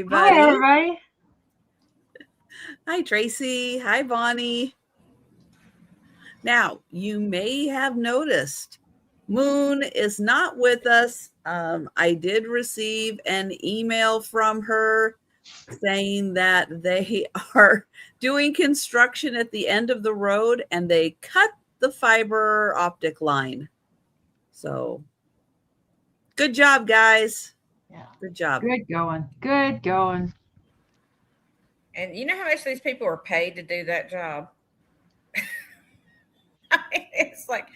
everybody. Hi, everybody. Hi, Tracy. Hi, Bonnie. Now, you may have noticed Moon is not with us. I did receive an email from her saying that they are doing construction at the end of the road and they cut the fiber optic line. So, good job, guys. Yeah. Good job. Good going. Good going. And you know how much these people are paid to do that job? I mean, it's like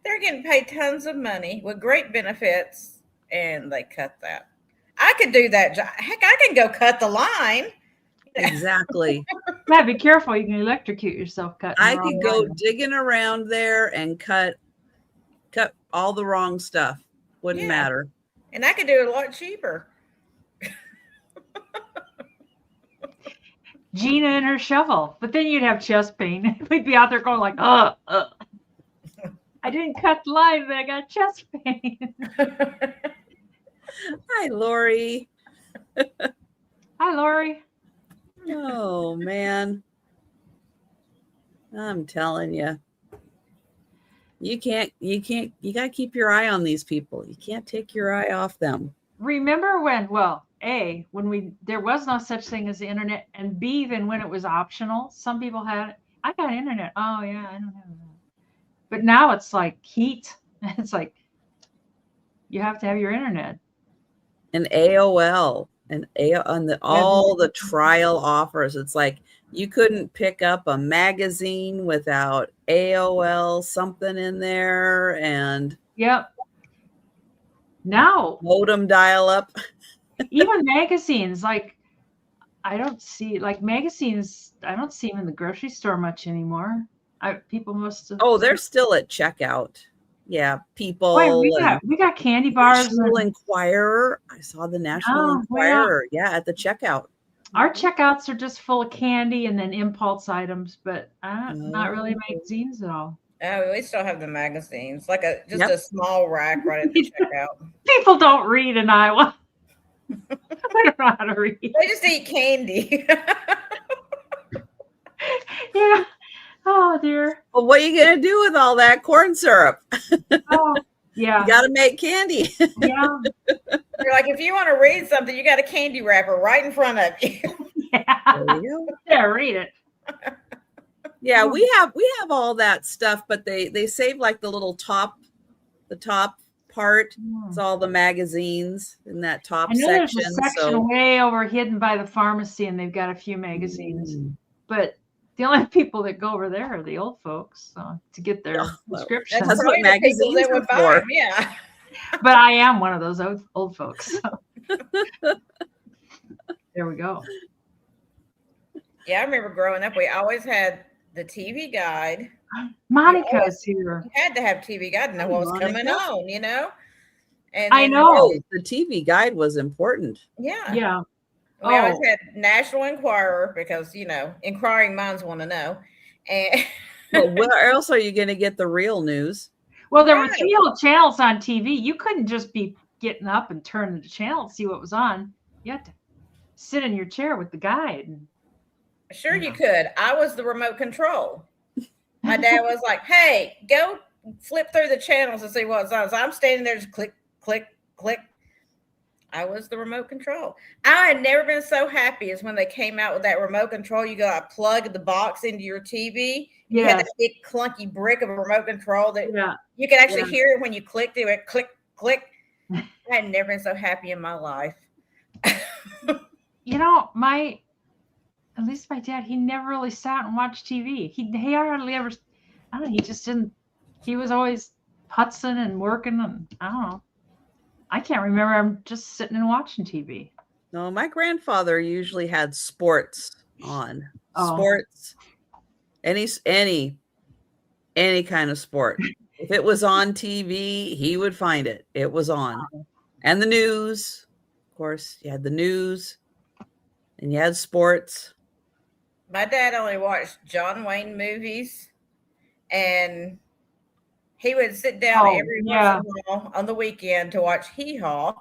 they're getting paid tons of money with great benefits, and they cut that. I could do that job. Heck, I can go cut the line. Exactly. Yeah, be careful. You can electrocute yourself cutting. I could go digging around there and cut all the wrong stuff. Wouldn't matter. And I could do it a lot cheaper. Gina and her shovel, but then you'd have chest pain. We'd be out there going like, I didn't cut the line, but I got chest pain. Hi, Lori. Hi, Lori. Oh, man. I'm telling you. You got to keep your eye on these people. You can't take your eye off them. Remember when, when there was no such thing as the internet, and B, even when it was optional, some people had it. I got internet. Oh, yeah, I don't have that. But now it's like heat. It's like you have to have your internet. And AOL and all the trial offers. It's like you couldn't pick up a magazine without AOL something in there. And yep. Now modem dial up. Even magazines, like I don't see magazines. I don't see them in the grocery store much anymore. People must have. Oh, they're still at checkout. Yeah, people. Wait, we got candy bars. National Enquirer. I saw the National Enquirer. Yeah, at the checkout. Our checkouts are just full of candy and then impulse items, but not really magazines at all. Oh, we still have the magazines, like a small rack right at the checkout. People don't read in Iowa. I don't know how to read. They just eat candy. Yeah. Oh dear. Well, what are you gonna do with all that corn syrup? Oh, yeah. You got to make candy. Yeah. You're like, if you want to read something, you got a candy wrapper right in front of you. Yeah. There you go. Yeah, read it. Yeah, we have all that stuff, but they save like the top part. It's all the magazines in that top section. There's a section way over hidden by the pharmacy, and they've got a few magazines. But the only people that go over there are the old folks to get their prescriptions. That's what magazines are for. Yeah. But I am one of those old folks. So. There we go. Yeah, I remember growing up, we always had the TV guide. Monica's here. You had to have TV guide to know what was coming on, you know? And I know. The TV guide was important. Yeah. Yeah. We always had National Enquirer because, inquiring minds want to know. And but where else are you going to get the real news? Well, there were 3 old channels on TV. You couldn't just be getting up and turning the channel and see what was on. You had to sit in your chair with the guide. Sure you could. I was the remote control. My dad was like, hey, go flip through the channels and see what's on. So I'm standing there just click, click, click. I was the remote control. I had never been so happy as when they came out with that remote control. You got to plug the box into your TV. You had that big clunky brick of a remote control that you could actually hear it when you clicked it. It went click, click. I had never been so happy in my life. At least my dad, he never really sat and watched TV. He hardly ever, I don't know, he just didn't, he was always putzing and working, and I don't know. I can't remember him just sitting and watching TV. No, my grandfather usually had sports on. Sports, any kind of sport. If it was on TV, he would find it. It was on. And the news, of course, you had the news and you had sports. My dad only watched John Wayne movies, and he would sit down every once in a while on the weekend to watch Hee Haw.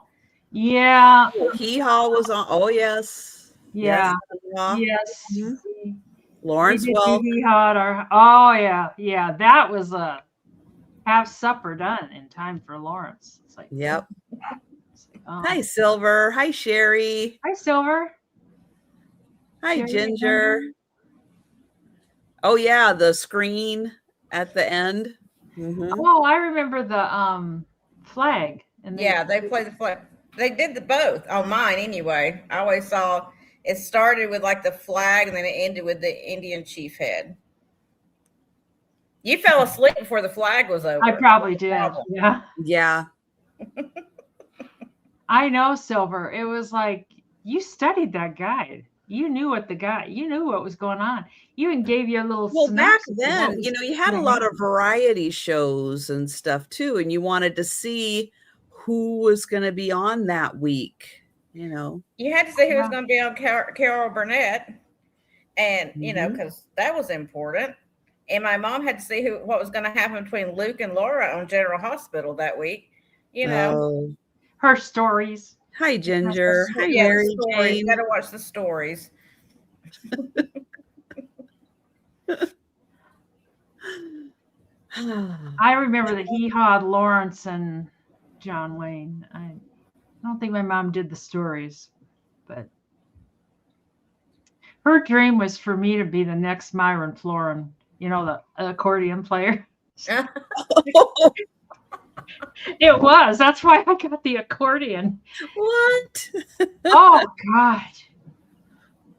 Yeah. Hee Haw was on. Oh, yes. Yeah. Yes. Hee-Haw. Yes. Mhm. We Lawrence did do Welk. Hee Haw. Oh yeah. Yeah. That was a half supper done in time for Lawrence. It's like, Yep. it's like, oh. Hi, Silver. Hi, Sherry. Hi, Silver. Hi, Sherry Ginger. Ginger. Oh, yeah. The screen at the end. Mhm. Oh, I remember the flag. And Yeah, they play the flag. They did the both on mine anyway. I always saw it started with like the flag and then it ended with the Indian chief head. You fell asleep before the flag was over. I probably did. Yeah. Yeah. I know, Silver. It was like you studied that guide. You knew what was going on. You even gave your little Well, back synopsis of what then, was you know, you had a gonna lot of happen. variety shows and stuff too, and you wanted to see who was going to be on that week, you know. You had to see who was Yeah. going to be on Carol Burnett, and you know, Mhm. because that was important. And my mom had to see what was going to happen between Luke and Laura on General Hospital that week. You know, Oh, Her stories. hi, Ginger. Hi, yeah, the Mary stories. You Jane. got to watch the stories. I remember that he had Lawrence and John Wayne. I don't think my mom did the stories, but her dream was for me to be the next Myron Florin, you know, the accordion player. It was. That's why I got the accordion. What? Oh, God.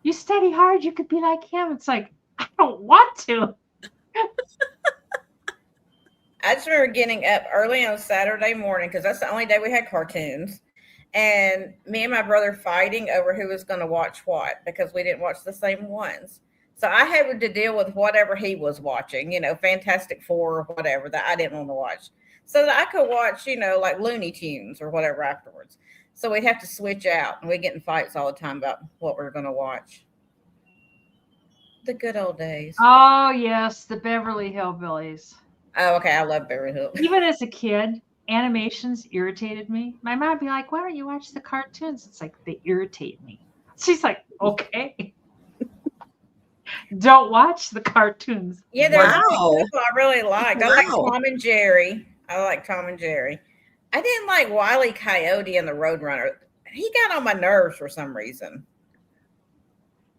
You study hard, you could be like him. It's like, I don't want to. I just remember getting up early on Saturday morning because that's the only day we had cartoons. And me and my brother fighting over who was going to watch what because we didn't watch the same ones. So I had to deal with whatever he was watching, you know, Fantastic Four or whatever that I didn't want to watch. So that I could watch, you know, like Looney Tunes or whatever afterwards. So we'd have to switch out and we'd get in fights all the time about what we were going to watch. The good old days. Oh, yes, the Beverly Hillbillies. Oh, okay. I love Beverly Hills. Even as a kid, animations irritated me. My mom would be like, why don't you watch the cartoons? It's like, they irritate me. She's like, okay. Don't watch the cartoons. Yeah, there's Wow. a couple I really like. I like Wow. Tom and Jerry. I didn't like Wile E. Coyote and the Roadrunner. He got on my nerves for some reason.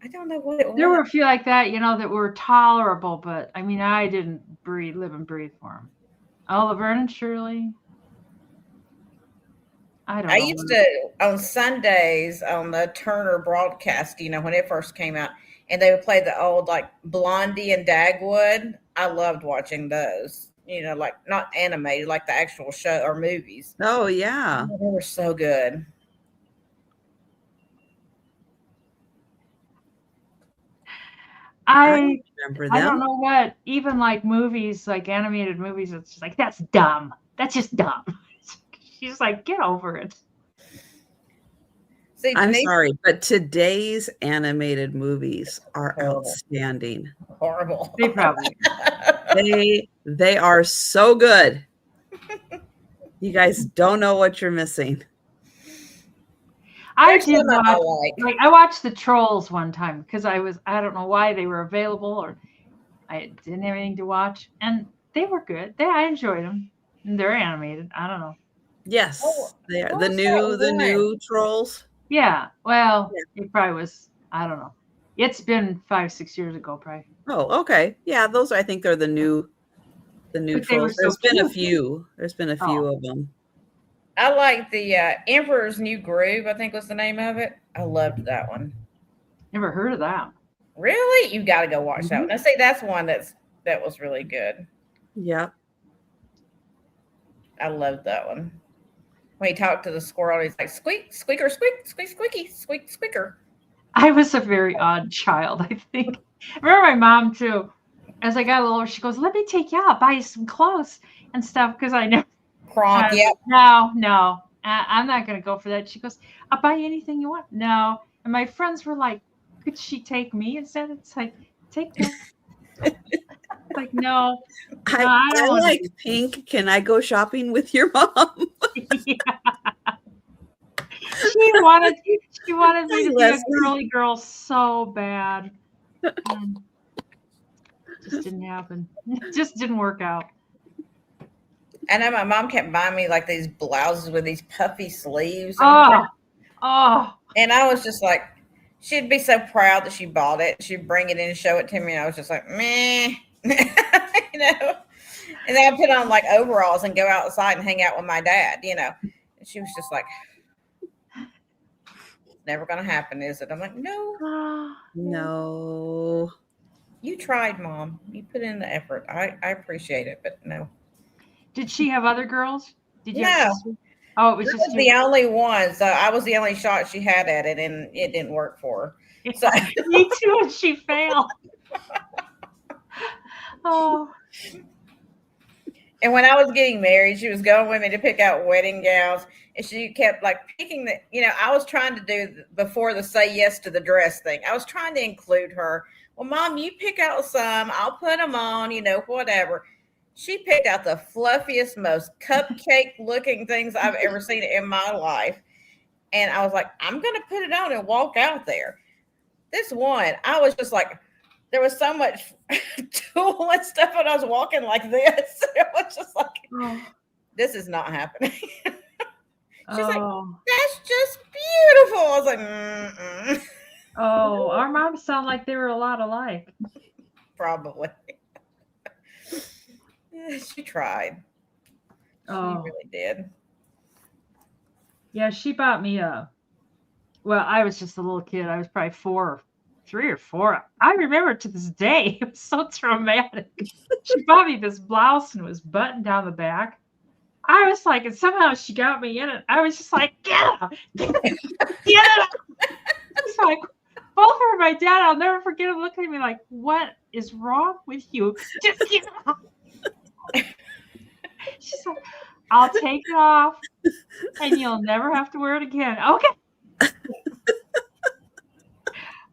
I don't know what it was. There were a few like that, you know, that were tolerable, but I mean, I didn't live and breathe for them. Oh, Laverne and Shirley. I don't know. I used to on Sundays on the Turner broadcast, you know, when it first came out, and they would play the old like Blondie and Dagwood. I loved watching those. You know, like not animated, like the actual show or movies. Oh, yeah. They were so good. I remember I don't them. know what, even like movies, like animated movies, it's just like, that's dumb. That's just dumb. She's like, get over it. See, I'm these sorry, but today's animated movies are Horrible. outstanding. horrible. They probably. They are so good. You guys don't know what you're missing. I There's did some I watch, like. I watched the Trolls one time because I don't know why they were available or I didn't have anything to watch, and they were good. I enjoyed them. And they're animated. I don't know. Yes, Oh, they are what the was new that one? new trolls. Yeah. Well, Yeah. it probably was. I don't know. It's been 5-6 years ago, probably. Oh, okay. Yeah, those I think they're the new But they were trolls. so There's been a cute. few. There's been a few of them. I like the Emperor's New Groove, I think was the name of it. I loved that one. Never heard of that. Really? You got to go watch that one. Now, see, that's one that was really good. Yeah. I loved that one. When he talked to the squirrel, he's like, squeak, squeaker, squeak, squeak, squeaky, squeak, squeaker. I was a very odd child, I think. I remember my mom, too. As I got a little older, she goes, let me take you out, buy you some clothes and stuff, because I never. Kronk, Yeah. yep. No, I'm not going to go for that. She goes, I'll buy you anything you want. No. And my friends were like, could she take me instead? It's like, take me. Like, no. I don't wanna like do- pink. Can I go shopping with your mom? Yeah. She wanted me to be a girly girl so bad. And just didn't happen. It just didn't work out. I know my mom kept buying me like these blouses with these puffy sleeves. Oh. And I was just like, she'd be so proud that she bought it. She'd bring it in and show it to me. And I was just like, meh. You know? And then I put on like overalls and go outside and hang out with my dad, you know. And she was just like, never going to happen, is it? I'm like, no. No. You tried, Mom. You put in the effort. I appreciate it, but no. Did she have other girls? Did you? No. Oh, it was just the only one. So I was the only shot she had at it, and it didn't work for her. So me too, and she failed. Oh. And when I was getting married, she was going with me to pick out wedding gowns, and she kept like picking the, you know, I was trying to do before the say yes to the dress thing. I was trying to include her. Well, Mom, you pick out some, I'll put them on, you know, whatever. She picked out the fluffiest, most cupcake looking things I've ever seen in my life. And I was like, I'm going to put it on and walk out there. This one, I was just like, there was so much tool and stuff when I was walking like this. It was just like, this is not happening. She's like, that's just beautiful. I was like, mm-mm. Oh, our moms sound like they were a lot alike. Probably. Yeah, she tried. She really did. Yeah, she bought me well, I was just a little kid. I was probably 3 or 4. I remember to this day. It was so traumatic. She bought me this blouse and it was buttoned down the back. I was like, and somehow she got me in it. I was just like, get up. It's like, both her and my dad, I'll never forget him looking at me like, what is wrong with you? Just get up. She's like, I'll take it off and you'll never have to wear it again. Okay.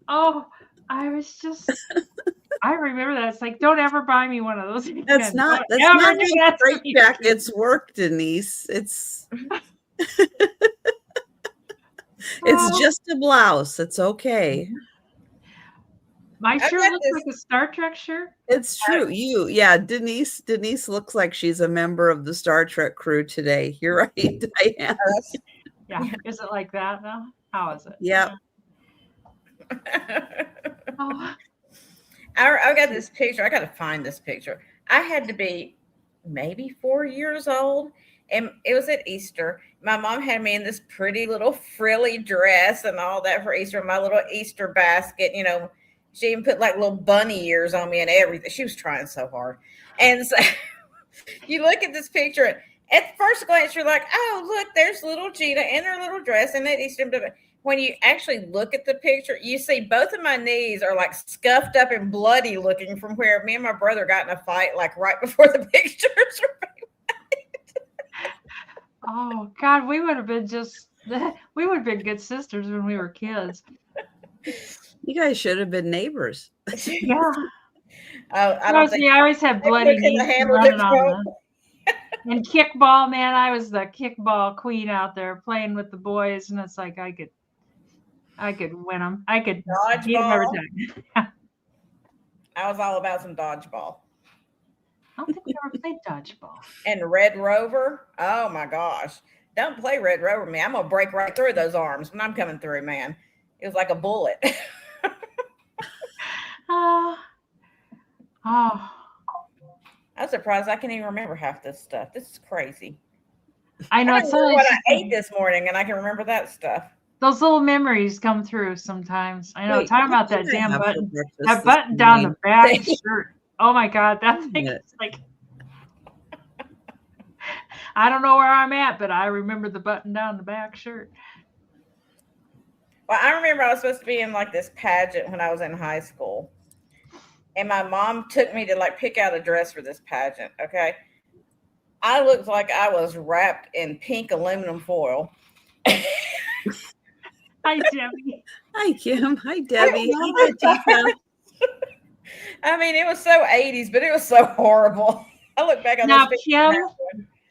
Oh, I remember that. It's like, don't ever buy me one of those again. That's not how straight jackets work, Denise. It's it's just a blouse. It's okay. My shirt looks like a Star Trek shirt. It's true. Denise looks like she's a member of the Star Trek crew today. You're right, Diane. Yeah. Is it like that now? How is it? Yeah. I got this picture. I got to find this picture. I had to be maybe 4 years old, and it was at Easter. My mom had me in this pretty little frilly dress and all that for Easter. My little Easter basket, you know. She even put like little bunny ears on me and everything. She was trying so hard. And so you look at this picture, and at first glance, you're like, oh, look, there's little Gina in her little dress and that Easter. When you actually look at the picture, you see both of my knees are like scuffed up and bloody looking from where me and my brother got in a fight like right before the pictures were made. Oh, God, we would have been good sisters when we were kids. You guys should have been neighbors. Yeah. I always had bloody knees running on them. And kickball, man, I was the kickball queen out there playing with the boys, and it's like I could win them. I could beat them every time. I was all about some dodgeball. I don't think we ever played dodgeball. And Red Rover. Oh my gosh. Don't play Red Rover, man. I'm gonna break right through those arms when I'm coming through, man. It was like a bullet. I'm surprised I can't even remember half this stuff. This is crazy. I know. I don't know what I ate this morning, and I can remember that stuff. Those little memories come through sometimes. I know. Wait, talking about that damn button. That button down the back shirt. Oh my God, that thing is like. I don't know where I'm at, but I remember the button down the back shirt. Well, I remember I was supposed to be in like this pageant when I was in high school. And my mom took me to like pick out a dress for this pageant. Okay. I looked like I was wrapped in pink aluminum foil. Hi, Debbie. Hi, Kim. Hi, Debbie. Hi, Tika. I mean, it was so 80s, but it was so horrible. I look back on now,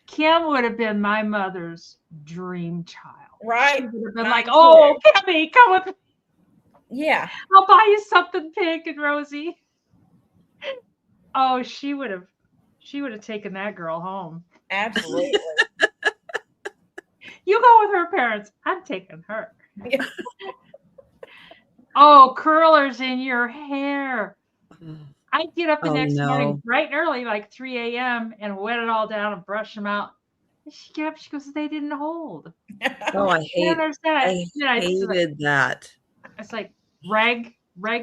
Kim would have been my mother's dream child. Right. She would have been Mine like, too. "Oh, Kimmy, come with me. Yeah. I'll buy you something pink and rosy." Oh, she would have taken that girl home. Absolutely. You go with her parents. I'm taking her. Yeah. Oh, curlers in your hair. I'd get up the Oh, next morning no. bright and early, like 3 a.m., and wet it all down and brush them out. And she get up, she goes, "They didn't hold." Oh, I don't understand. I hated that. It's like rag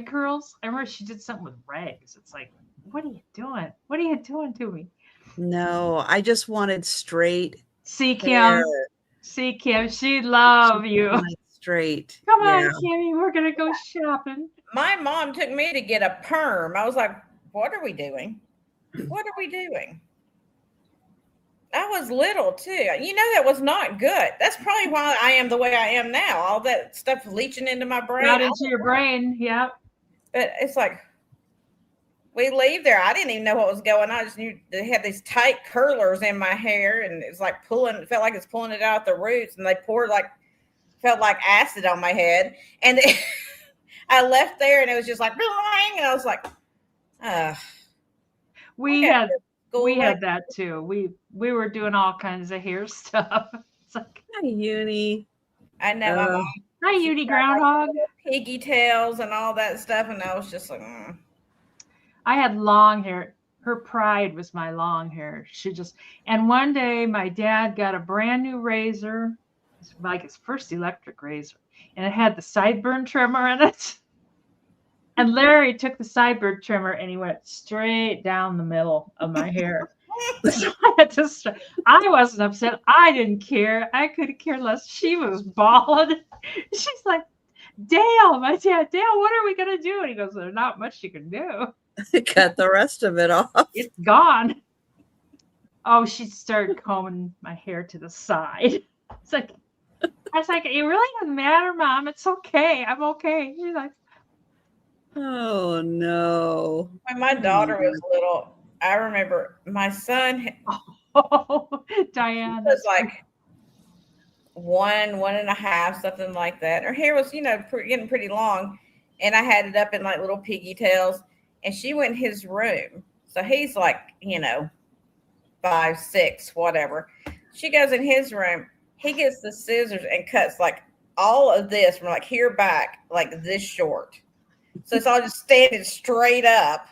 curls. I remember she did something with rags. It's like, what are you doing? What are you doing to me? No, I just wanted straight See, hair. Kim, she'd love Just you. wanted straight. Come Yeah. on, Kimmy, we're gonna go shopping. My mom took me to get a perm. I was like, what are we doing? What are we doing? I was little too. You know, that was not good. That's probably why I am the way I am now. All that stuff leaching into my brain. Got into your brain, yep. But it's like, we leave there. I didn't even know what was going on. I just knew they had these tight curlers in my hair, and it was like it felt like it's pulling it out the roots, and they poured felt like acid on my head. And I left there, and it was just like, and I was like, We had that too. We were doing all kinds of hair stuff. It's like, Hi, Uni. I know my mom. Hi, Uni Groundhog. Piggy tails and all that stuff, and I was just like, I had long hair. Her pride was my long hair. And one day my dad got a brand new razor, like his first electric razor, and it had the sideburn trimmer in it. And Larry took the sideburn trimmer and he went straight down the middle of my hair. So I wasn't upset. I didn't care. I couldn't care less. She was bald. She's like, Dale, my dad, Dale, what are we going to do? And he goes, there's not much you can do. Cut the rest of it off. It's gone. Oh, she started combing my hair to the side. It's like, I was like, it really doesn't matter, Mom. It's okay. I'm okay. She's like, oh, no. When my daughter was little, I remember my son Diane was like 1.5, something like that. Her hair was, getting pretty long, and I had it up in like little piggy tails. And she went in his room, so he's like, 5, 6, whatever. She goes in his room. He gets the scissors and cuts like all of this from like here back, like this short. So it's all just standing straight up.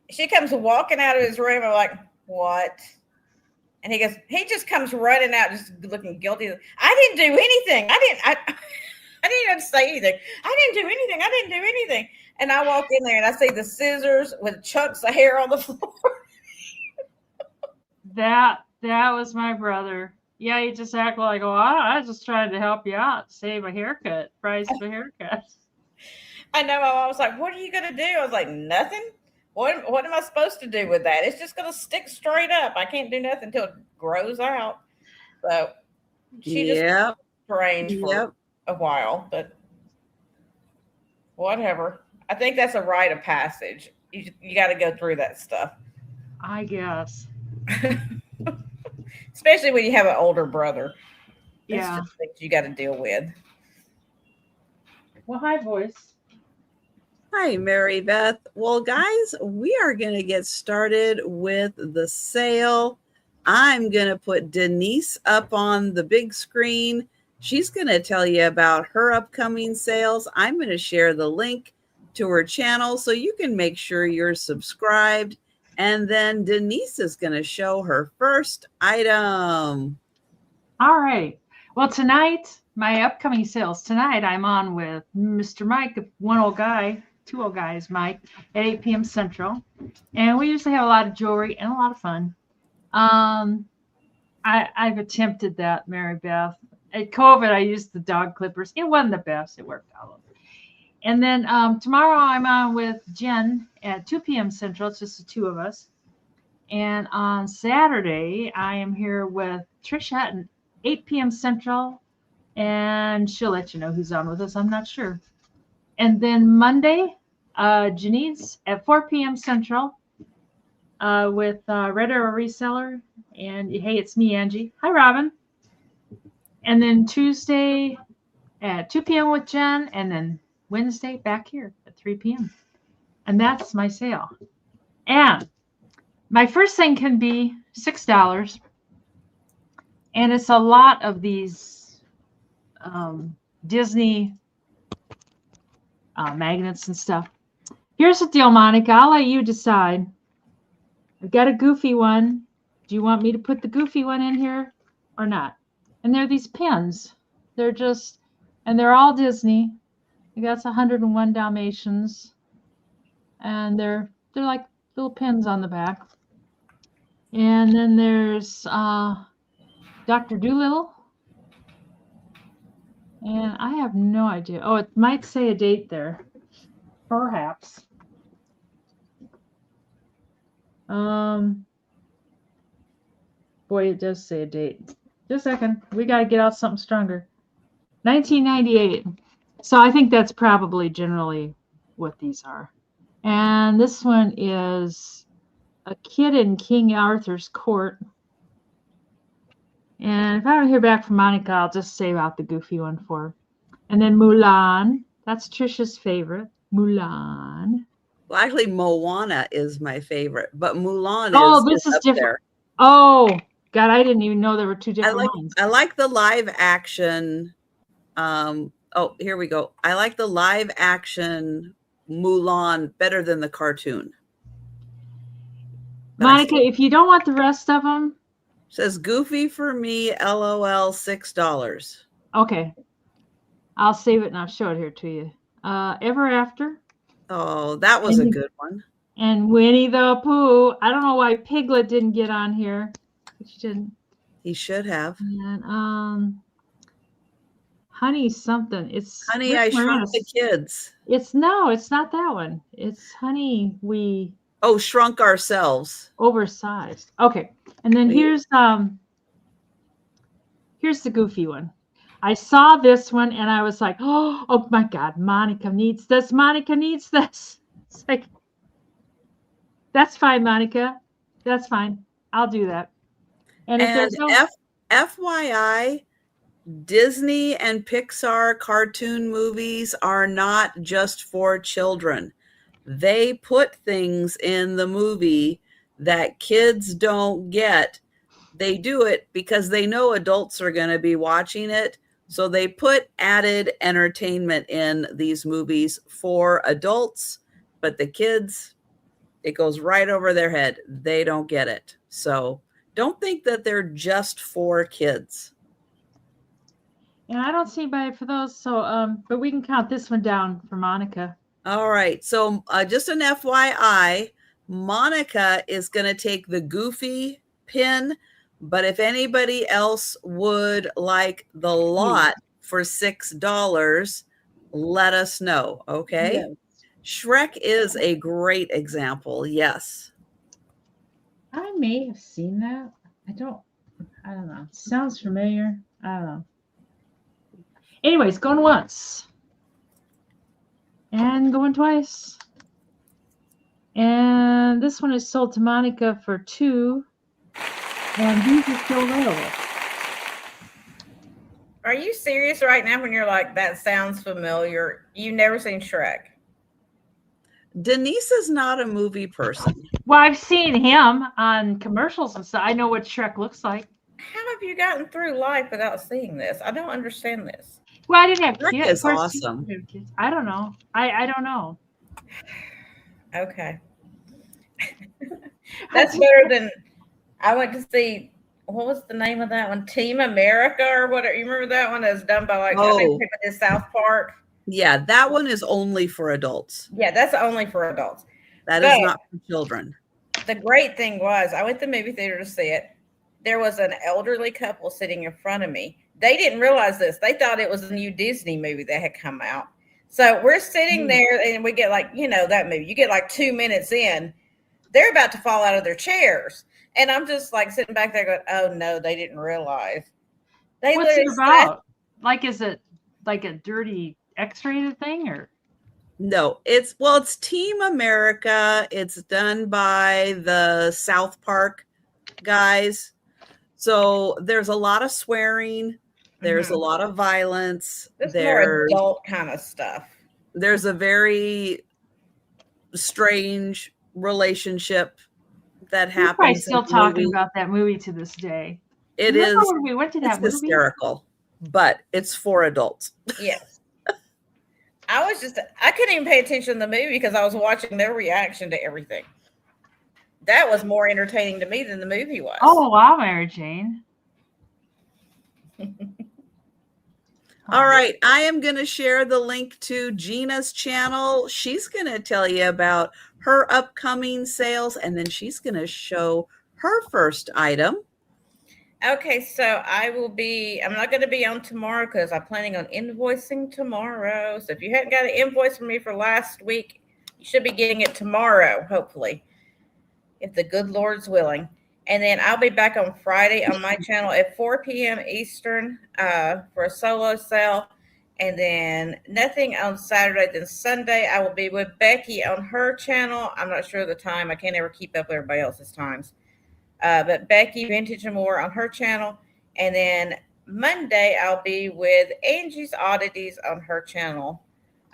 She comes walking out of his room. I'm like, what? And he just comes running out, just looking guilty. I didn't do anything. I didn't even say anything. I didn't do anything. And I walk in there and I see the scissors with chunks of hair on the floor. That was my brother. Yeah, he just acted like, oh, I just tried to help you out, save a haircut, price of a haircut. I know. My mom was like, what are you going to do? I was like, nothing. What am I supposed to do with that? It's just going to stick straight up. I can't do nothing until it grows out. So she just trained for a while, but whatever. I think that's a rite of passage. You got to go through that stuff. I guess. Especially when you have an older brother. Yeah. It's just things you got to deal with. Well, hi, voice. Hi, Mary Beth. Well, guys, we are going to get started with the sale. I'm going to put Denise up on the big screen. She's going to tell you about her upcoming sales. I'm going to share the link to her channel so you can make sure you're subscribed. And then Denise is going to show her first item. All right. Well, tonight, my upcoming sales. Tonight, I'm on with Mr. Mike, one old guy, two old guys, Mike, at 8 p.m. Central. And we usually have a lot of jewelry and a lot of fun. I've attempted that, Mary Beth. At COVID, I used the dog clippers. It wasn't the best. It worked out. And then tomorrow I'm on with Jen at 2 p.m. Central. It's just the two of us. And on Saturday, I am here with Trisha at 8 p.m. Central. And she'll let you know who's on with us. I'm not sure. And then Monday, Janine's at 4 p.m. Central with Red Arrow Reseller. And hey, it's me, Angie. Hi, Robin. And then Tuesday at 2 p.m. with Jen, and then Wednesday back here at 3 p.m. And that's my sale. And my first thing can be $6. And it's a lot of these Disney magnets and stuff. Here's the deal, Monica. I'll let you decide. I've got a goofy one. Do you want me to put the goofy one in here or not? And they're these pins. They're just, and they're all Disney. I got 101 Dalmatians. And they're like little pins on the back. And then there's Dr. Dolittle. And I have no idea. Oh, it might say a date there. Perhaps. Boy, it does say a date. Just a second. We got to get out something stronger. 1998. So I think that's probably generally what these are. And this one is a kid in King Arthur's court. And if I don't hear back from Monica, I'll just save out the goofy one for her. And then Mulan. That's Trisha's favorite. Mulan. Well, actually, Moana is my favorite, but Mulan this is up different. there. Oh, God, I didn't even know there were two different ones. I like the live action. Here we go. I like the live action Mulan better than the cartoon. But Monica, if you don't want the rest of them. Says Goofy for me, LOL, $6. Okay. I'll save it and I'll show it here to you. Ever After. Oh, that was a good one. And Winnie the Pooh. I don't know why Piglet didn't get on here. But she didn't. He should have. And Honey something. It's Honey, I Shrunk the Kids. It's not that one. It's Honey, We Shrunk Ourselves. Oversized. Okay. And then here's the goofy one. I saw this one and I was like, oh my God, Monica needs this. Monica needs this. It's like, that's fine, Monica. That's fine. I'll do that. And if there's no FYI, Disney and Pixar cartoon movies are not just for children. They put things in the movie that kids don't get. They do it because they know adults are going to be watching it. So they put added entertainment in these movies for adults, but the kids, it goes right over their head. They don't get it. So don't think that they're just for kids. And I don't see anybody for those. So, but we can count this one down for Monica. All right. So just an FYI, Monica is going to take the Goofy pin, but if anybody else would like the lot for $6, let us know. Okay. Yes. Shrek is a great example. Yes. I may have seen that. I don't know. Sounds familiar. I don't know. Anyways, going once. And going twice. And this one is sold to Monica for $2. And these are still available. Are you serious right now when you're like, that sounds familiar? You've never seen Shrek? Denise is not a movie person. Well, I've seen him on commercials and stuff. I know what Shrek looks like. How have you gotten through life without seeing this? I don't understand this. Well, I didn't have Shrek kids. Is awesome. I don't know. I don't know. Okay. That's better than I went to see. What was the name of that one? Team America or whatever. You remember that one that was done by like I think people did South Park. Yeah, that one is only for adults. Yeah, that's only for adults. That is not for children. The great thing was I went to the movie theater to see it. There was an elderly couple sitting in front of me. They didn't realize this. They thought it was a new Disney movie that had come out. So we're sitting there and we get like, that movie. You get like 2 minutes in. They're about to fall out of their chairs. And I'm just like sitting back there going, oh no, they didn't realize. What's it about? Like, is it like a dirty X-rated thing or? No, it's Team America. It's done by the South Park guys. So there's a lot of swearing. There's a lot of violence. This more adult kind of stuff. There's a very strange relationship that happens. We're still talking about that movie to this day. It is. When we went to that movie? Hysterical, but it's for adults. Yes. I couldn't even pay attention to the movie because I was watching their reaction to everything. That was more entertaining to me than the movie was. Oh, wow, Mary Jane. All right. I am going to share the link to Gina's channel. She's going to tell you about her upcoming sales, and then she's going to show her first item. Okay, so I'm not going to be on tomorrow because I'm planning on invoicing tomorrow. So if you hadn't got an invoice from me for last week, you should be getting it tomorrow, hopefully, if the good Lord's willing. And then I'll be back on Friday on my channel at 4 p.m. Eastern for a solo sale. And then nothing on Saturday. Then Sunday, I will be with Becky on her channel. I'm not sure of the time. I can't ever keep up with everybody else's times. But Becky Vintage and More on her channel. And then Monday, I'll be with Angie's Oddities on her channel.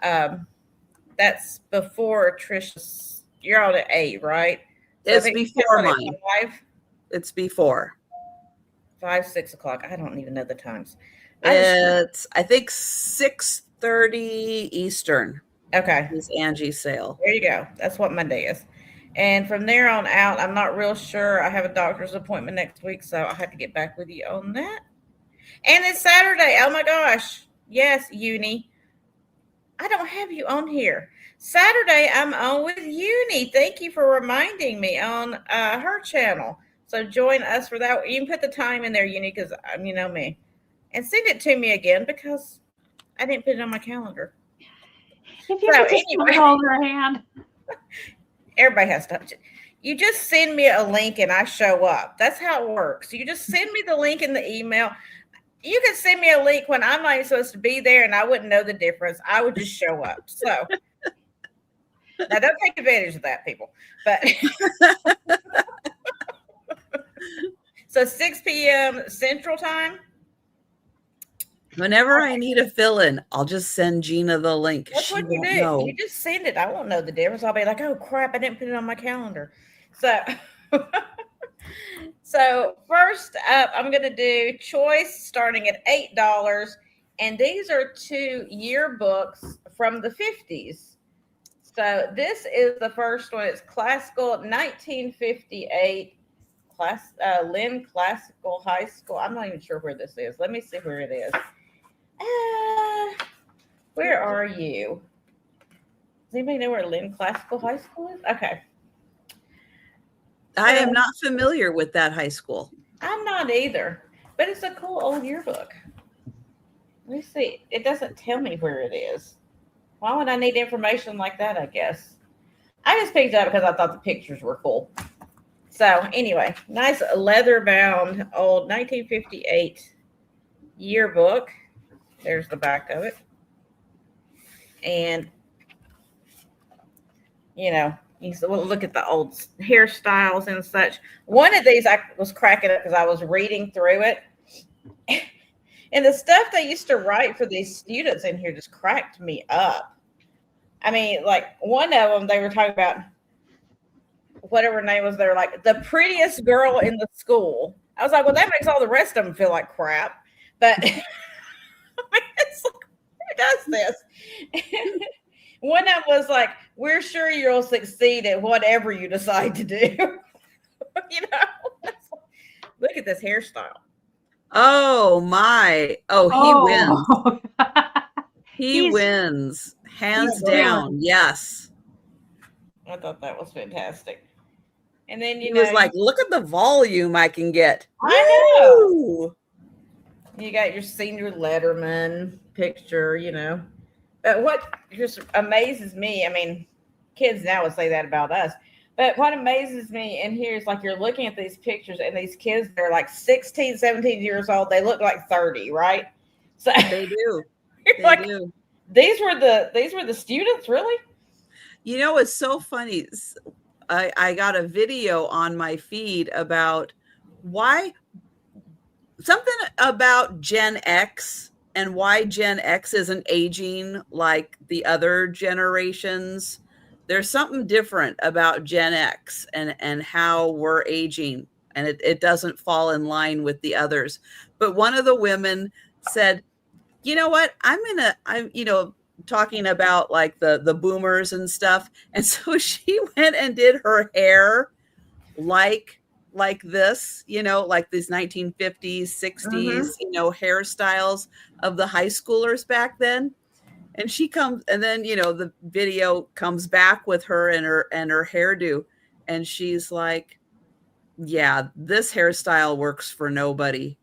That's before Trisha's. You're on at 8, right? So it's before mine. 5? It's before 5, 6 o'clock. I don't even know the times. It's I think 6:30 Eastern. Okay. Is Angie's sale. There you go. That's what Monday is. And from there on out, I'm not real sure. I have a doctor's appointment next week, so I'll have to get back with you on that. And it's Saturday. Oh my gosh. Yes, Uni. I don't have you on here. Saturday, I'm on with Uni. Thank you for reminding me on her channel. So join us for that. You can put the time in there, Uni, because you know me. And send it to me again because I didn't put it on my calendar. If you could just hold her hand. Everybody has to touch it. You just send me a link and I show up. That's how it works. You just send me the link in the email. You can send me a link when I'm not even supposed to be there and I wouldn't know the difference. I would just show up. So now don't take advantage of that, people. But so 6 p.m. Central Time. Whenever I need a fill-in, I'll just send Gina the link. That's what you do. Know. You just send it. I won't know the difference. I'll be like, oh crap, I didn't put it on my calendar. So so first up, I'm going to do choice starting at $8. And these are 2 yearbooks from the 50s. So this is the first one. It's classical 1958 Lynn Classical High School. I'm not even sure where this is. Let me see where it is. Where are you? Does anybody know where Lynn Classical High School is? Okay. I am not familiar with that high school. I'm not either, but it's a cool old yearbook. Let me see. It doesn't tell me where it is. Why would I need information like that, I guess? I just picked it up because I thought the pictures were cool. So anyway, nice leather-bound old 1958 yearbook. There's the back of it. And, you know, you look at the old hairstyles and such. One of these I was cracking up because I was reading through it. And the stuff they used to write for these students in here just cracked me up. I mean, like one of them, they were talking about whatever her name was. They're like the prettiest girl in the school. I was like, well, that makes all the rest of them feel like crap. But I mean, it's like, who does this? One of them was like, we're sure you'll succeed at whatever you decide to do. You know, look at this hairstyle. Oh my. Oh, he wins. He wins. Hands down. Yes. I thought that was fantastic. And then, he was like, look at the volume I can get. I know. You got your senior letterman picture, you know. But what just amazes me, I mean, kids now would say that about us. But what amazes me in here is like you're looking at these pictures and these kids, they're like 16, 17 years old. They look like 30, right? So they do. They like, do. These were the students, really? You know, it's so funny. I got a video on my feed about why something about Gen X and why Gen X isn't aging like the other generations. There's something different about Gen X and how we're aging, and it doesn't fall in line with the others. But one of the women said, you know what, I'm talking about like the boomers and stuff. And so she went and did her hair like this, like these 1950s, 60s, hairstyles of the high schoolers back then. And she comes, and then, the video comes back with her and her hairdo. And she's like, yeah, this hairstyle works for nobody.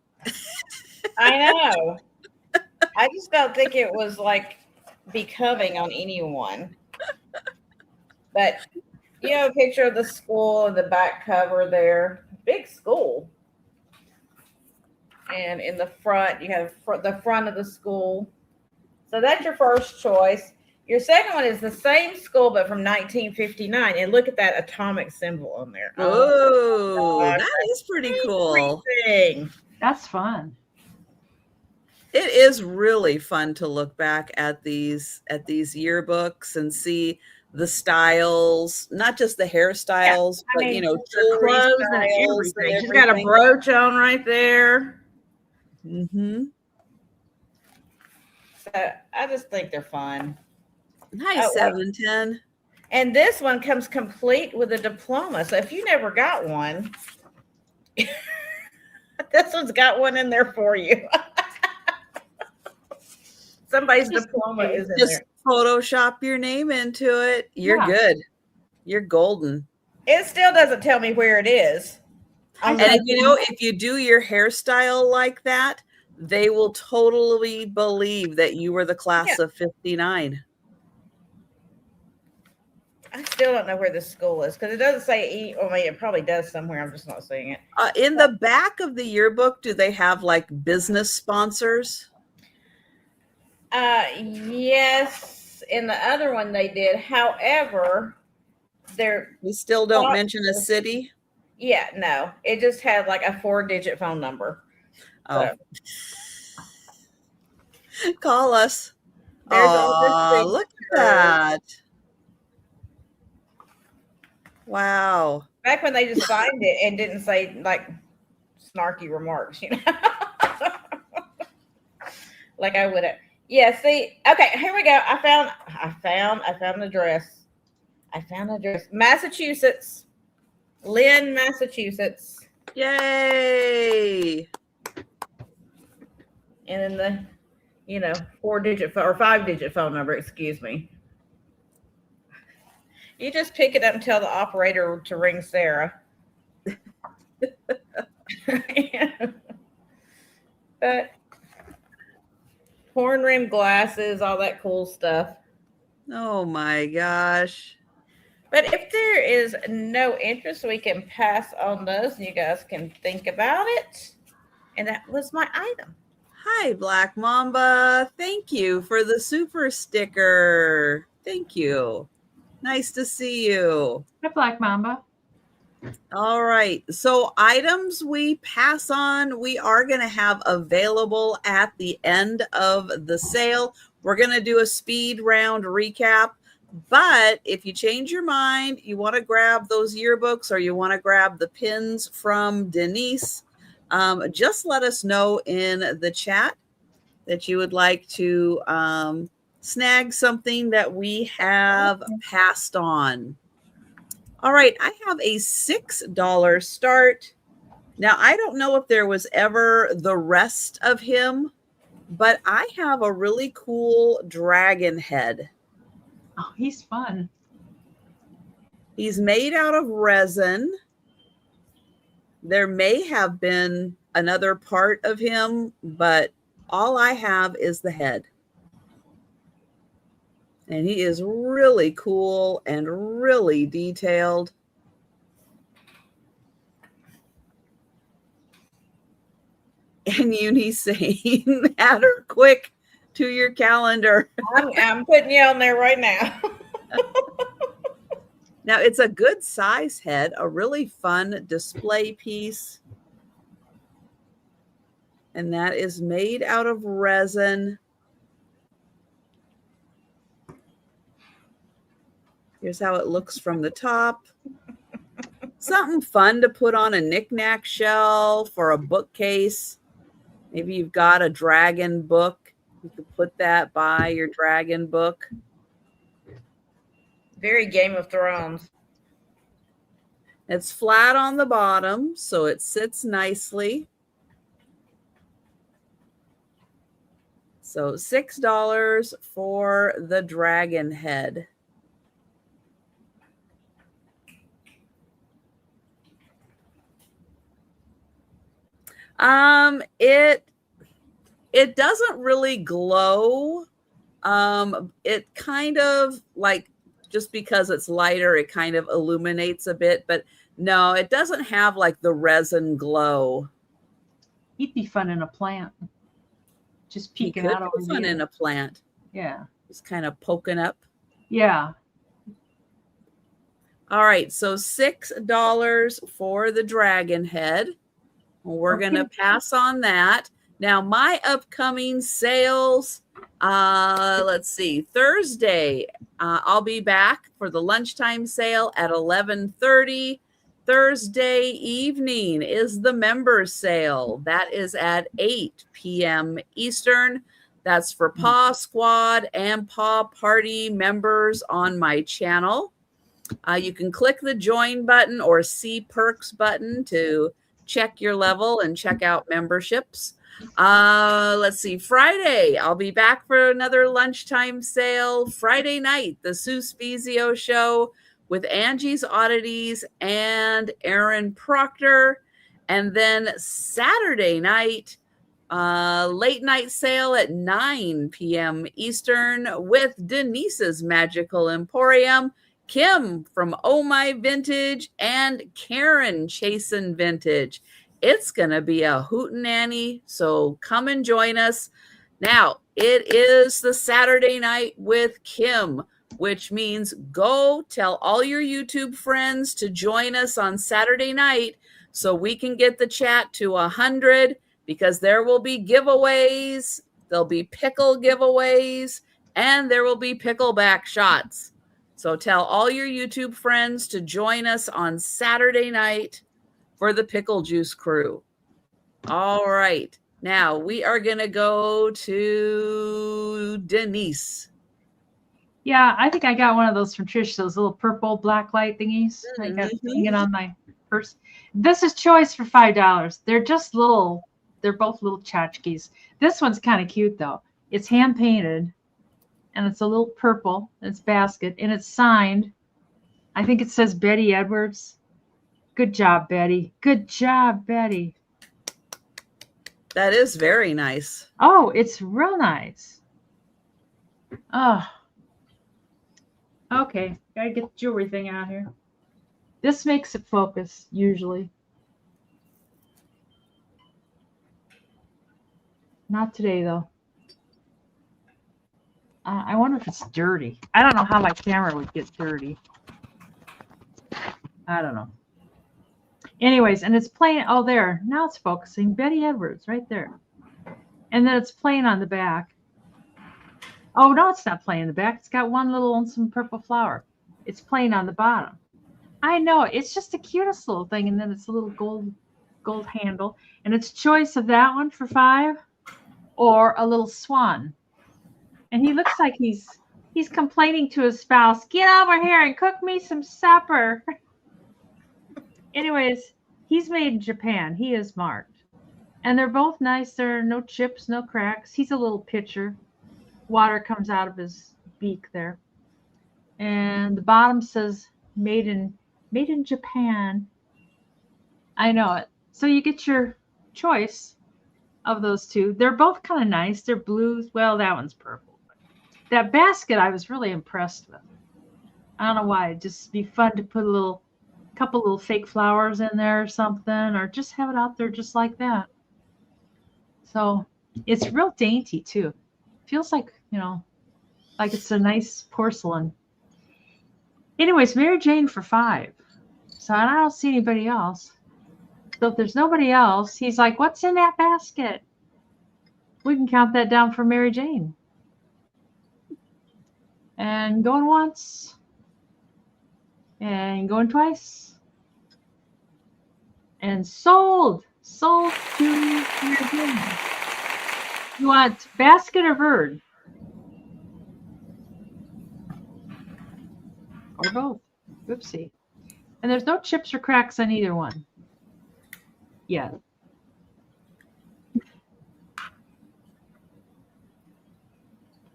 I know. I just don't think it was like becoming on anyone. But a picture of the school and the back cover there. Big school. And in the front, you have the front of the school. So that's your first choice. Your second one is the same school, but from 1959. And look at that atomic symbol on there. Oh, that is pretty cool. That's fun. It is really fun to look back at these yearbooks and see the styles, not just the hairstyles, but clothes and everything. She's got a brooch on right there. Mm-hmm. So I just think they're fun. Nice, 710. And this one comes complete with a diploma. So if you never got one, this one's got one in there for you. Somebody's diploma is in there. Photoshop your name into it. You're good. You're golden. It still doesn't tell me where it is. And if you do your hairstyle like that, they will totally believe that you were the class of 59. I still don't know where the school is because it doesn't say it probably does somewhere. I'm just not seeing it. In the back of the yearbook, do they have like business sponsors? Yes. In the other one they did. However, we still don't mention a city. Yeah, no. It just had like a 4-digit phone number. Oh. So. Call us. Oh, look at that. Wow. Back when they just signed it and didn't say like snarky remarks, like I would have. Yeah, see. Okay, here we go. I found the address. Massachusetts. Lynn, Massachusetts. Yay. And then the 4-digit or 5-digit phone number, excuse me. You just pick it up and tell the operator to ring Sarah. But horn rim glasses, all that cool stuff. Oh my gosh. But if there is no interest, we can pass on those and you guys can think about it. And that was my item. Hi, Black Mamba. Thank you for the super sticker. Thank you. Nice to see you. Hi, Black Mamba. All right. So items we pass on, we are going to have available at the end of the sale. We're going to do a speed round recap. But if you change your mind, you want to grab those yearbooks or you want to grab the pins from Denise, just let us know in the chat that you would like to snag something that we have passed on. All right, I have a $6 start. Now, I don't know if there was ever the rest of him, but I have a really cool dragon head. Oh, he's fun. He's made out of resin. There may have been another part of him, but all I have is the head. And he is really cool and really detailed. And Uni saying, add her quick to your calendar. I'm putting you on there right now. Now, it's a good size head, a really fun display piece. And that is made out of resin. Here's how it looks from the top. Something fun to put on a knickknack shelf or a bookcase. Maybe you've got a dragon book. You can put that by your dragon book. Very Game of Thrones. It's flat on the bottom, so it sits nicely. So $6 for the dragon head. It doesn't really glow. It kind of like, just because it's lighter, it kind of illuminates a bit, but no, it doesn't have like the resin glow. He'd be fun in a plant. Just peeking out over fun you. in a plant. Yeah. Just kind of poking up. Yeah. All right, so $6 for the dragon head. We're going to pass on that. Now, my upcoming sales, let's see, Thursday, I'll be back for the lunchtime sale at 11:30. Thursday evening is the members sale. That is at 8 p.m. Eastern. That's for Paw Squad and Paw Party members on my channel. You can click the join button or see perks button to check your level and check out memberships. Let's see, Friday, I'll be back for another lunchtime sale. Friday night, the Sue Spezio show with Angie's Oddities and Aaron Proctor. And then Saturday night, late night sale at 9 p.m. Eastern with Denise's Magical Emporium, Kim from Oh My Vintage, and Karen Chasin Vintage. It's going to be a hootenanny, so come and join us. Now, it is the Saturday night with Kim, which means go tell all your YouTube friends to join us on Saturday night so we can get the chat to 100, because there will be giveaways, there'll be pickle giveaways, and there will be pickleback shots. So tell all your YouTube friends to join us on Saturday night for the Pickle Juice crew. All right. Now we are going to go to Denise. Yeah, I think I got one of those from Trish, those little purple black light thingies. I got hanging on my purse. This is choice for $5. They're just little, they're both little tchotchkes. This one's kind of cute though. It's hand painted and it's a little purple. It's basket and it's signed. I think it says Betty Edwards. Good job, Betty. Good job, Betty. That is very nice. Oh, it's real nice. Oh. Okay, gotta get the jewelry thing out here. This makes it focus, usually. Not today, though. I wonder if it's dirty. I don't know how my camera would get dirty. I don't know. Anyways, and it's playing. Oh, there. Now it's focusing. Betty Edwards, right there. And then it's playing on the back. Oh, no, it's not playing in the back. It's got one little lonesome purple flower. It's playing on the bottom. I know. It's just the cutest little thing. And then it's a little gold handle. And it's choice of that one for $5 or a little swan. And he looks like he's complaining to his spouse, get over here and cook me some supper. Anyways, he's made in Japan. He is marked. And they're both nice. There are no chips, no cracks. He's a little pitcher. Water comes out of his beak there. And the bottom says made in Japan. I know it. So you get your choice of those two. They're both kind of nice. They're blues. Well, that one's purple. That basket I was really impressed with. I don't know why. It'd just be fun to put a couple little fake flowers in there or something, or just have it out there just like that. So it's real dainty too. Feels like, like it's a nice porcelain. Anyways, Mary Jane for $5. So I don't see anybody else. So if there's nobody else, he's like, what's in that basket? We can count that down for Mary Jane. And going once. And going twice. And sold. Sold to Mary Jane. You want basket or bird? Or both. Oopsie. And there's no chips or cracks on either one. Yeah.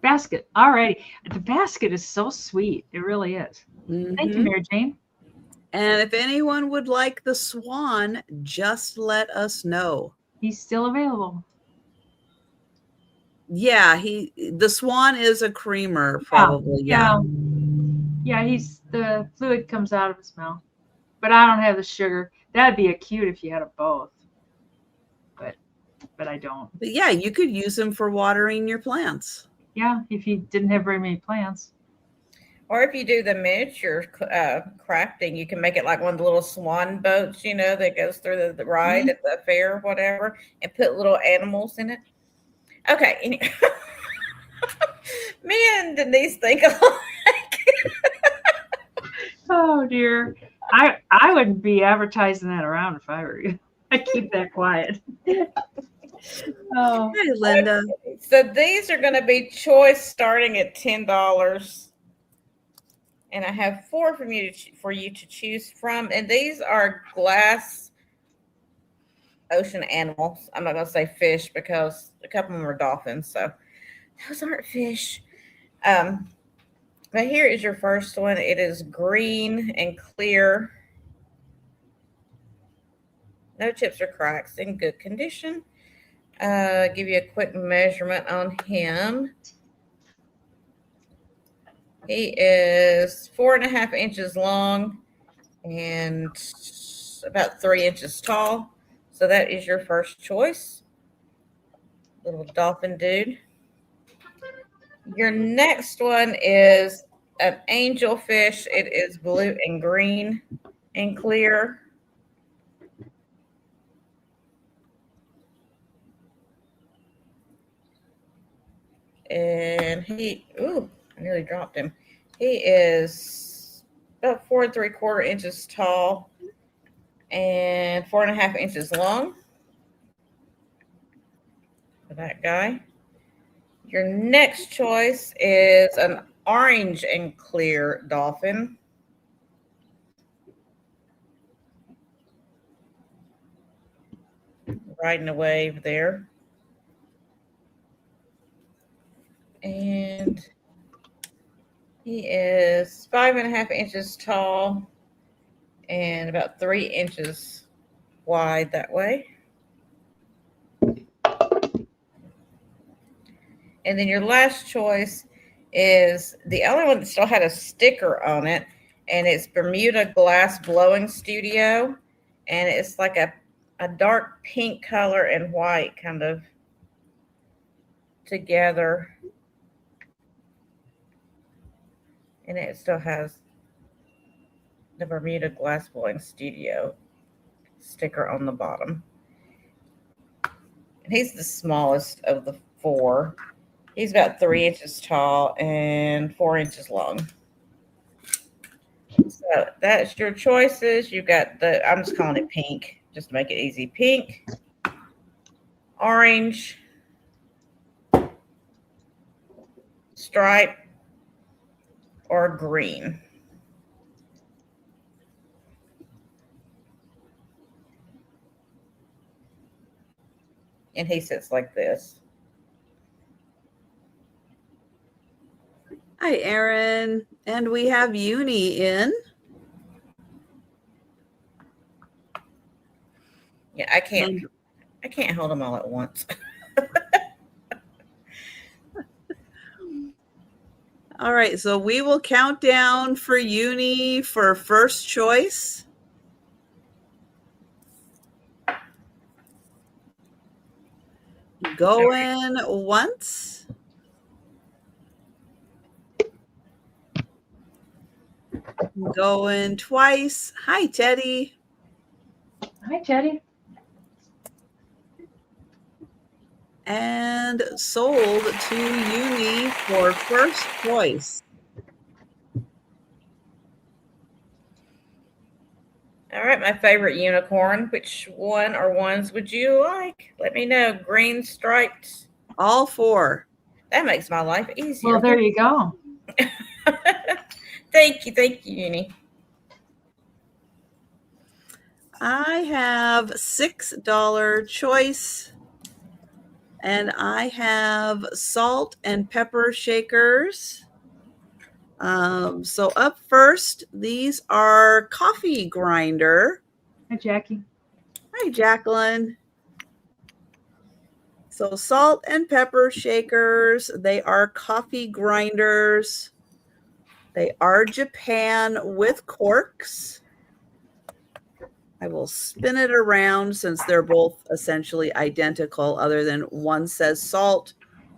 Basket. All righty. The basket is so sweet. It really is. Thank you, Mary Jane. And if anyone would like the swan, just let us know. He's still available. Yeah, the swan is a creamer, probably. Yeah, he's the fluid comes out of his mouth. But I don't have the sugar. That'd be cute if you had a both. But I don't. But yeah, you could use them for watering your plants. Yeah, if you didn't have very many plants. Or if you do the miniature crafting, you can make it like one of the little swan boats, that goes through the ride at the fair or whatever, and put little animals in it. Okay. Me and Denise think alike. Oh, dear. I wouldn't be advertising that around if I were you. I'd keep that quiet. Oh. Hi, Linda. So these are going to be choice starting at $10. And I have 4 for you to choose from. And these are glass ocean animals. I'm not going to say fish because a couple of them are dolphins. So those aren't fish. But here is your first one. It is green and clear. No chips or cracks, in good condition. Give you a quick measurement on him. He is 4.5 inches long and about 3 inches tall. So that is your first choice. Little dolphin dude. Your next one is an angelfish. It is blue and green and clear. And I nearly dropped him. He is about 4 3/4 inches tall and 4.5 inches long. For that guy. Your next choice is an orange and clear dolphin. Riding a wave there. And he is 5.5 inches tall and about 3 inches wide that way. And then your last choice is the only one that still had a sticker on it, and it's Bermuda Glass Blowing Studio. And it's like a dark pink color and white kind of together. And it still has the Bermuda Glass Blowing Studio sticker on the bottom. And he's the smallest of the 4. He's about 3 inches tall and 4 inches long. So that's your choices. You got I'm just calling it pink, just to make it easy. Pink, orange, stripe, or green. And he sits like this. Hi, Erin. And we have Uni in. Yeah, I can't hold them all at once. All right, so we will count down for Uni for first choice. Going once. Going twice. Hi, Teddy. Hi, Teddy. and sold to Uni for first choice. All right, my favorite unicorn. Which one or ones would you like? Let me know. Green striped. All 4. That makes my life easier. Well, there you go. Thank you, Uni. I have $6 choice, and I have salt and pepper shakers. So up first, these are coffee grinder. Hi, Jackie. Hi, Jacqueline. So salt and pepper shakers, they are coffee grinders. They are Japan with corks. I will spin it around since they're both essentially identical, other than one says salt,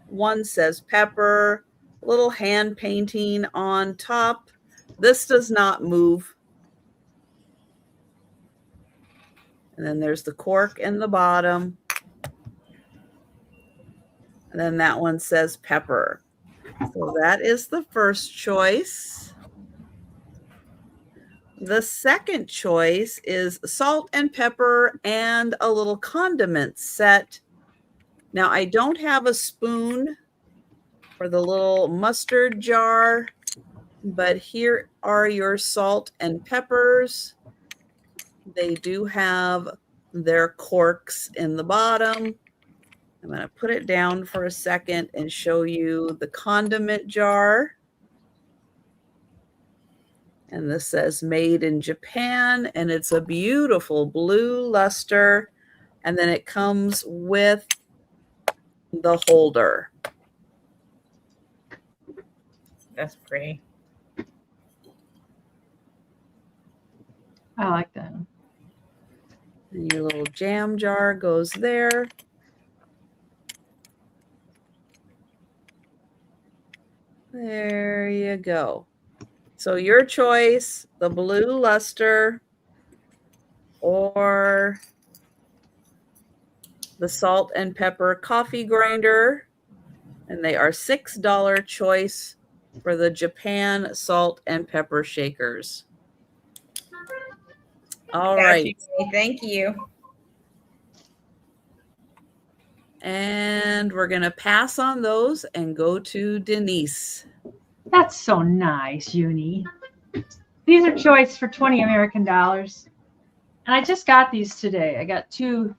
one says pepper, little hand painting on top. This does not move. And then there's the cork in the bottom. And then that one says pepper. So that is the first choice. The second choice is salt and pepper and a little condiment set. Now, I don't have a spoon for the little mustard jar, but here are your salt and peppers. They do have their corks in the bottom. I'm going to put it down for a second and show you the condiment jar. And this says made in Japan, and it's a beautiful blue luster. And then it comes with the holder. That's pretty. I like that. And your little jam jar goes there. There you go. So your choice, the blue luster or the salt and pepper coffee grinder. And they are $6 choice for the Japan salt and pepper shakers. All right. Thank you. And we're going to pass on those and go to Denise. That's so nice, Uni. These are choice for 20 American dollars. And I just got these today. I got 2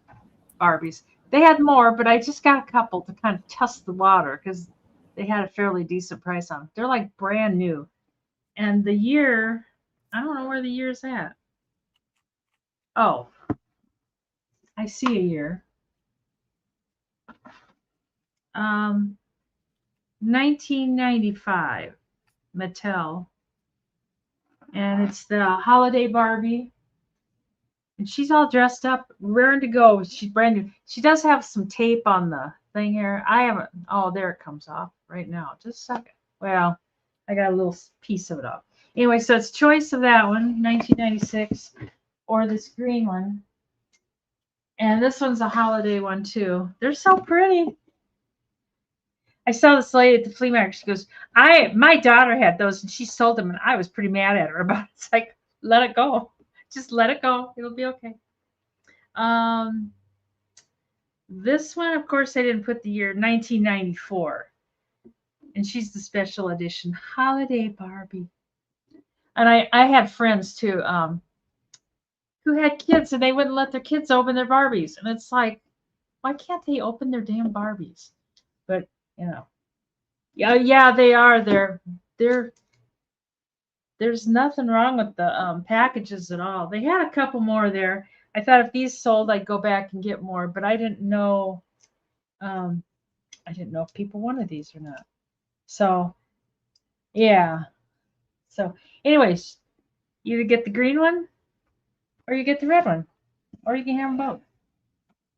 Barbies. They had more, but I just got a couple to kind of test the water because they had a fairly decent price on them. They're like brand new. And the year, I don't know where the year's at. Oh, I see a year. 1995, Mattel. And it's the holiday Barbie. And she's all dressed up, raring to go. She's brand new. She does have some tape on the thing here. I haven't. Oh, there it comes off right now. Just a second. Well, I got a little piece of it off. Anyway, so it's choice of that one, 1996, or this green one. And this one's a holiday one too. They're so pretty. I saw this lady at the flea market. She goes, my daughter had those and she sold them, and I was pretty mad at her about it. It's like, let it go. Just let it go. It'll be okay. This one, of course, I didn't put the year, 1994. And she's the special edition holiday Barbie. And I had friends too who had kids, and they wouldn't let their kids open their Barbies. And it's like, why can't they open their damn Barbies? But, you know, yeah, they are. There's nothing wrong with the packages at all. They had a couple more there. I thought if these sold, I'd go back and get more, but I didn't know. I didn't know if people wanted these or not. So, yeah. So, anyways, you either get the green one, or you get the red one, or you can have them both.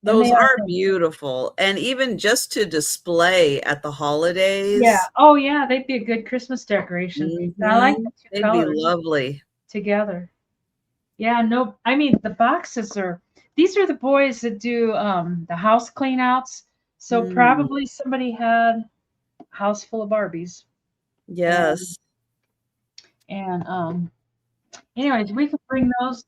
Those are beautiful. And even just to display at the holidays. Yeah. Oh, yeah. They'd be a good Christmas decoration. Mm-hmm. I like the 2 They'd colors be lovely together. Yeah. No, I mean, the boxes these are the boys that do the house clean outs. So probably somebody had a house full of Barbies. Yes. And anyways, we can bring those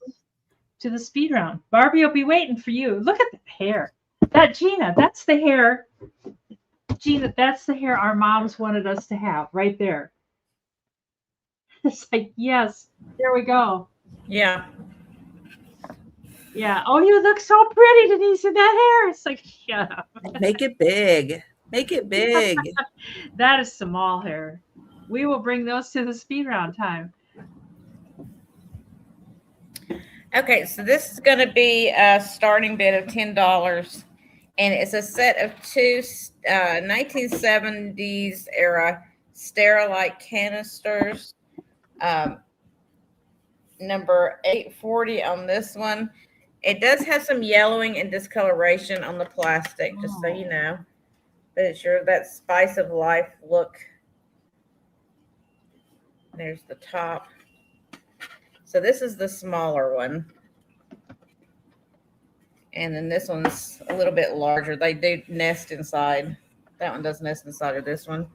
to the speed round. Barbie will be waiting for you. Look at the hair. That Gina, that's the hair. Gina, that's the hair our moms wanted us to have right there. It's like, yes, there we go. Yeah. Yeah. Oh, you look so pretty, Denise, in that hair. It's like, shut up. Make it big. Make it big. That is small hair. We will bring those to the speed round time. Okay, so this is going to be a starting bid of $10, and it's a set of two 1970s era Sterilite canisters. Number 840 on this one. It does have some yellowing and discoloration on the plastic, just so you know. But it's sure that spice of life look. There's the top. So this is the smaller one. And then this one's a little bit larger. They do nest inside. That one does nest inside of this one.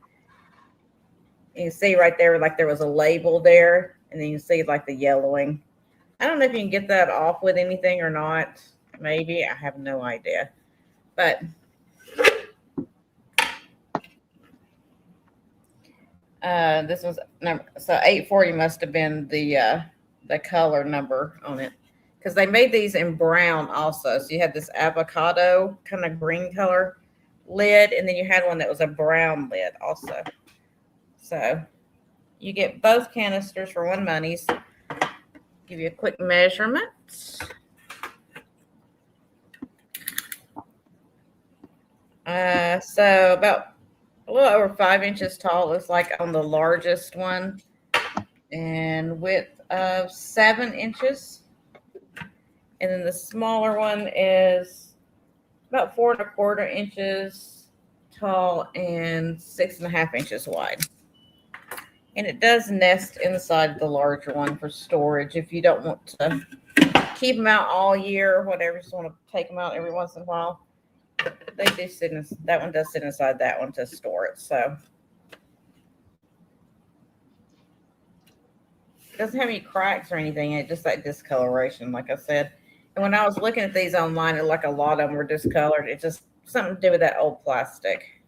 You can see right there, like there was a label there. And then you see like the yellowing. I don't know if you can get that off with anything or not. Maybe. I have no idea. But this was number, so 840 must have been the color number on it, because they made these in brown also. So you had this avocado kind of green color lid, and then you had one that was a brown lid also. So you get both canisters for one monies. Give you a quick measurement. So about a little over 5 inches tall is like on the largest one, and width of 7 inches. And then the smaller one is about 4 1/4 inches tall and 6.5 inches wide. And it does nest inside the larger one for storage if you don't want to keep them out all year or whatever. Just want to take them out every once in a while. They do sit in, that one does sit inside that one to store it. So it doesn't have any cracks or anything. It just that discoloration, like I said. And when I was looking at these online, it like a lot of them were discolored. It's just something to do with that old plastic.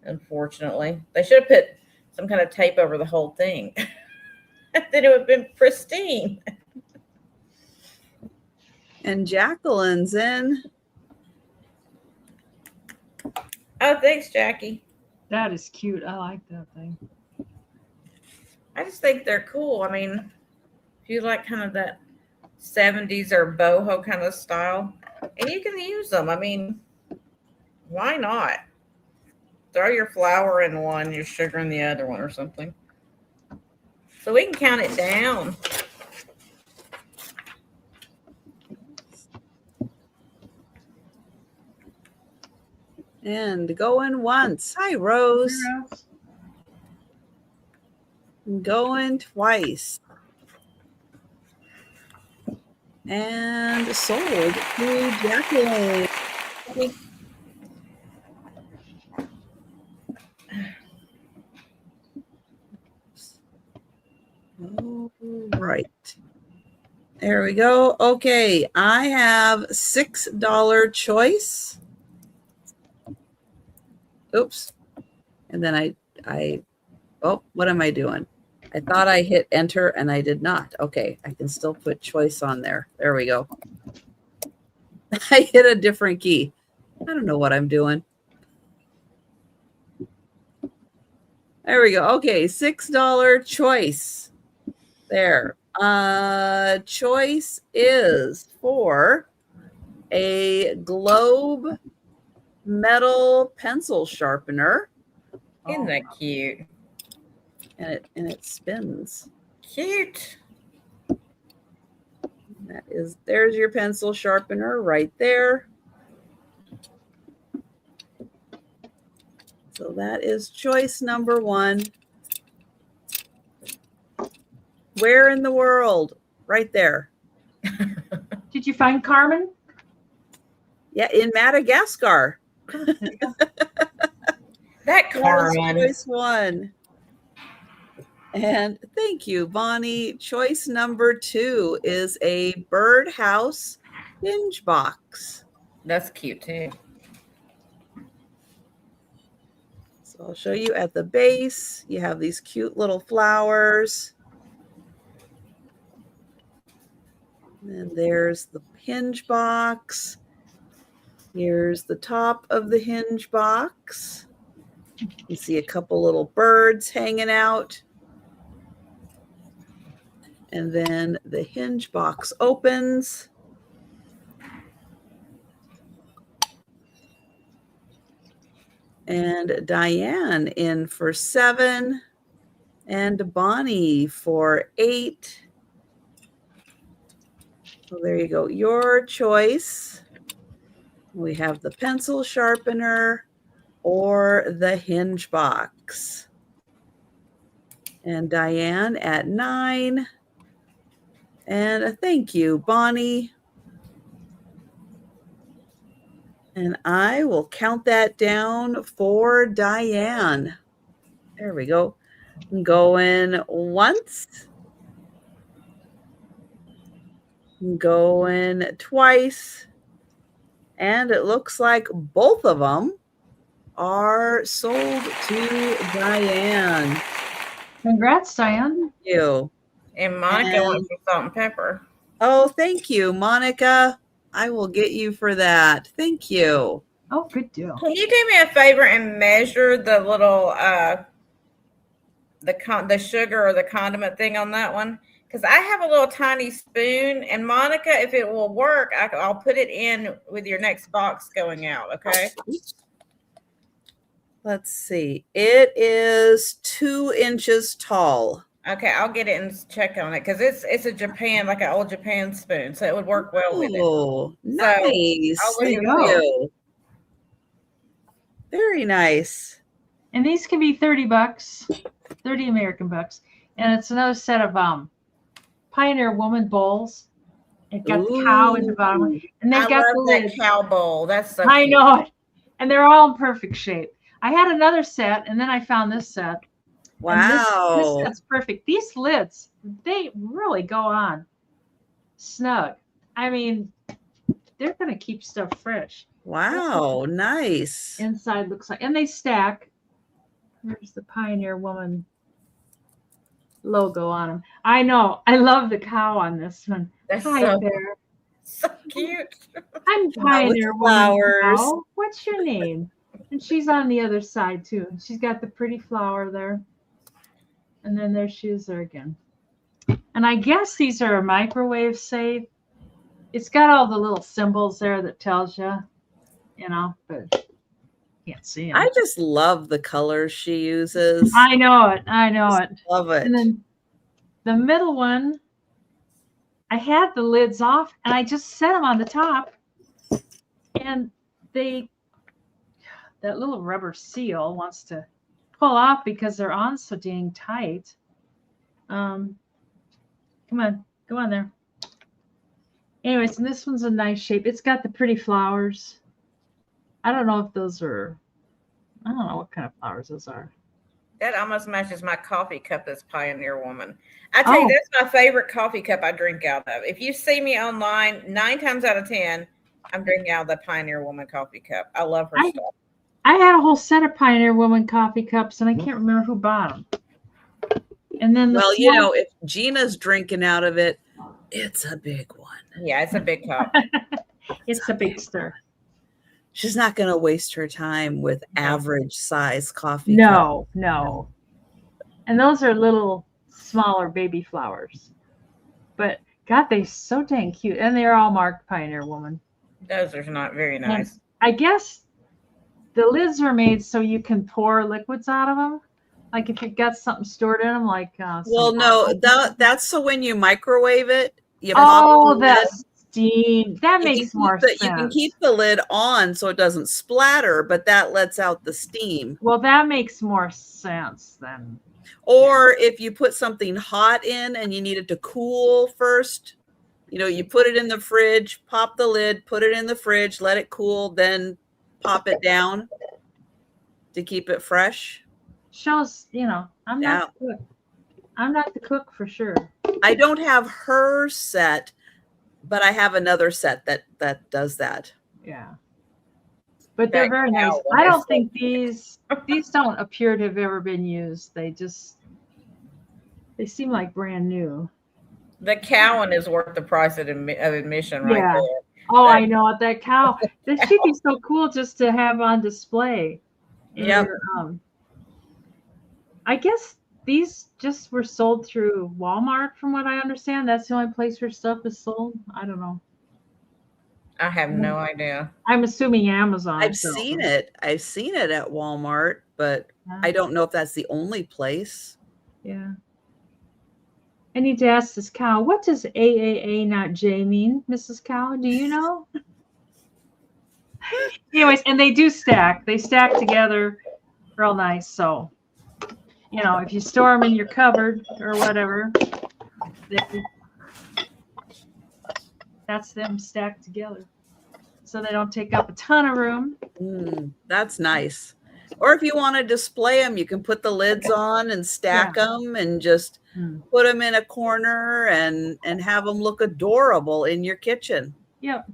Unfortunately, they should have put some kind of tape over the whole thing. Then it would have been pristine. And Jacqueline's in. Oh, thanks, Jackie. That is cute. I like that thing. I just think they're cool. I mean, if you like kind of that 70s or boho kind of style, and you can use them. I mean, why not? Throw your flour in one, your sugar in the other one or something. So we can count it down. And going once. Hi, Rose. Going twice. And sold to Jacqueline. All right. There we go. Okay, I have $6 choice. Oops. And then oh, what am I doing? I thought I hit enter and I did not. Okay, I can still put choice on there. There we go. I hit a different key. I don't know what I'm doing. There we go. Okay, $6 choice. There. Choice is for a globe metal pencil sharpener. Isn't that cute? And it spins. Cute. There's your pencil sharpener right there. So that is choice number 1. Where in the world? Right there. Did you find Carmen? Yeah, in Madagascar. That car That is run. choice one. And thank you, Bonnie. Choice number 2 is a birdhouse hinge box. That's cute too. So I'll show you at the base. You have these cute little flowers. And there's the hinge box. Here's the top of the hinge box. You see a couple little birds hanging out. And then the hinge box opens. And Diane in for 7. And Bonnie for 8. So there you go. Your choice. We have the pencil sharpener or the hinge box. And Diane at 9. And thank you, Bonnie. And I will count that down for Diane. There we go. Going once. Going twice. And it looks like both of them are sold to Diane. Congrats, Diane. Thank you. And Monica wants some salt and pepper. Oh, thank you, Monica. I will get you for that. Thank you. Oh, good deal. Can you do me a favor and measure the little the sugar or the condiment thing on that one? Because I have a little tiny spoon, and Monica, if it will work, I'll put it in with your next box going out. Okay. Let's see. It is 2 inches tall. Okay, I'll get it and check on it because it's a Japan, like an old Japan spoon, so it would work well with it. Oh, nice. I'll Thank let you you. Very nice. And these can be $30, 30 American bucks. And it's another set of Pioneer Woman bowls. It got the cow in the bottom, and they've got the that lid. cow bowl. That's so I cute. know it, and they're all in perfect shape. I had another set, and then I found this set. Wow. This set's perfect. These lids, they really go on snug. I mean, they're going to keep stuff fresh. Wow, nice. Inside looks like, and they stack. There's the Pioneer Woman logo on them. I know. I love the cow on this one. That's Hi so, there. so cute. I'm Pioneer Woman. flowers. Cow. What's your name? And she's on the other side too. She's got the pretty flower there. And then there she is there again. And I guess these are microwave safe. It's got all the little symbols there that tells you, you know, but can't see them. I just love the colors she uses. I know it. I know it. Love it. And then the middle one, I had the lids off and I just set them on the top. And that little rubber seal wants to pull off because they're on so dang tight. Come on, go on there. Anyways, and this one's a nice shape. It's got the pretty flowers. I don't know if those are, I don't know what kind of flowers those are. That almost matches my coffee cup that's Pioneer Woman. I tell you, that's my favorite coffee cup I drink out of. If you see me online, 9 times out of 10, I'm drinking out of the Pioneer Woman coffee cup. I love her stuff. I had a whole set of Pioneer Woman coffee cups, and I can't remember who bought them. And then well, you know, if Gina's drinking out of it, it's a big one. Yeah, it's a big cup. It's a big stir. She's not going to waste her time with average size coffee. No. And those are little smaller baby flowers. But God, they're so dang cute. And they're all marked Pioneer Woman. Those are not very nice. And I guess the lids are made so you can pour liquids out of them. Like if you've got something stored in them, like well, no, that's so when you microwave it, you pop the that lid. steam. That makes more sense. You can keep the lid on so it doesn't splatter, but that lets out the steam. Well, that makes more sense then. Or if you put something hot in and you need it to cool first, you know, you put it in the fridge, pop the lid, put it in the fridge, let it cool, then pop it down to keep it fresh. Shows, I'm not the cook. I'm not the cook for sure. I don't have her set, but I have another set that does that. Yeah. But they're very nice. I don't think these don't appear to have ever been used. They seem like brand new. The cow is worth the price of admission right there. Oh, I know that cow. That should be so cool just to have on display. Yeah. I guess these just were sold through Walmart, from what I understand. That's the only place where stuff is sold. I don't know. I have no idea. I'm assuming Amazon. I've seen it at Walmart, but I don't know if that's the only place. Yeah. I need to ask this cow, what does AAA, not J, mean, Mrs. Cow? Do you know? Anyways, and they do stack. They stack together real nice. So, if you store them in your cupboard or whatever, that's them stacked together. So they don't take up a ton of room. That's nice. Or if you want to display them, you can put the lids on and stack them and just put them in a corner and have them look adorable in your kitchen. Yep.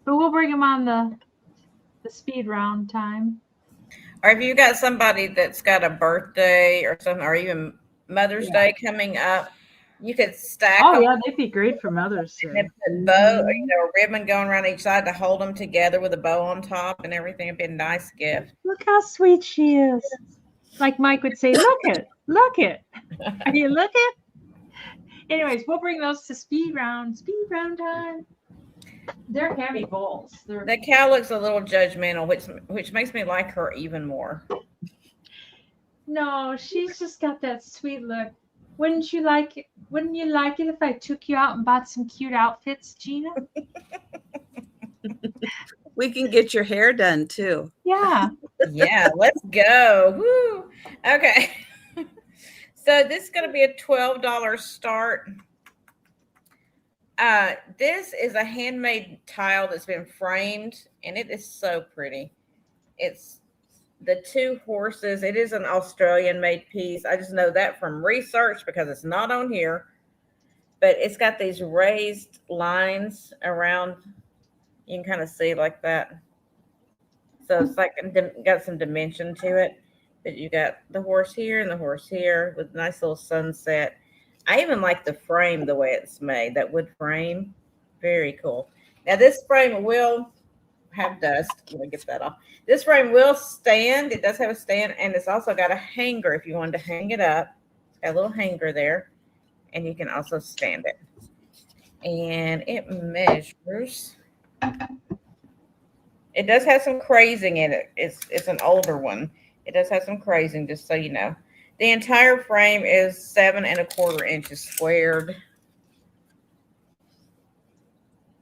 But we'll bring them on the speed round time. Or if you got somebody that's got a birthday or something, or even Mother's Day coming up, you could stack them. Oh, yeah, they'd be great for Mother's Day. And put a bow, a ribbon going around each side to hold them together with a bow on top and everything. It'd be a nice gift. Look how sweet she is. Like Mike would say, look it. Are you looking? Anyways, we'll bring those to speed round time. They're heavy bowls. The cow looks a little judgmental, which makes me like her even more. No, she's just got that sweet look. Wouldn't you like it? Wouldn't you like it if I took you out and bought some cute outfits, Gina? We can get your hair done too. Yeah. Yeah, let's go. Woo. Okay. So this is going to be a $12 start. This is a handmade tile that's been framed, and it is so pretty. It's the two horses. It is an Australian made piece. I just know that from research because it's not on here, but it's got these raised lines around. You can kind of see like that. So it's like got some dimension to it, but you got the horse here and the horse here with a nice little sunset. I even like the frame, the way it's made, that wood frame. Very cool. Now this frame will have dust. Let me get that off. This frame will stand. It does have a stand, and it's also got a hanger if you wanted to hang it up. It's got a little hanger there, and you can also stand it. And it measures. It does have some crazing in it. It's an older one. It does have some crazing, just so you know. The entire frame is 7 1/4 inches squared.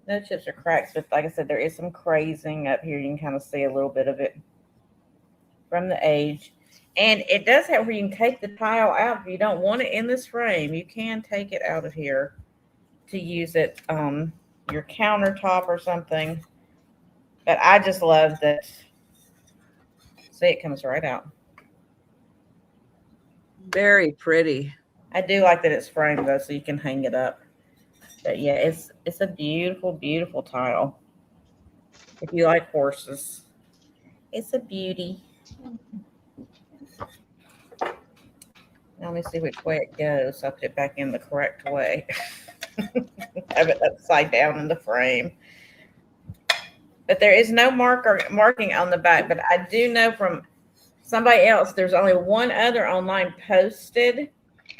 No chips or cracks, but like I said, there is some crazing up here. You can kind of see a little bit of it from the age. And it does have where you can take the tile out. If you don't want it in this frame, you can take it out of here to use it on your countertop or something. But I just love that. See, it comes right out. Very pretty. I do like that it's framed though, so you can hang it up. But yeah, it's a beautiful, beautiful tile. If you like horses, it's a beauty. Now let me see which way it goes. So I'll put it back in the correct way. Have it upside down in the frame. But there is no marking on the back. But I do know from somebody else, there's only one other online posted,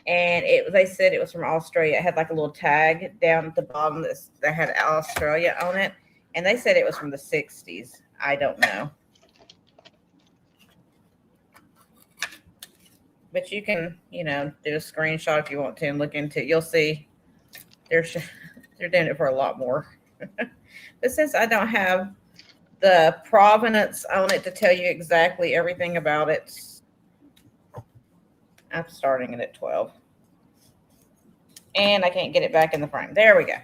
and they said it was from Australia. It had like a little tag down at the bottom that had Australia on it, and they said it was from the 60s. I don't know. But you can, do a screenshot if you want to and look into it. You'll see they're doing it for a lot more. But since I don't have the provenance on it to tell you exactly everything about it, I'm starting it at 12. And I can't get it back in the frame. There we go.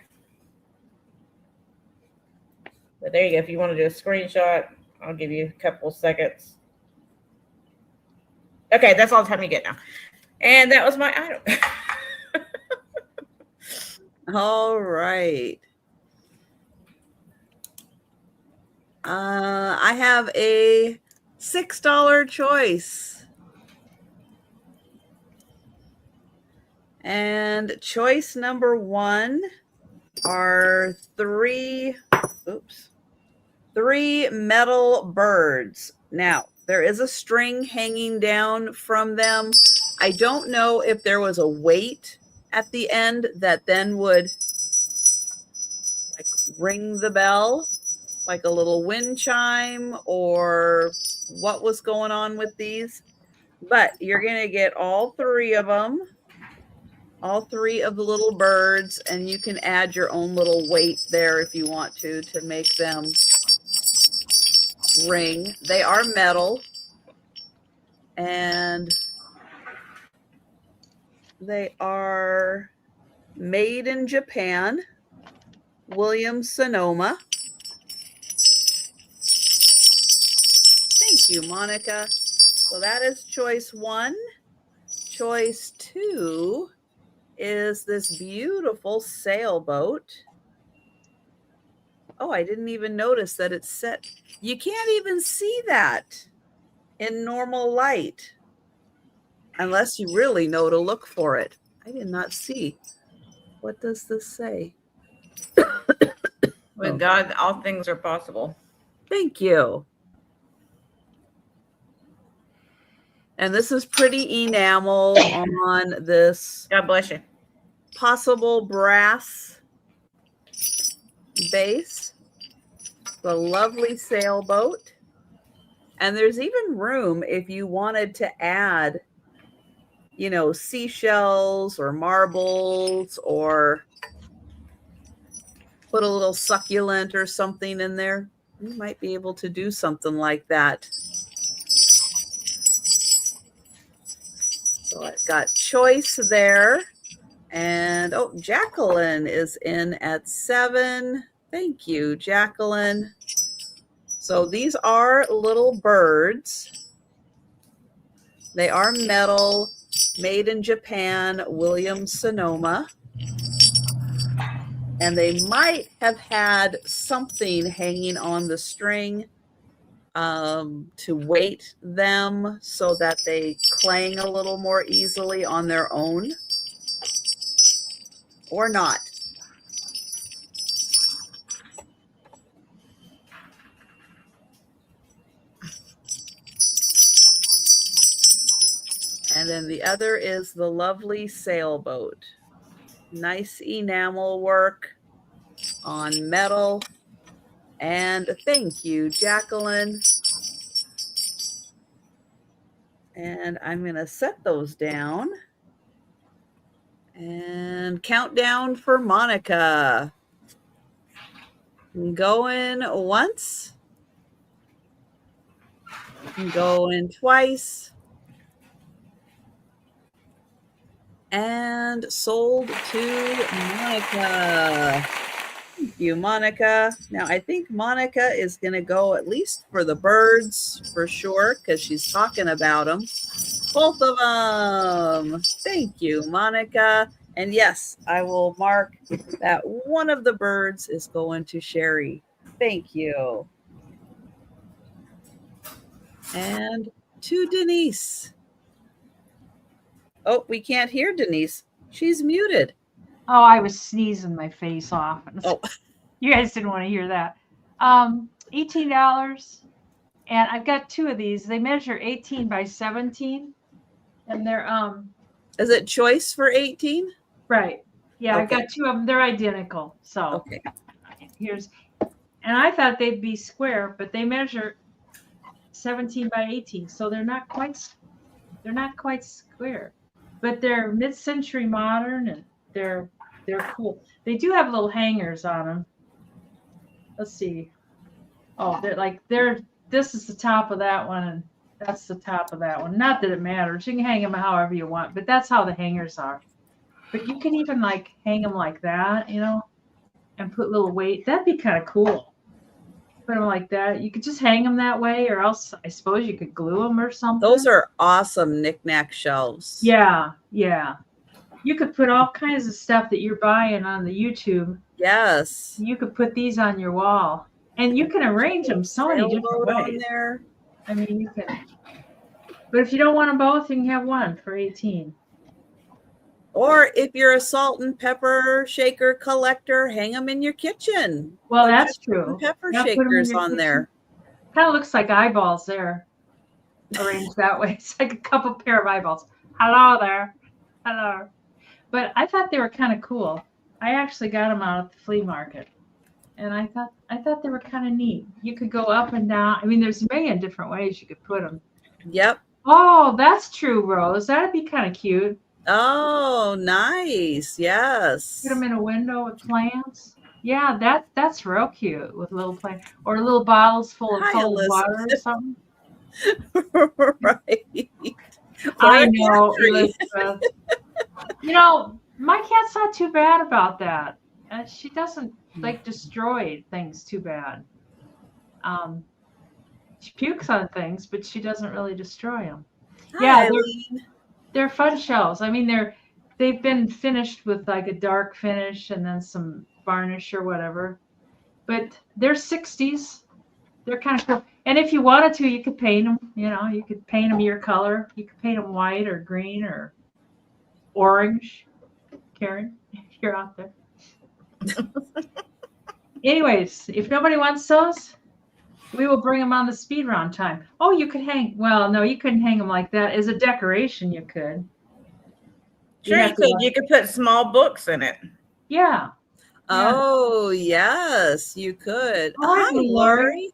But there you go. If you want to do a screenshot, I'll give you a couple seconds. Okay, that's all the time you get now. And that was my item. All right. I have a $6 choice. And choice number 1 are three metal birds. Now, there is a string hanging down from them. I don't know if there was a weight at the end that then would like ring the bell, like a little wind chime, or what was going on with these. But you're going to get all 3 of them. All 3 of the little birds, and you can add your own little weight there if you want to make them ring. They are metal, and they are made in Japan. Williams-Sonoma. Thank you, Monica. So that is choice 1. Choice 2 is this beautiful sailboat. Oh, I didn't even notice that it's set. You can't even see that in normal light unless you really know to look for it. I did not see. What does this say? With God, all things are possible. Thank you. And this is pretty enamel on this. God bless you. Possible brass base. The lovely sailboat. And there's even room if you wanted to add, you know, seashells or marbles, or put a little succulent or something in there. You might be able to do something like that. So I've got choice there. And oh, Jacqueline is in at 7. Thank you, Jacqueline. So these are little birds. They are metal, made in Japan, Williams-Sonoma. And they might have had something hanging on the string to weight them so that they clang a little more easily on their own, or not. And then the other is the lovely sailboat. Nice enamel work on metal. And thank you, Jacqueline. And I'm going to set those down. And countdown for Monica. Going once. Going twice. And sold to Monica. Thank you, Monica. Now, I think Monica is going to go at least for the birds for sure, because she's talking about them. Both of them. Thank you, Monica. And yes, I will mark that one of the birds is going to Sherry. Thank you. And to Denise. Oh, we can't hear Denise. She's muted. Oh, I was sneezing my face off. Oh. You guys didn't want to hear that. $18. And I've got 2 of these. They measure 18 by 17. And they're Is it choice for 18? right. Yeah, Okay. I've got 2 of them. They're identical. So Okay. here's, and I thought they'd be square, but they measure 17 by 18. So they're not quite square. But they're mid-century modern, and they're cool. They do have little hangers on them. Let's see. Oh, this is the top of that one, and that's the top of that one. Not that it matters. You can hang them however you want, but that's how the hangers are. But you can even hang them like that, you know, and put little weight. That'd be kind of cool. put them like that. You could just hang them that way, or else I suppose you could glue them or something. Those are awesome knickknack shelves. Yeah, yeah. You could put all kinds of stuff that you're buying on the YouTube. Yes. You could put these on your wall, and you can arrange them so many different Sailboat on ways. there. I mean, you can. But if you don't want them both, you can have one for 18. Or if you're a salt and pepper shaker collector, hang them in your kitchen. Well, Put that's your salt true. and pepper Yeah, put 'em in shakers your on kitchen. there. Kind of looks like eyeballs there, arranged that way. It's like a couple pair of eyeballs. Hello there. Hello. But I thought they were kind of cool. I actually got them out at the flea market, and I thought they were kind of neat. You could go up and down. I mean, there's a million different ways you could put them. Yep. Oh, that's true, Rose. That'd be kind of cute. Oh, nice. Yes. Put them in a window with plants. Yeah, that's real cute with little plants or little bottles full of Hi, cold water or Elizabeth. something. Right. I Or a know, cat tree. Elizabeth. You know, my cat's not too bad about that. She doesn't like destroy things too bad. She pukes on things, but she doesn't really destroy them. Hi, Yeah, Eileen. they're fun shells. I mean, they've been finished with like a dark finish and then some varnish or whatever. But they're 60s. They're kind of cool. And if you wanted to, you could paint them. You know, you could paint them your color. You could paint them white or green or orange. Karen, if you're out there. Anyways, if nobody wants those, we will bring them on the speed round time. Oh, you could hang. Well, no, you couldn't hang them like that. As a decoration, you could. Sure, you could. You could put small books in it. Yeah. Oh, yes, you could. Hi, Hi, Lori. Lori.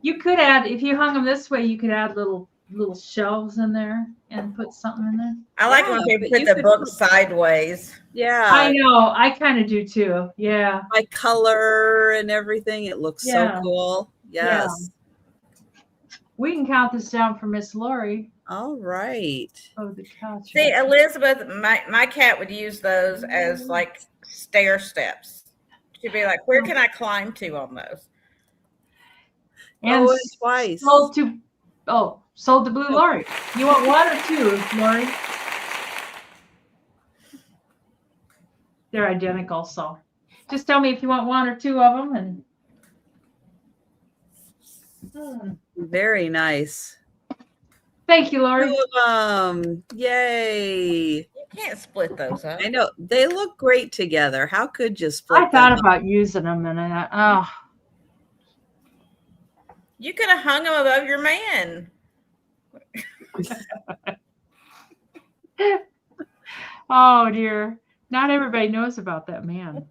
You could add, if you hung them this way, you could add little shelves in there and put something in there. I like it when Yeah, people but put you the could book put- sideways. Yeah. I know. I kind of do too. Yeah. By color and everything. It looks Yeah. so cool. Yes. We can count this down for Miss Lori. All right. Oh, the couch. See, Elizabeth, my cat would use those as like stair steps. She'd be like, "Where can I climb to on those?" And Oh, and twice. sold to Blue Lori. You want one or two, Lori? They're identical, so just tell me if you want one or two of them. And Very nice. thank you, Lori. 2 of them. Yay. You can't split those up. I know. They look great together. How could you split I them thought up? about using them, and You could have hung them above your man. oh dear, not everybody knows about that man.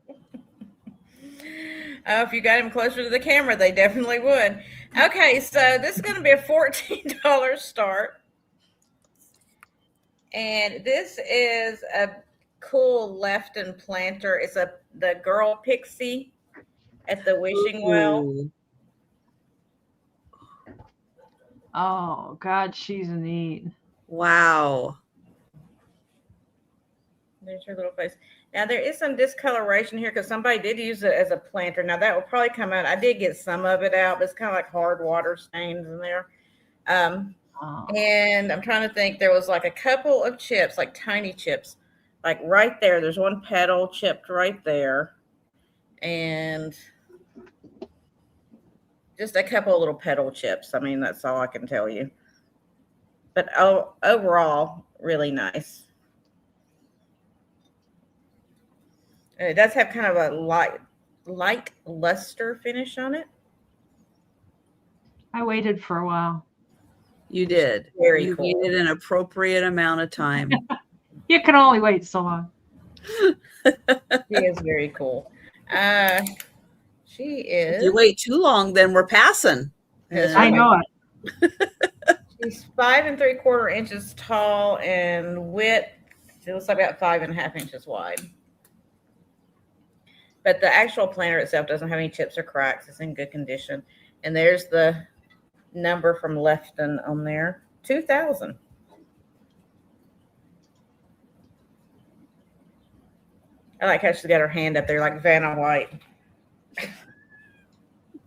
Oh, if you got him closer to the camera, they definitely would. Okay, so this is going to be a $14 start. And this is a cool Lefton planter. It's the girl pixie at the wishing well. Ooh. Oh God, she's neat. Wow. There's her little face. Now there is some discoloration here because somebody did use it as a planter. Now that will probably come out. I did get some of it out, but it's kind of like hard water stains in there. Oh. And I'm trying to think. There was like a couple of chips, like tiny chips, like right there. There's one petal chipped right there, and just a couple of little petal chips. I mean, that's all I can tell you. But overall, really nice. And it does have kind of a light luster finish on it. I waited for a while. You did. Very you cool. needed an appropriate amount of time. You can only wait so long. She is very cool. She is. If you wait too long, then we're passing. That's I right. know it. She's 5 3/4 inches tall and width. It looks like about 5.5 inches wide. But the actual planter itself doesn't have any chips or cracks. It's in good condition. And there's the number from Lefton on there. 2000. I like how she's got her hand up there like Vanna White.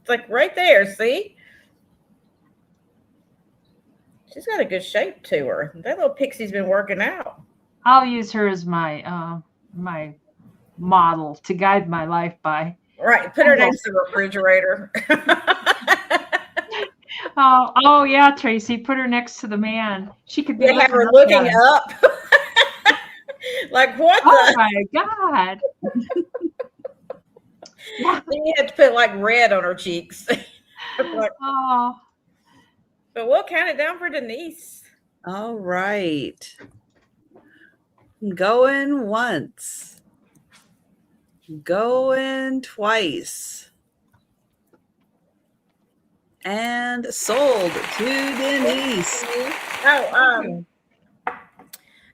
It's like right there, see? She's got a good shape to her. That little pixie's been working out. I'll use her as my my model to guide my life by. Right. Put her next to the refrigerator. Oh yeah, Tracy. Put her next to the man. She could be Have her looking up. Like what oh my God. Then you have to put like red on her cheeks. Like, oh. But we'll count it down for Denise. All right. Going once. Going twice. And sold to Denise. Oh,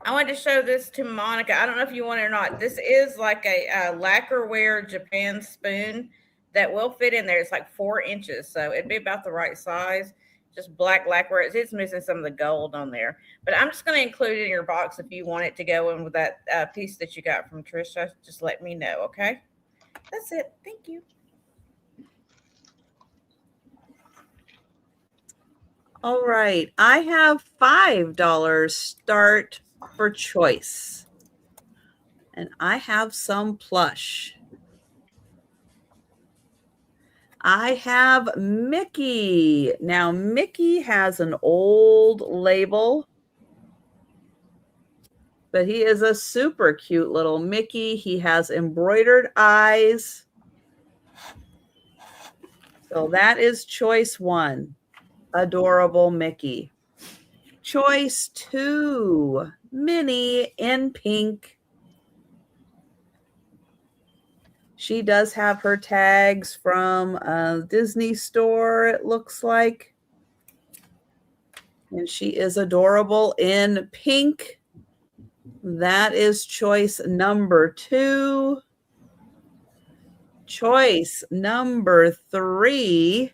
I wanted to show this to Monica. I don't know if you want it or not. This is like a lacquerware Japan spoon that will fit in there. It's like 4 inches, so it'd be about the right size. Just black lacquerware. It's missing some of the gold on there, but I'm just going to include it in your box if you want it to go in with that piece that you got from Trisha. Just let me know, okay? That's it. Thank you. All right. I have $5 start for choice. And I have some plush. I have Mickey. Now, Mickey has an old label, but he is a super cute little Mickey. He has embroidered eyes. So that is choice 1. Adorable Mickey. Choice 2, Minnie in pink. She does have her tags from a Disney store, it looks like. And she is adorable in pink. That is choice number 2. Choice number 3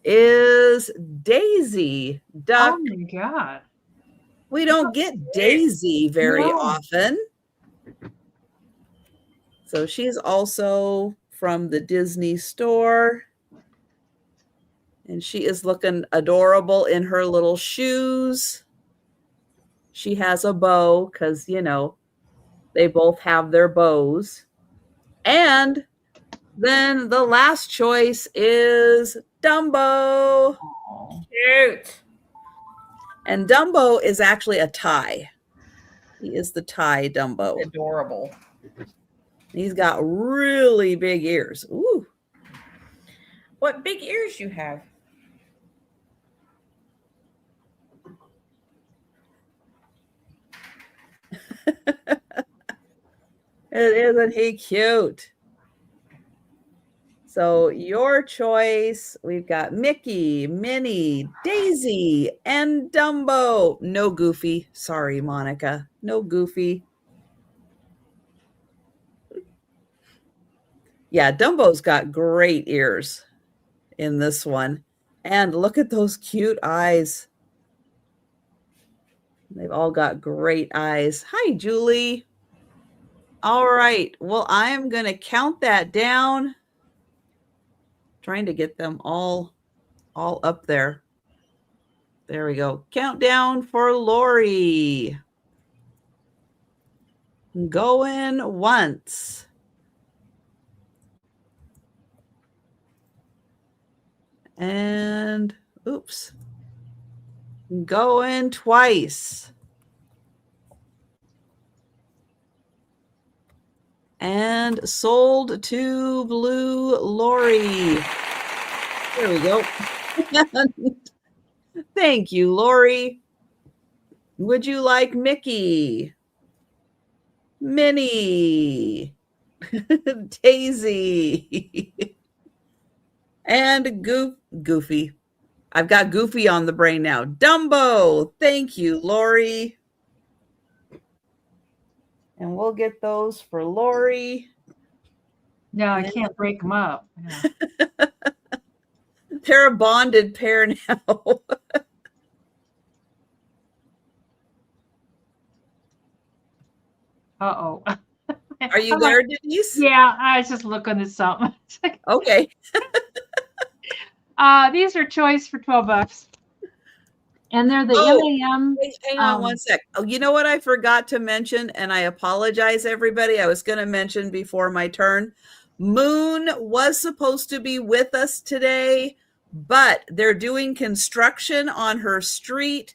is Daisy Duck. Oh my God. We don't get Daisy very often. So she's also from the Disney store. And she is looking adorable in her little shoes. She has a bow because, you know, they both have their bows. And then the last choice is Dumbo. Oh. Cute. And Dumbo is actually a tie. He is the tie Dumbo. Adorable. He's got really big ears. Ooh. What big ears you have. Isn't he cute? So your choice, we've got Mickey, Minnie, Daisy, and Dumbo. No Goofy. Sorry, Monica. No Goofy. Yeah, Dumbo's got great ears in this one. And look at those cute eyes. They've all got great eyes. Hi, Julie. All right. Well, I am going to count that down. Trying to get them all up there. There we go. Countdown for Lori. Going once. And oops. Going twice. And sold to Blue Lori. There we go. Thank you, Lori. Would you like Mickey? Minnie? Daisy? And Goofy. I've got Goofy on the brain now. Dumbo. Thank you, Lori. And we'll get those for Lori. No, I can't break them up. Yeah. They're a bonded pair now. Uh-oh. Are you there, Denise? Yeah, I was just looking at something. Okay. These are choice for $12. And they're the MAM. Wait, hang on one sec. Oh, you know what I forgot to mention, and I apologize, everybody. I was going to mention before my turn. Moon was supposed to be with us today, but they're doing construction on her street,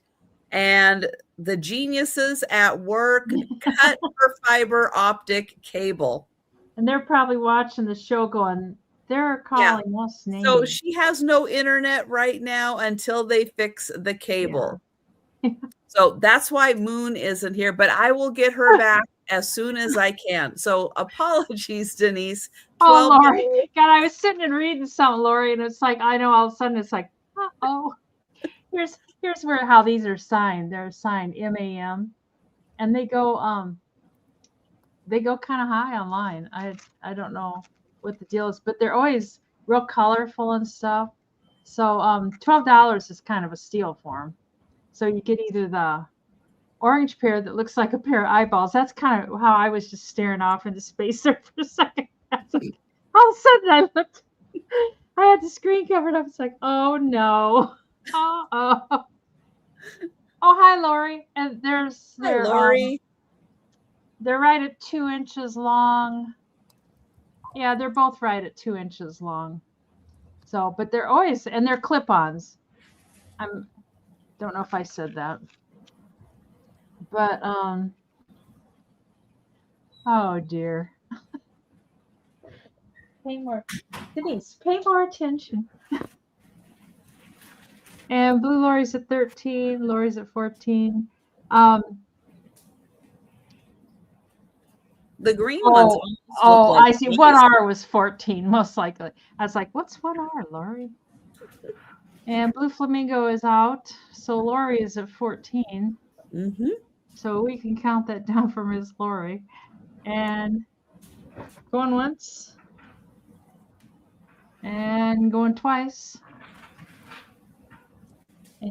and the geniuses at work cut her fiber optic cable. And they're probably watching the show going, they're calling us names. So she has no internet right now until they fix the cable. Yeah. So that's why Moon isn't here, but I will get her back as soon as I can. So apologies, Denise. Oh, Lori. God, I was sitting and reading something, Lori, and it's like, I know all of a sudden it's like, uh-oh. Here's where how these are signed. They're signed MAM. And they go kind of high online. I don't know what the deal is, but they're always real colorful and stuff. So $12 is kind of a steal for them. So you get either the orange pair that looks like a pair of eyeballs. That's kind of how I was just staring off into space there for a second. Like, all of a sudden I looked, I had the screen covered up. It's like, oh no. Oh, hi, Lori. And Hi, Lori. They're right at 2 inches long. Yeah, they're both right at 2 inches long. So, but they're always, and they're clip-ons. Don't know if I said that. But, oh dear. Denise, pay more attention. And Blue Lori's at 13, Lori's at 14. The green ones. I see. 1R was 14, most likely. I was like, what's 1R, Lori? And Blue Flamingo is out. So Lori is at 14. Mm-hmm. So we can count that down for Miss Lori. And going once. And going twice.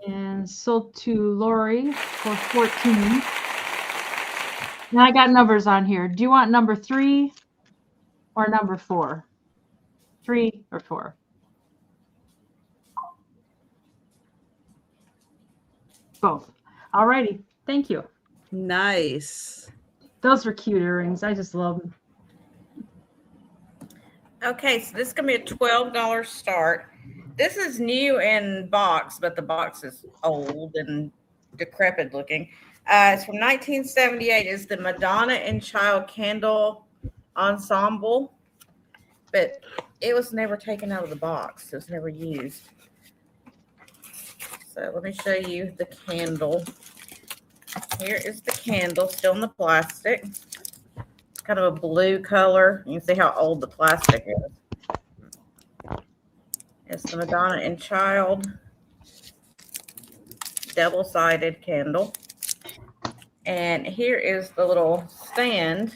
And sold to Lori for 14. And I got numbers on here. Do you want number 3 or number 4? 3 or 4? Both. All righty. Thank you. Nice. Those are cute earrings. I just love them. Okay, so this is going to be a $12 start. This is new in box, but the box is old and decrepit looking. It's from 1978. It's the Madonna and Child Candle Ensemble, but it was never taken out of the box. It was never used. So let me show you the candle. Here is the candle, still in the plastic. It's kind of a blue color. You can see how old the plastic is. It's the Madonna and Child double-sided candle. And here is the little stand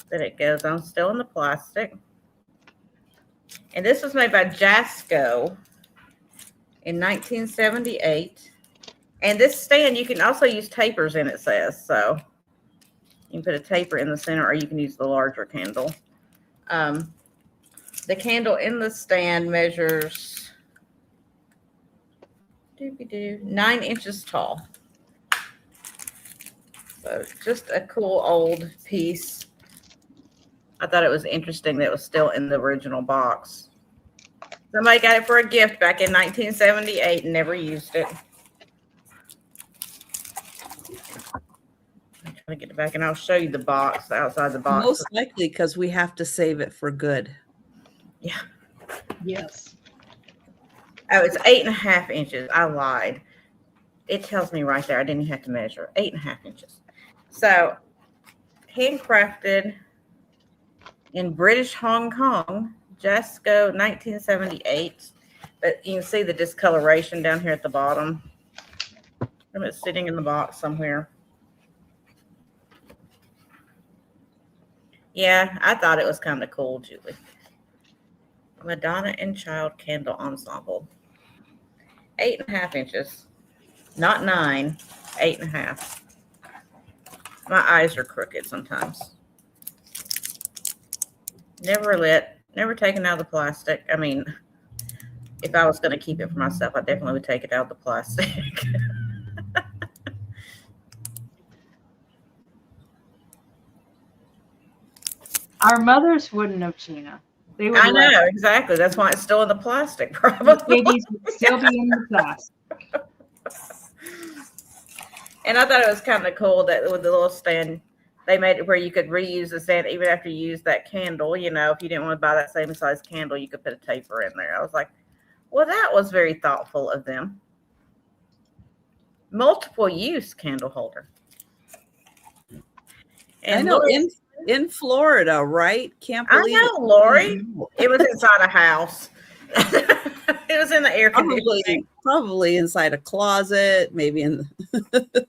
that it goes on, still in the plastic. And this was made by Jasco in 1978. And this stand, you can also use tapers in, it says. So you can put a taper in the center, or you can use the larger candle. The candle in the stand measures 9 inches tall. So just a cool old piece. I thought it was interesting that it was still in the original box. Somebody got it for a gift back in 1978 and never used it. I'm trying to get it back, and I'll show you the box, outside the box. Most likely because we have to save it for good. Yeah. Yes. Oh, it's 8.5 inches. I lied. It tells me right there. I didn't have to measure. 8.5 inches. So, handcrafted in British Hong Kong, Jasco, 1978. But you can see the discoloration down here at the bottom. It's sitting in the box somewhere. Yeah, I thought it was kind of cool, Julie. Madonna and Child Candle Ensemble. 8.5 inches. Not 9, 8.5. My eyes are crooked sometimes. Never lit, never taken out of the plastic. I mean, if I was going to keep it for myself, I definitely would take it out of the plastic. Our mothers wouldn't have, Gina. They would. I know, exactly. That's why it's still in the plastic, probably. Babies would still be in the plastic. And I thought it was kind of cool that with the little stand, they made it where you could reuse the stand even after you use that candle. You know, if you didn't want to buy that same size candle, you could put a taper in there. I was like, well, that was very thoughtful of them. Multiple use candle holder. And I know in Florida, right? Can't believe I know, Lori. It was inside a house. It was in the air conditioning. Probably inside a closet, maybe in the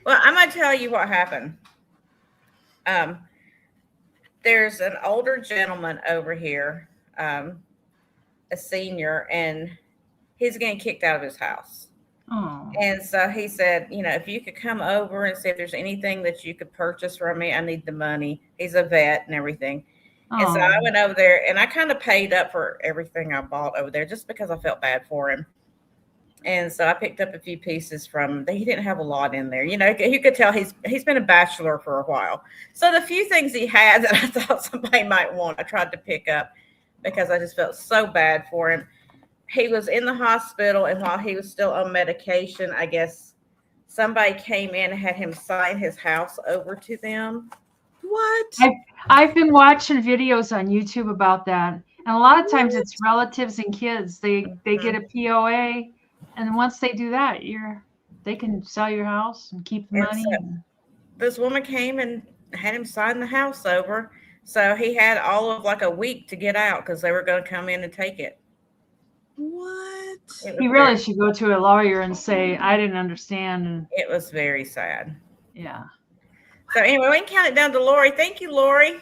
Well, I'm going to tell you what happened. There's an older gentleman over here, a senior, and he's getting kicked out of his house. Oh. And so he said, you know, if you could come over and see if there's anything that you could purchase from me, I need the money. He's a vet and everything. And so I went over there and I kind of paid up for everything I bought over there just because I felt bad for him. And so I picked up a few pieces from him. He didn't have a lot in there. You know, you could tell he's been a bachelor for a while. So the few things he had that I thought somebody might want, I tried to pick up because I just felt so bad for him. He was in the hospital, and while he was still on medication, I guess somebody came in and had him sign his house over to them. What? I've been watching videos on YouTube about that. And a lot of times it's relatives and kids. They get a POA, and once they do that, they can sell your house and keep the money. So this woman came and had him sign the house over. So he had all of like a week to get out because they were going to come in and take it. What? He really should go to a lawyer and say, I didn't understand. And it was very sad. Yeah. So anyway, we can count it down to Lori. Thank you, Lori.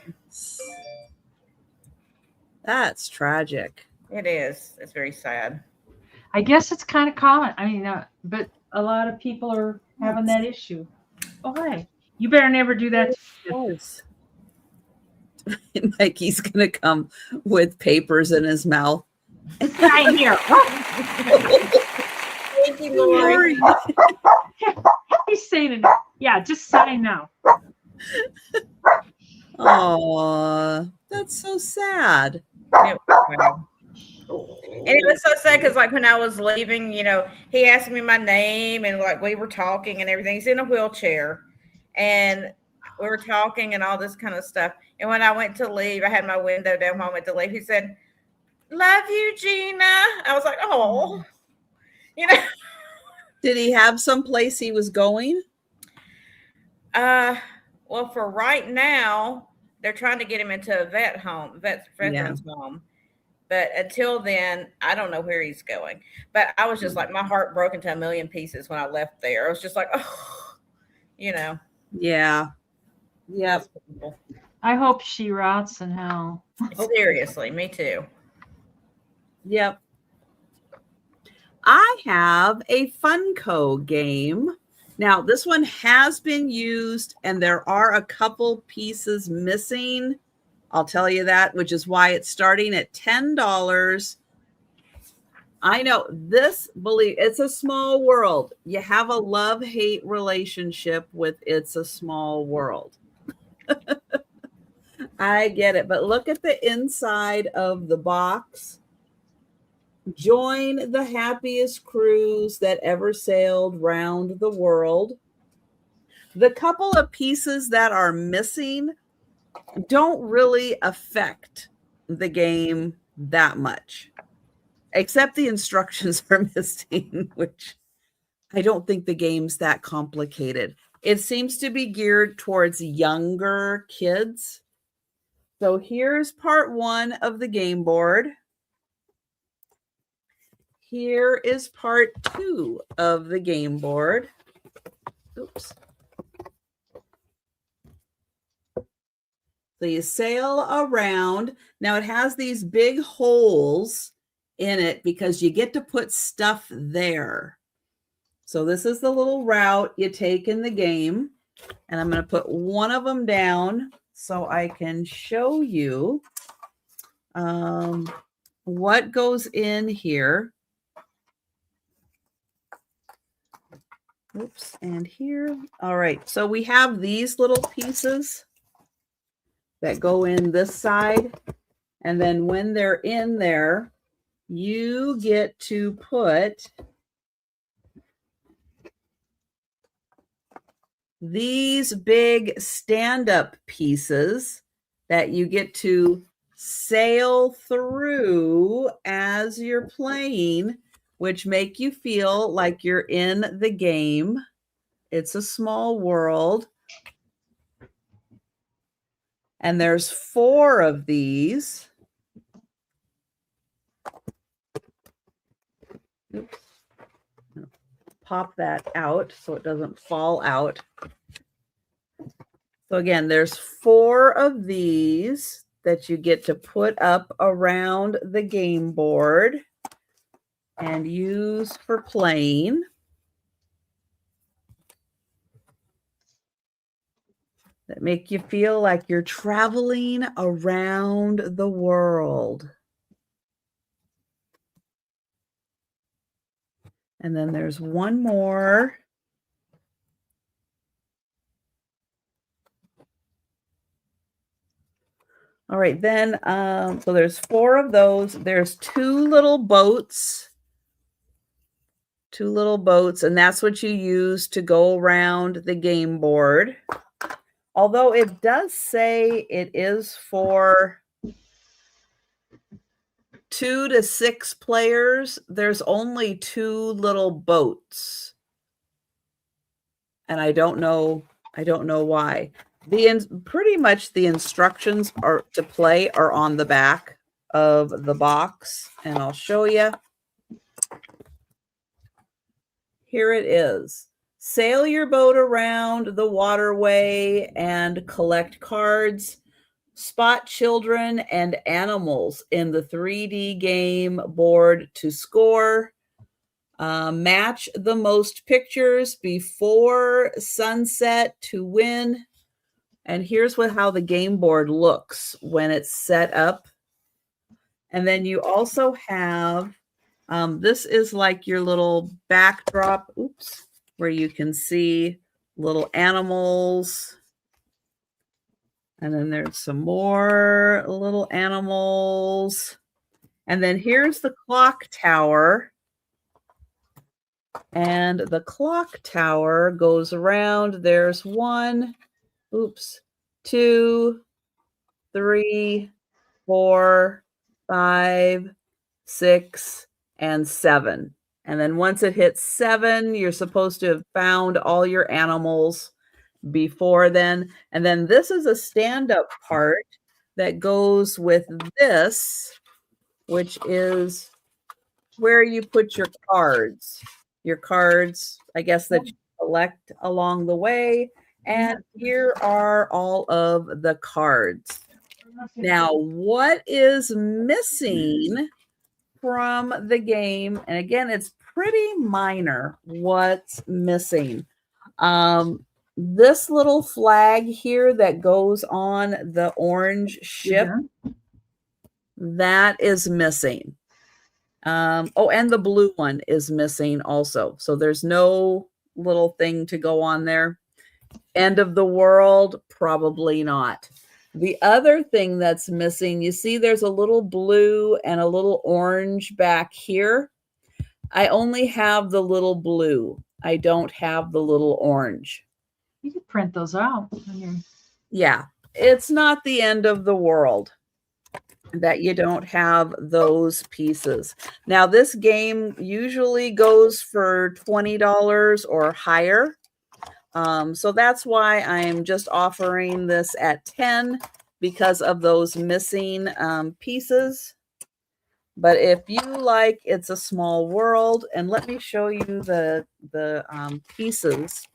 That's tragic. It is. It's very sad. I guess it's kind of common. I mean, but a lot of people are having that issue. Oh, hi. You better never do that. Mikey's going to come with papers in his mouth. Sign here. Thank you, Lori. He's saying it. Yeah, just sign now. Oh, that's so sad. And it was so sad because, like, when I was leaving, you know, he asked me my name and, like, we were talking and everything. He's in a wheelchair and we were talking and all this kind of stuff. And when I went to leave, I had my window down when I went to leave. He said, "Love you, Gina." I was like, oh, you know. Did he have some place he was going? Well, for right now, they're trying to get him into a veterans home. But until then, I don't know where he's going. But I was just like, my heart broke into a million pieces when I left there. I was just like, oh, you know. Yeah. Yep. I hope she rots in hell. Seriously, me too. Yep. I have a Funko game. Now, this one has been used, and there are a couple pieces missing. I'll tell you that, which is why it's starting at $10. I know it's a small world. You have a love-hate relationship with It's a Small World. I get it, but look at the inside of the box. Join the happiest cruise that ever sailed round the world. The couple of pieces that are missing don't really affect the game that much, except the instructions are missing, which I don't think the game's that complicated. It seems to be geared towards younger kids. So here's part 1 of the game board. Here is part 2 of the game board. Oops. So you sail around. Now it has these big holes in it because you get to put stuff there. So this is the little route you take in the game. And I'm going to put one of them down so I can show you. what goes in here. Oops, and here. All right, so we have these little pieces that go in this side. And then when they're in there, you get to put these big stand-up pieces that you get to sail through as you're playing, which make you feel like you're in the game. It's a small world. And there's 4 of these. Oops. Pop that out so it doesn't fall out. So again, there's 4 of these that you get to put up around the game board and use for playing. That make you feel like you're traveling around the world. And then there's one more. All right, then, so there's 4 of those. There's 2 little boats. 2 little boats, and that's what you use to go around the game board. Although it does say it is for 2 to 6 players, there's only 2 little boats. And I don't know why. Pretty much the instructions are to play are on the back of the box, and I'll show you. Here it is. Sail your boat around the waterway and collect cards. Spot children and animals in the 3D game board to score. Match the most pictures before sunset to win. And here's how the game board looks when it's set up. And then you also have, this is like your little backdrop, oops, where you can see little animals. And then there's some more little animals. And then here's the clock tower. And the clock tower goes around. There's 1, oops, 2, 3, 4, 5, 6, and 7. And then once it hits 7, you're supposed to have found all your animals before then. And then this is a stand-up part that goes with this, which is where you put your cards. Your cards, I guess, that you collect along the way. And here are all of the cards. Now, what is missing from the game? And again, it's pretty minor what's missing. This little flag here that goes on the orange ship, that is missing. Oh, and the blue one is missing also. So there's no little thing to go on there. End of the world? Probably not. The other thing that's missing, you see there's a little blue and a little orange back here. I only have the little blue. I don't have the little orange. You could print those out. Yeah, it's not the end of the world that you don't have those pieces. Now, this game usually goes for $20 or higher. So that's why I'm just offering this at $10 because of those missing pieces. But if you like It's a Small World, and let me show you the pieces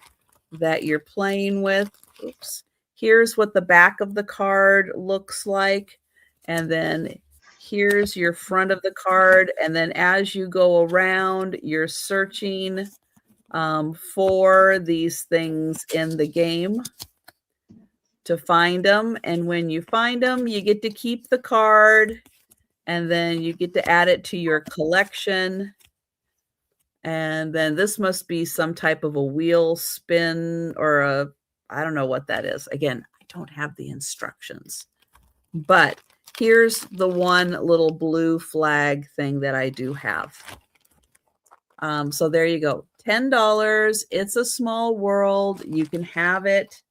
that you're playing with. Oops. Here's what the back of the card looks like. And then here's your front of the card. And then as you go around, you're searching for these things in the game to find them. And when you find them, you get to keep the card. and then you get to add it to your collection. And then this must be some type of a wheel spin or I don't know what that is. Again, I don't have the instructions, but here's the one little blue flag thing that I do have. So there you go. $10. It's a small world. You can have it.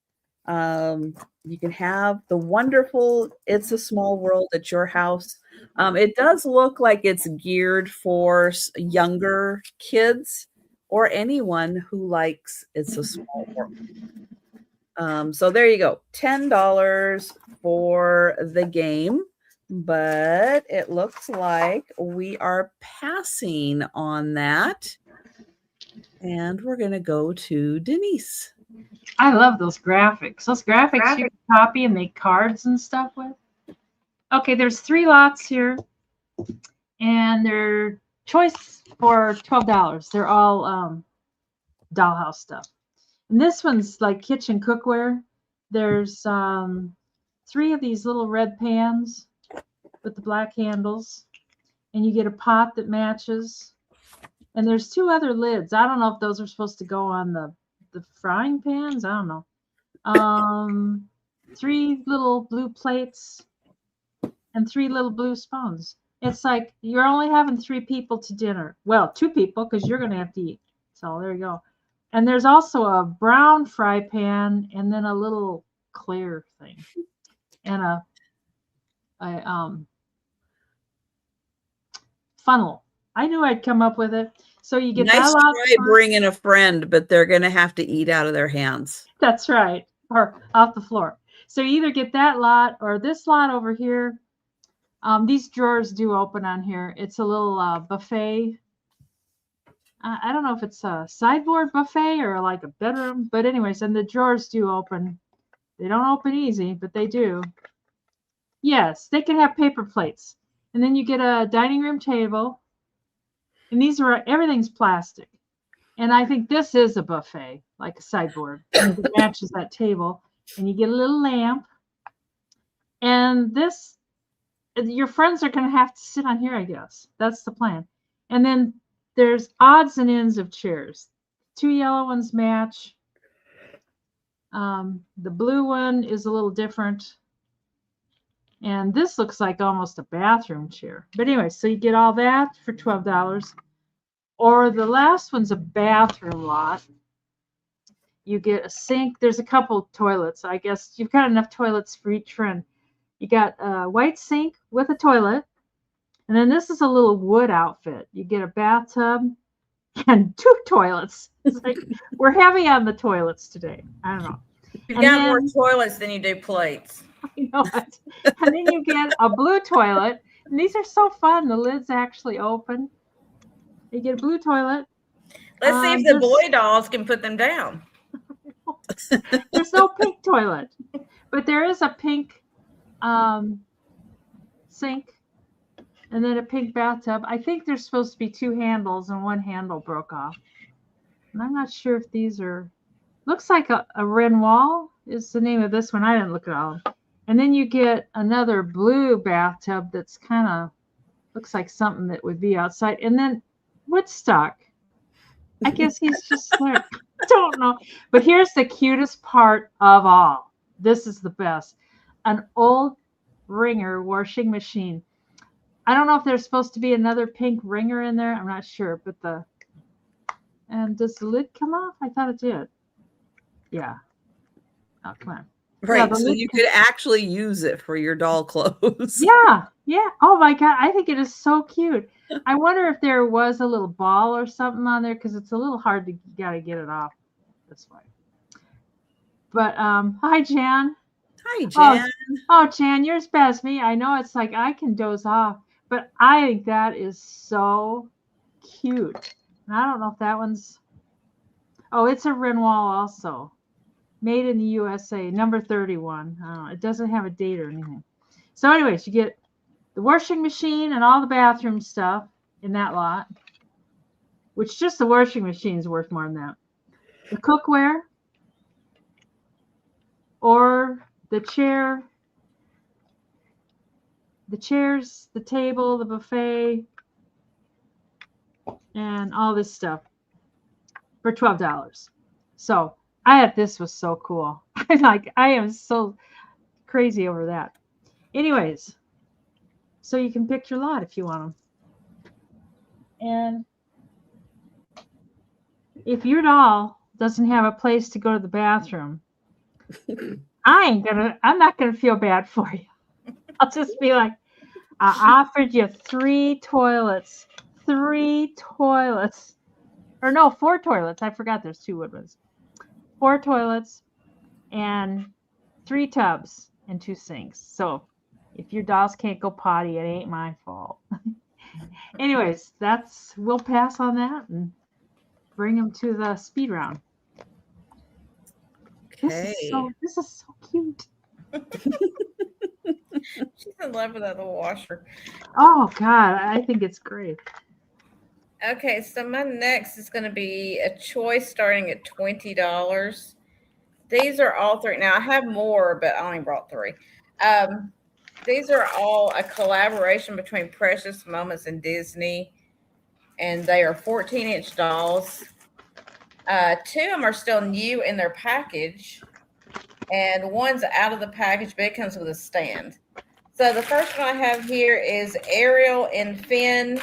You can have the wonderful It's a Small World at your house. It does look like it's geared for younger kids or anyone who likes It's a Small World. So there you go. $10 for the game. But it looks like we are passing on that. And we're going to go to Denise. I love those graphics. Those graphics you can copy and make cards and stuff with. Okay, there's 3 lots here. And they're choice for $12. They're all dollhouse stuff. And this one's like kitchen cookware. There's 3 of these little red pans with the black handles, and you get a pot that matches. And there's 2 other lids. I don't know if those are supposed to go on the frying pans. I don't know. 3 little blue plates and 3 little blue spoons. It's like you're only having 3 people to dinner. Well, 2 people because you're going to have to eat. So there you go. And there's also a brown fry pan and then a little clear thing and a funnel. I knew I'd come up with it. So you get nice that lot. Try bringing a friend, but they're going to have to eat out of their hands. That's right, or off the floor. So you either get that lot or this lot over here. These drawers do open on here. It's a little buffet. I don't know if it's a sideboard buffet or like a bedroom, but anyways, and the drawers do open. They don't open easy, but they do. Yes, they can have paper plates. And then you get a dining room table. And these are, everything's plastic. And I think this is a buffet, like a sideboard. And it matches that table. And you get a little lamp. And this, your friends are going to have to sit on here, I guess. That's the plan. And then there's odds and ends of chairs. 2 yellow ones match. The blue one is a little different. And this looks like almost a bathroom chair. But anyway, so you get all that for $12. Or the last one's a bathroom lot. You get a sink. There's a couple toilets. I guess you've got enough toilets for each friend. You got a white sink with a toilet. And then this is a little wood outfit. You get a bathtub and 2 toilets. It's like, we're heavy on the toilets today. I don't know. You've got more toilets than you do plates. You know what? And then you get a blue toilet. And these are so fun. The lid's actually open. You get a blue toilet. Let's see if the boy dolls can put them down. There's no pink toilet, but there is a pink sink and then a pink bathtub. I think there's supposed to be 2 handles and 1 handle broke off. And I'm not sure if these are, looks like a Renoir is the name of this one. I didn't look at all. And then you get another blue bathtub that's kind of looks like something that would be outside. And then Woodstock. I guess he's just there. I don't know. But here's the cutest part of all. This is the best. An old Ringer washing machine. I don't know if there's supposed to be another pink Ringer in there. I'm not sure. But and does the lid come off? I thought it did. Yeah. Oh, come on. Right. Yeah, so you could actually use it for your doll clothes. Yeah. Yeah. Oh my God. I think it is so cute. I wonder if there was a little ball or something on there because it's a little hard to gotta get it off this way. But hi Jan. Hi Jan. Oh Jan, you're as bad as me. I know it's like I can doze off, but I think that is so cute. And I don't know if that one's it's a Renoir also. Made in the USA, number 31. I don't know. It doesn't have a date or anything. So anyways, you get the washing machine and all the bathroom stuff in that lot, which just the washing machine is worth more than that. The cookware or the chair the chairs, the table, the buffet, and all this stuff for $12. So this was so cool. I am so crazy over that. Anyways, so you can pick your lot if you want them. And if your doll doesn't have a place to go to the bathroom, I'm not gonna feel bad for you. I'll just be like, I offered you 3 toilets. 3 toilets. Or no, 4 toilets. I forgot there's 2 wood ones. 4 toilets and 3 tubs and 2 sinks. So if your dolls can't go potty, it ain't my fault. Anyways, we'll pass on that and bring them to the speed round. Okay. This is so cute. She's in love with that little washer. Oh God, I think it's great. Okay, so my next is going to be a choice starting at $20. These are all 3. Now I have more, but I only brought 3. These are all a collaboration between Precious Moments and Disney, and they are 14-inch dolls. 2 of them are still new in their package, and one's out of the package, but it comes with a stand. So the first one I have here is Ariel and Finn,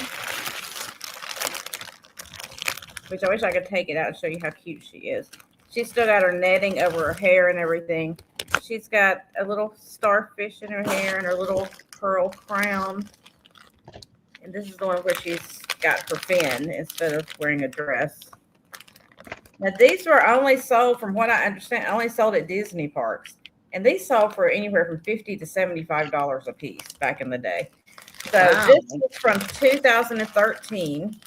which I wish I could take it out and show you how cute she is. She's still got her netting over her hair and everything. She's got a little starfish in her hair and her little pearl crown. And this is the one where she's got her Finn instead of wearing a dress. Now, these were only sold, from what I understand, only sold at Disney parks. And these sold for anywhere from $50 to $75 a piece back in the day. So This is from 2013.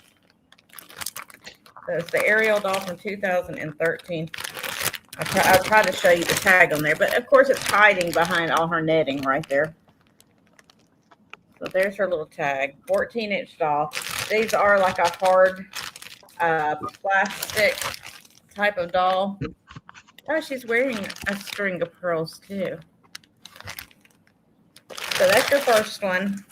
So it's the Ariel doll from 2013. I'll try to show you the tag on there. But, of course, it's hiding behind all her netting right there. So there's her little tag, 14-inch doll. These are like a hard plastic type of doll. Oh, she's wearing a string of pearls too. So that's your first one.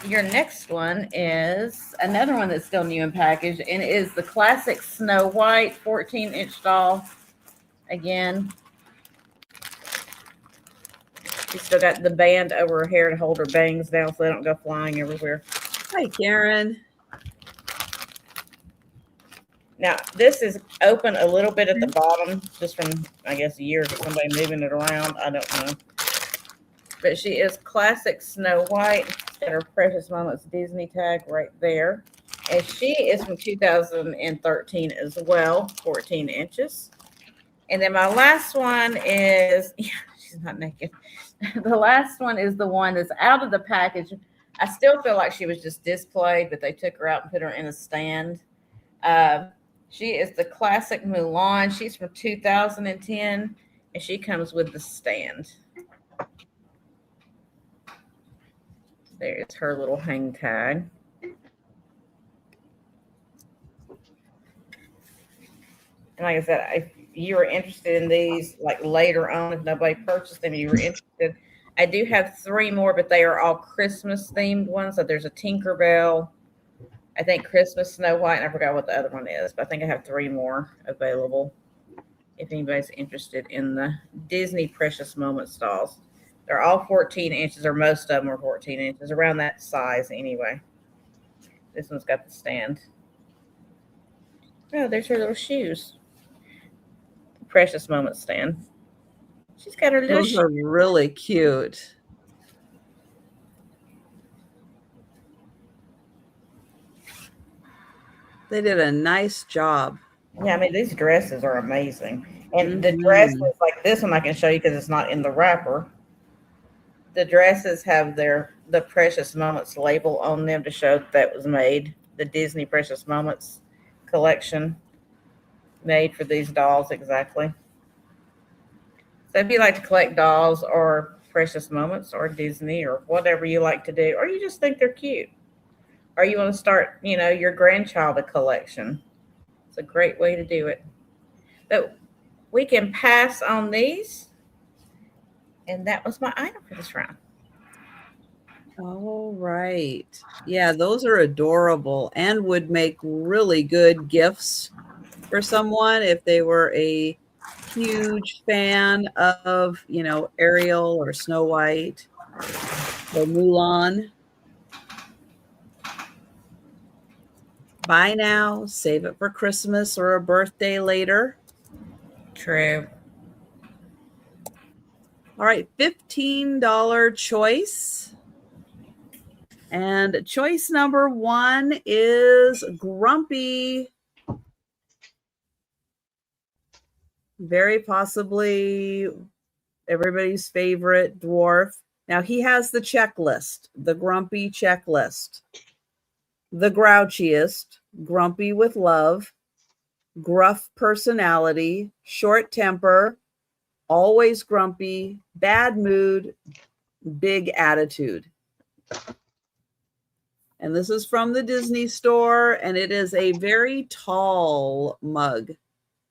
Your next one is another one that's still new in package, and it is the classic Snow White 14-inch doll. Again, she's still got the band over her hair to hold her bangs down so they don't go flying everywhere. Hi, Karen. Now, this is open a little bit at the bottom, just from, I guess, years of somebody moving it around. I don't know. But she is classic Snow White. She's got her Precious Moments Disney tag right there. And she is from 2013 as well, 14 inches. And then my last one is, she's not naked. The last one is the one that's out of the package. I still feel like she was just displayed, but they took her out and put her in a stand. She is the classic Mulan. She's from 2010, and she comes with the stand. There's her little hang tag. And like I said, if you were interested in these, like later on, if nobody purchased them, you were interested. I do have 3 more, but they are all Christmas themed ones. So there's a Tinkerbell, I think Christmas Snow White, and I forgot what the other one is, but I think I have 3 more available if anybody's interested in the Disney Precious Moments dolls. They're all 14 inches, or most of them are 14 inches, around that size anyway. This one's got the stand. Oh, there's her little shoes. Precious Moments stand. She's got her little shoes. Those are really cute. They did a nice job. Yeah, I mean, these dresses are amazing. And the dresses, like this one I can show you because it's not in the wrapper. The dresses have the Precious Moments label on them to show that was made. The Disney Precious Moments collection made for these dolls exactly. So if you like to collect dolls or Precious Moments or Disney or whatever you like to do, or you just think they're cute, or you want to start, your grandchild a collection, it's a great way to do it. But we can pass on these. And that was my item for this round. All right. Yeah, those are adorable and would make really good gifts for someone if they were a huge fan of, Ariel or Snow White or Mulan. Buy now, save it for Christmas or a birthday later. True. All right, $15 choice. And choice number 1 is Grumpy. Very possibly everybody's favorite dwarf. Now he has the checklist, the Grumpy checklist. The grouchiest, grumpy with love, gruff personality, short temper, always grumpy, bad mood, big attitude. And this is from the Disney store, and it is a very tall mug.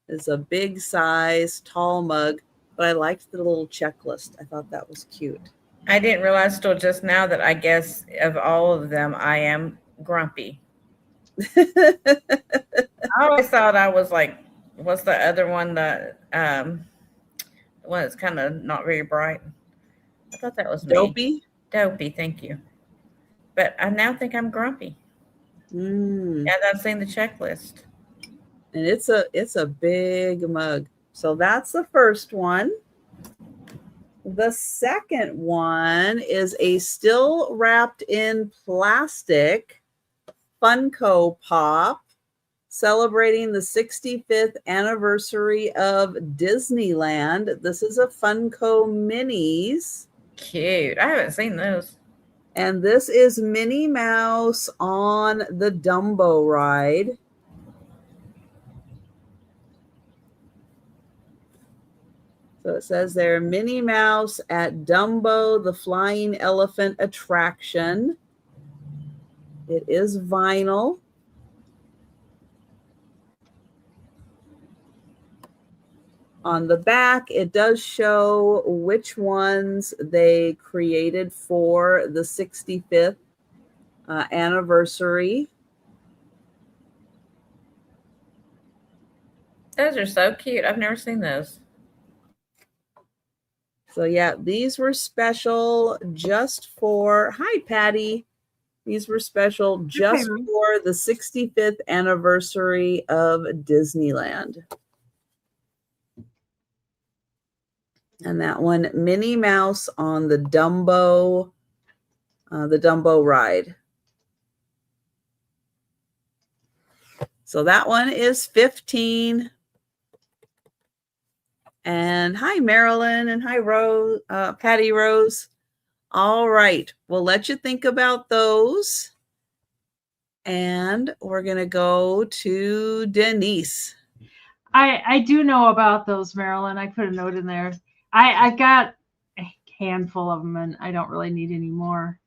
It's a big size, tall mug, but I liked the little checklist. I thought that was cute. I didn't realize till just now that I guess of all of them, I am grumpy. I always thought I was like, what's the other one? The one that's kind of not very bright. I thought that was me. Dopey? Dopey, thank you. But I now think I'm grumpy. Mm. As I've seen the checklist. And it's a big mug. So that's the first one. The second one is a still wrapped in plastic Funko Pop celebrating the 65th anniversary of Disneyland. This is a Funko Minis. Cute. I haven't seen those. And this is Minnie Mouse on the Dumbo ride. So it says there, Minnie Mouse at Dumbo, the Flying Elephant attraction. It is vinyl. On the back, it does show which ones they created for the 65th anniversary. Those are so cute. I've never seen those. So yeah, these were special just for, hi Patty. These were special just for the 65th anniversary of Disneyland. And that one, Minnie Mouse on the Dumbo ride. So that one is 15. And hi, Marilyn, and hi, Rose, Patty Rose. All right, we'll let you think about those. And we're going to go to Denise. I do know about those, Marilyn. I put a note in there. I got a handful of them, and I don't really need any more.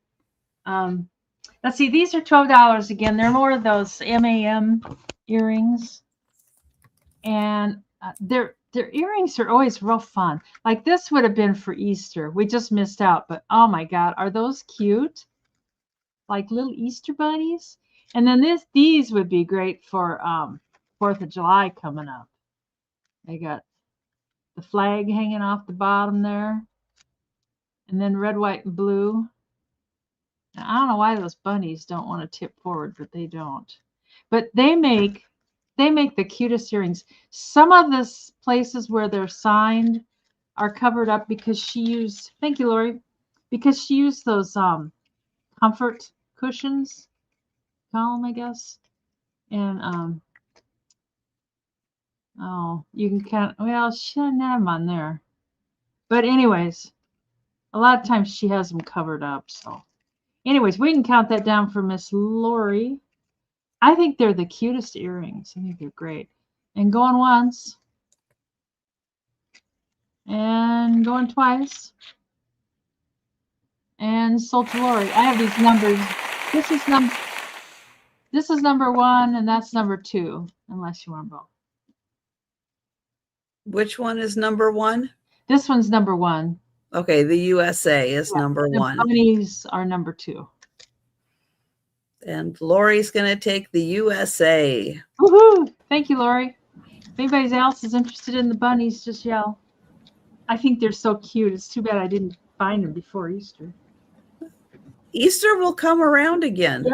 Let's see. These are $12 again. They're more of those MAM earrings, and their earrings are always real fun. Like this would have been for Easter. We just missed out, but oh my God, are those cute? Like little Easter bunnies. And then these would be great for 4th of July coming up. They got the flag hanging off the bottom there, and then red, white, and blue. Now, I don't know why those bunnies don't want to tip forward, but they don't. But they make the cutest earrings. Some of the places where they're signed are covered up because she used, thank you, Lori, because she used those comfort cushions, call them, I guess. And oh, you can count, well, she doesn't have them on there. But anyways, a lot of times she has them covered up. So anyways, we can count that down for Miss Lori. I think they're the cutest earrings. I think they're great. And going once. And going twice. And sold to Lori. I have these numbers. This is number 1, and that's number 2, unless you want both. Which one is number 1? This one's number 1. Okay, the USA is Yeah, number the 1. bunnies are number 2. And Lori's going to take the USA. Woohoo! Thank you, Lori. If anybody else is interested in the bunnies, just yell. I think they're so cute. It's too bad I didn't find them before Easter. Easter will come around again.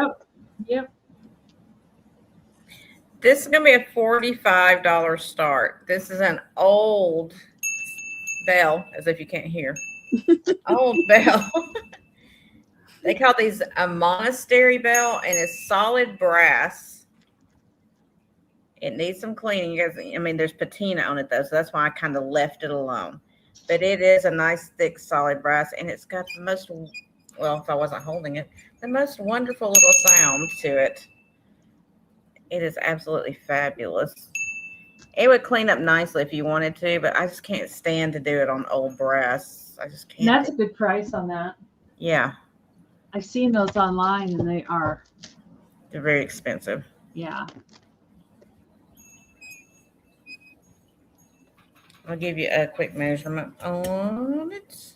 Yep. This is going to be a $45 start. This is an old bell, as if you can't hear. Old bell. They call these a monastery bell, and it's solid brass. It needs some cleaning. I mean, there's patina on it, though, so that's why I kind of left it alone. But it is a nice, thick, solid brass, and it's got the most, well, if I wasn't holding it, the most wonderful little sound to it. It is absolutely fabulous. It would clean up nicely if you wanted to, but I just can't stand to do it on old brass. I just can't. And that's a good price on that. Yeah. I've seen those online, and They're very expensive. Yeah. I'll give you a quick measurement on it.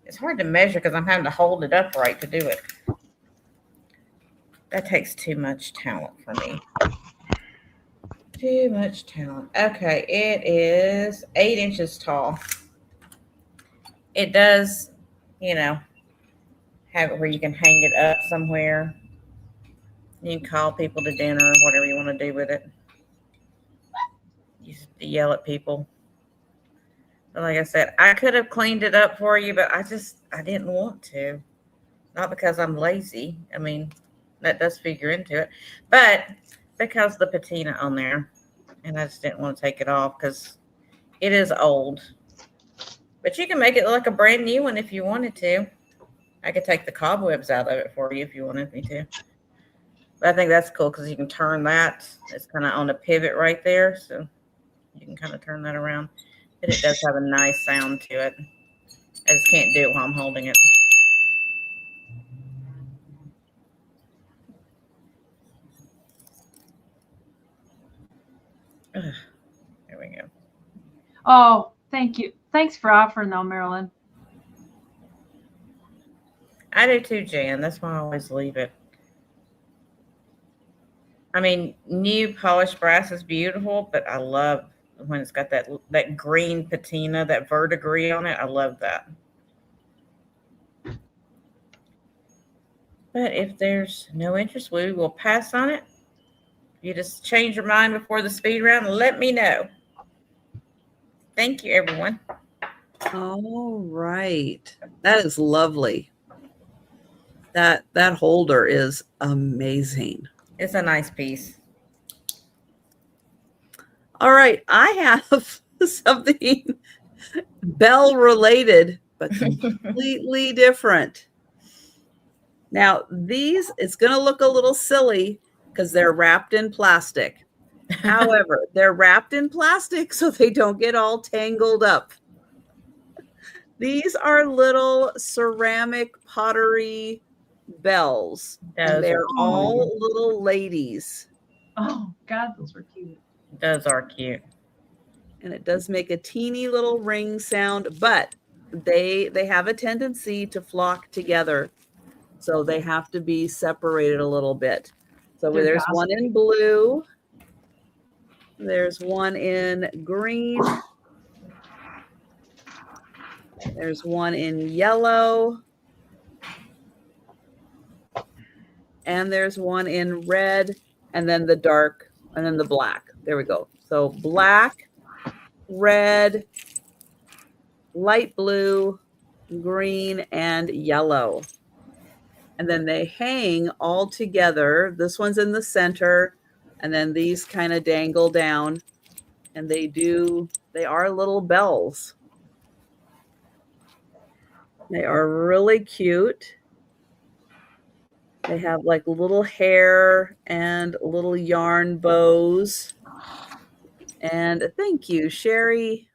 It's hard to measure because I'm having to hold it upright to do it. That takes too much talent for me. Too much talent. Okay, it is 8 inches tall. It does, have it where you can hang it up somewhere. You can call people to dinner or whatever you want to do with it. You just yell at people. But like I said, I could have cleaned it up for you, but I didn't want to. Not because I'm lazy. I mean, that does figure into it. But because the patina on there. And I just didn't want to take it off because it is old. But you can make it look like a brand new one if you wanted to. I could take the cobwebs out of it for you if you wanted me to. But I think that's cool because you can turn that. It's kind of on a pivot right there. So you can kind of turn that around. But it does have a nice sound to it. I just can't do it while I'm holding it. Ugh, there we go. Oh, thank you. Thanks for offering, though, Marilyn. I do too, Jan. That's why I always leave it. I mean, new polished brass is beautiful, but I love when it's got that green patina, that verdigris on it. I love that. But if there's no interest, we will pass on it. If you just change your mind before the speed round, let me know. Thank you, everyone. All right. That is lovely. That holder is amazing. It's a nice piece. All right. I have something bell related, but completely different. Now, these, it's going to look a little silly because they're wrapped in plastic. However, they're wrapped in plastic so they don't get all tangled up. These are little ceramic pottery bells. And they're all little ladies. Oh, God, those were cute. Those are cute. And it does make a teeny little ring sound, but they have a tendency to flock together. So they have to be separated a little bit. So there's one in blue. There's one in green. There's one in yellow. And there's one in red, and then the dark, and then the black. There we go. So black, red, light blue, green, and yellow. And then they hang all together. This one's in the center, and then these kind of dangle down, and they are little bells. They are really cute. They have like little hair and little yarn bows. And thank you, Sherry.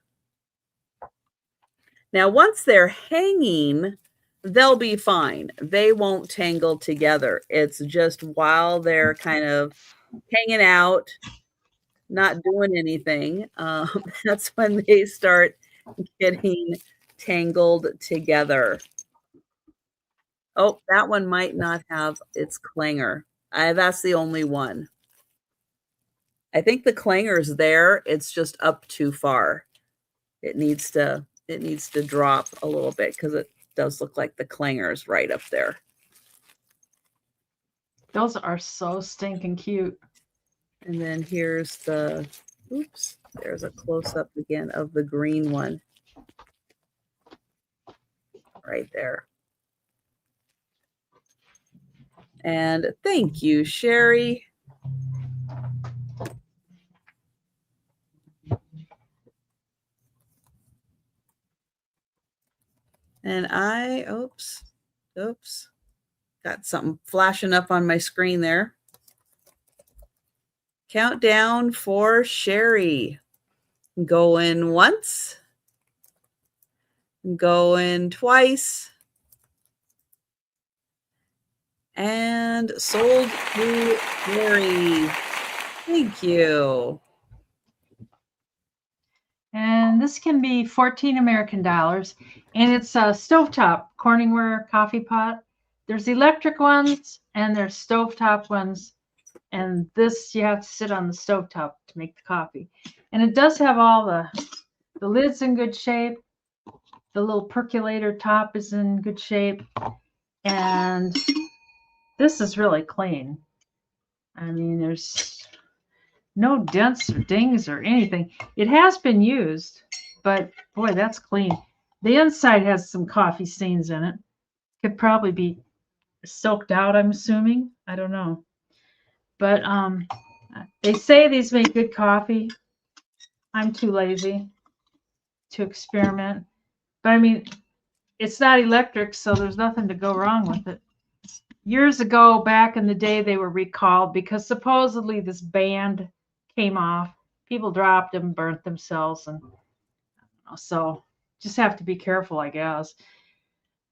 Now, once they're hanging, they'll be fine. They won't tangle together. It's just while they're kind of hanging out, not doing anything, that's when they start getting tangled together. Oh, that one might not have its clanger. That's the only one. I think the clanger's there. It's just up too far. It needs to drop a little bit because it does look like the clanger is right up there. Those are so stinking cute. And then here's the, oops, there's a close-up again of the green one. Right there. And thank you, Sherry. And oops, got something flashing up on my screen there. Countdown for Sherry. Going once. Going twice. And sold to Sherry. Thank you. And this can be 14 American dollars. And it's a stovetop Corningware coffee pot. There's electric ones and there's stovetop ones. And this, you have to sit on the stovetop to make the coffee. And it does have all the lid's in good shape. The little percolator top is in good shape. And this is really clean. I mean, there's no dents or dings or anything. It has been used, but boy, that's clean. The inside has some coffee stains in it. Could probably be soaked out, I'm assuming. I don't know. But they say these make good coffee. I'm too lazy to experiment. But I mean, it's not electric, so there's nothing to go wrong with it. Years ago, back in the day, they were recalled because supposedly this band came off. People dropped them, burnt themselves, and so just have to be careful, I guess.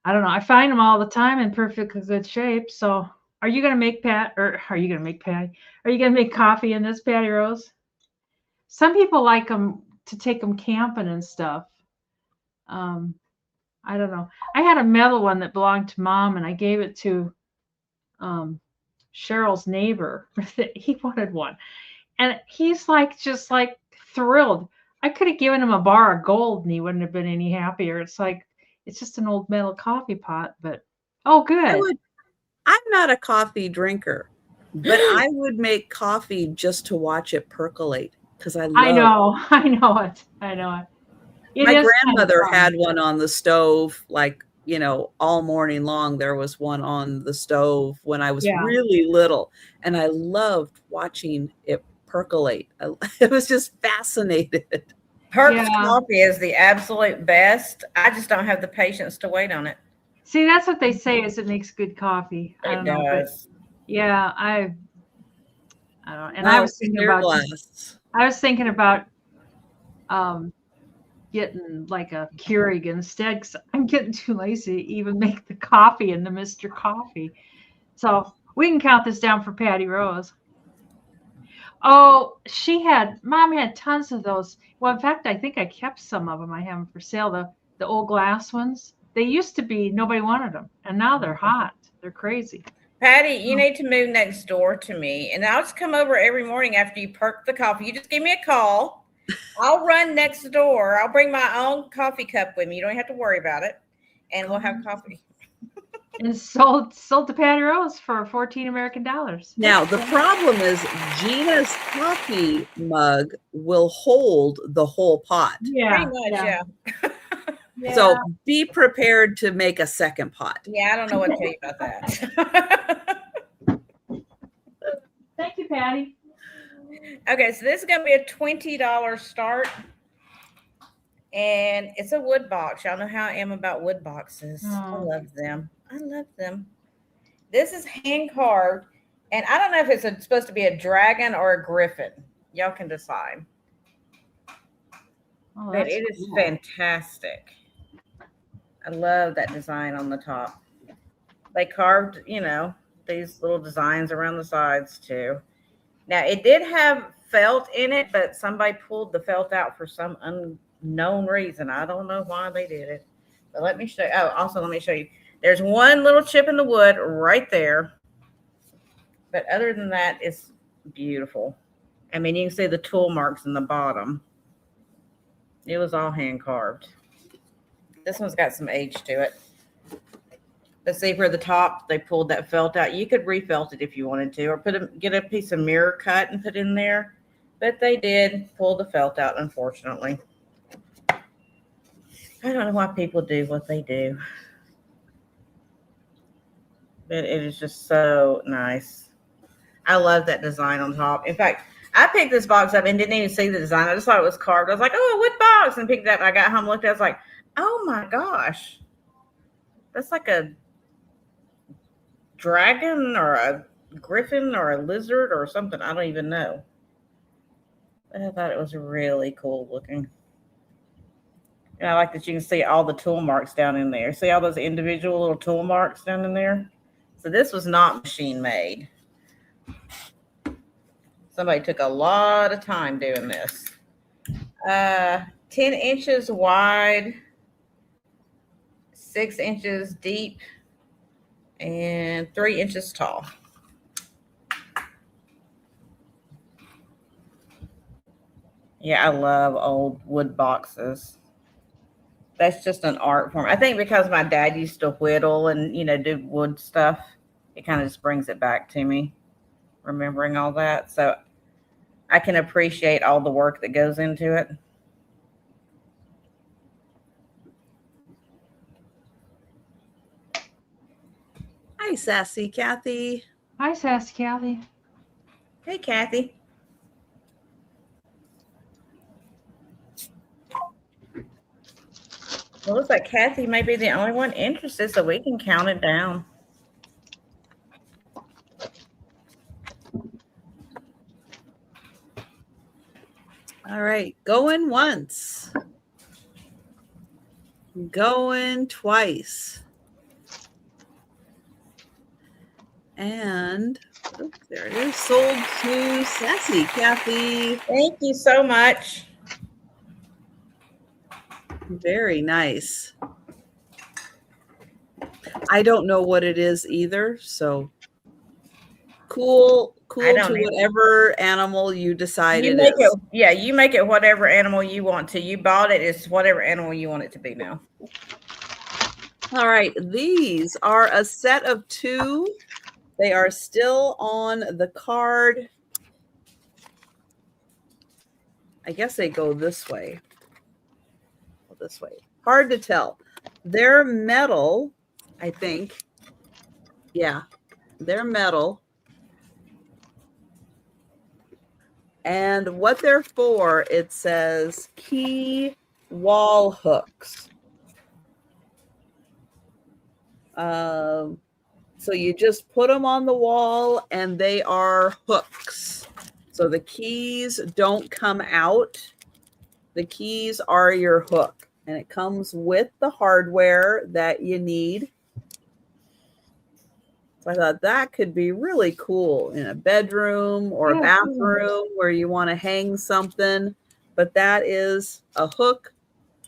I don't know. I find them all the time in perfectly good shape. So, are you gonna make Are you gonna make coffee in this, Patty Rose? Some people like them to take them camping and stuff. I don't know. I had a metal one that belonged to Mom, and I gave it to Cheryl's neighbor. He wanted one, and he's just like thrilled. I could have given him a bar of gold, and he wouldn't have been any happier. It's just an old metal coffee pot, but oh, good. I'm not a coffee drinker, but I would make coffee just to watch it percolate because I know it. My grandmother had one on the stove, all morning long. There was one on the stove when I was really little, and I loved watching it percolate. It was just fascinated. Perk's coffee is the absolute best. I just don't have the patience to wait on it. See, that's what they say is it makes good coffee. I don't know. But yeah, I don't know. And I was thinking about getting like a Keurig instead because I'm getting too lazy to even make the coffee in the Mr. Coffee. So we can count this down for Patty Rose. Oh, Mom had tons of those. Well, in fact, I think I kept some of them. I have them for sale. The old glass ones. They used to be, nobody wanted them. And now they're hot. They're crazy. Patty, you need to move next door to me. And I'll just come over every morning after you perk the coffee. You just give me a call. I'll run next door. I'll bring my own coffee cup with me. You don't have to worry about it. And we'll have coffee. And sold to Patty Rose for 14 American dollars. Now, the problem is Gina's coffee mug will hold the whole pot. Yeah. Pretty much, yeah. So be prepared to make a second pot. Yeah, I don't know what to tell you about that. Thank you, Patty. Okay, so this is going to be a $20 start. And it's a wood box. Y'all know how I am about wood boxes. I love them. This is hand carved. And I don't know if it's supposed to be a dragon or a griffin. Y'all can decide. But it is fantastic. I love that design on the top. They carved, these little designs around the sides too. Now, it did have felt in it, but somebody pulled the felt out for some unknown reason. I don't know why they did it. But let me show you. Oh, also let me show you. There's one little chip in the wood right there. But other than that, it's beautiful. I mean, you can see the tool marks in the bottom. It was all hand carved. This one's got some age to it. But see, for the top, they pulled that felt out. You could refelt it if you wanted to, or get a piece of mirror cut and put in there. But they did pull the felt out, unfortunately. I don't know why people do what they do. But it is just so nice. I love that design on top. In fact, I picked this box up and didn't even see the design. I just thought it was carved. I was like, oh, what box? And picked it up. And I got home, looked at it. I was like, oh my gosh. That's like a dragon or a griffin or a lizard or something. I don't even know. But I thought it was really cool looking. And I like that you can see all the tool marks down in there. See all those individual little tool marks down in there? So this was not machine made. Somebody took a lot of time doing this. 10 inches wide, 6 inches deep, and 3 inches tall. Yeah, I love old wood boxes. That's just an art form. I think because my dad used to whittle and, do wood stuff, it kind of just brings it back to me, remembering all that. So I can appreciate all the work that goes into it. Hi, Sassy Kathy. Hi, Sassy Kathy. Hey, Kathy. Well, looks like Kathy may be the only one interested, so we can count it down. All right, going once. Going twice. And oops, there it is. Sold to Sassy Kathy. Thank you so much. Very nice. I don't know what it is either, so cool to whatever animal you decide it is. Yeah, you make it whatever animal you want to. You bought it, it's whatever animal you want it to be now. All right, these are a set of 2. They are still on the card. I guess they go this way. This way. Hard to tell. They're metal, I think. Yeah, they're metal. And what they're for, it says key wall hooks. So you just put them on the wall and they are hooks. So the keys don't come out. The keys are your hook. And it comes with the hardware that you need. So I thought that could be really cool in a bedroom or a bathroom where you want to hang something. But that is a hook,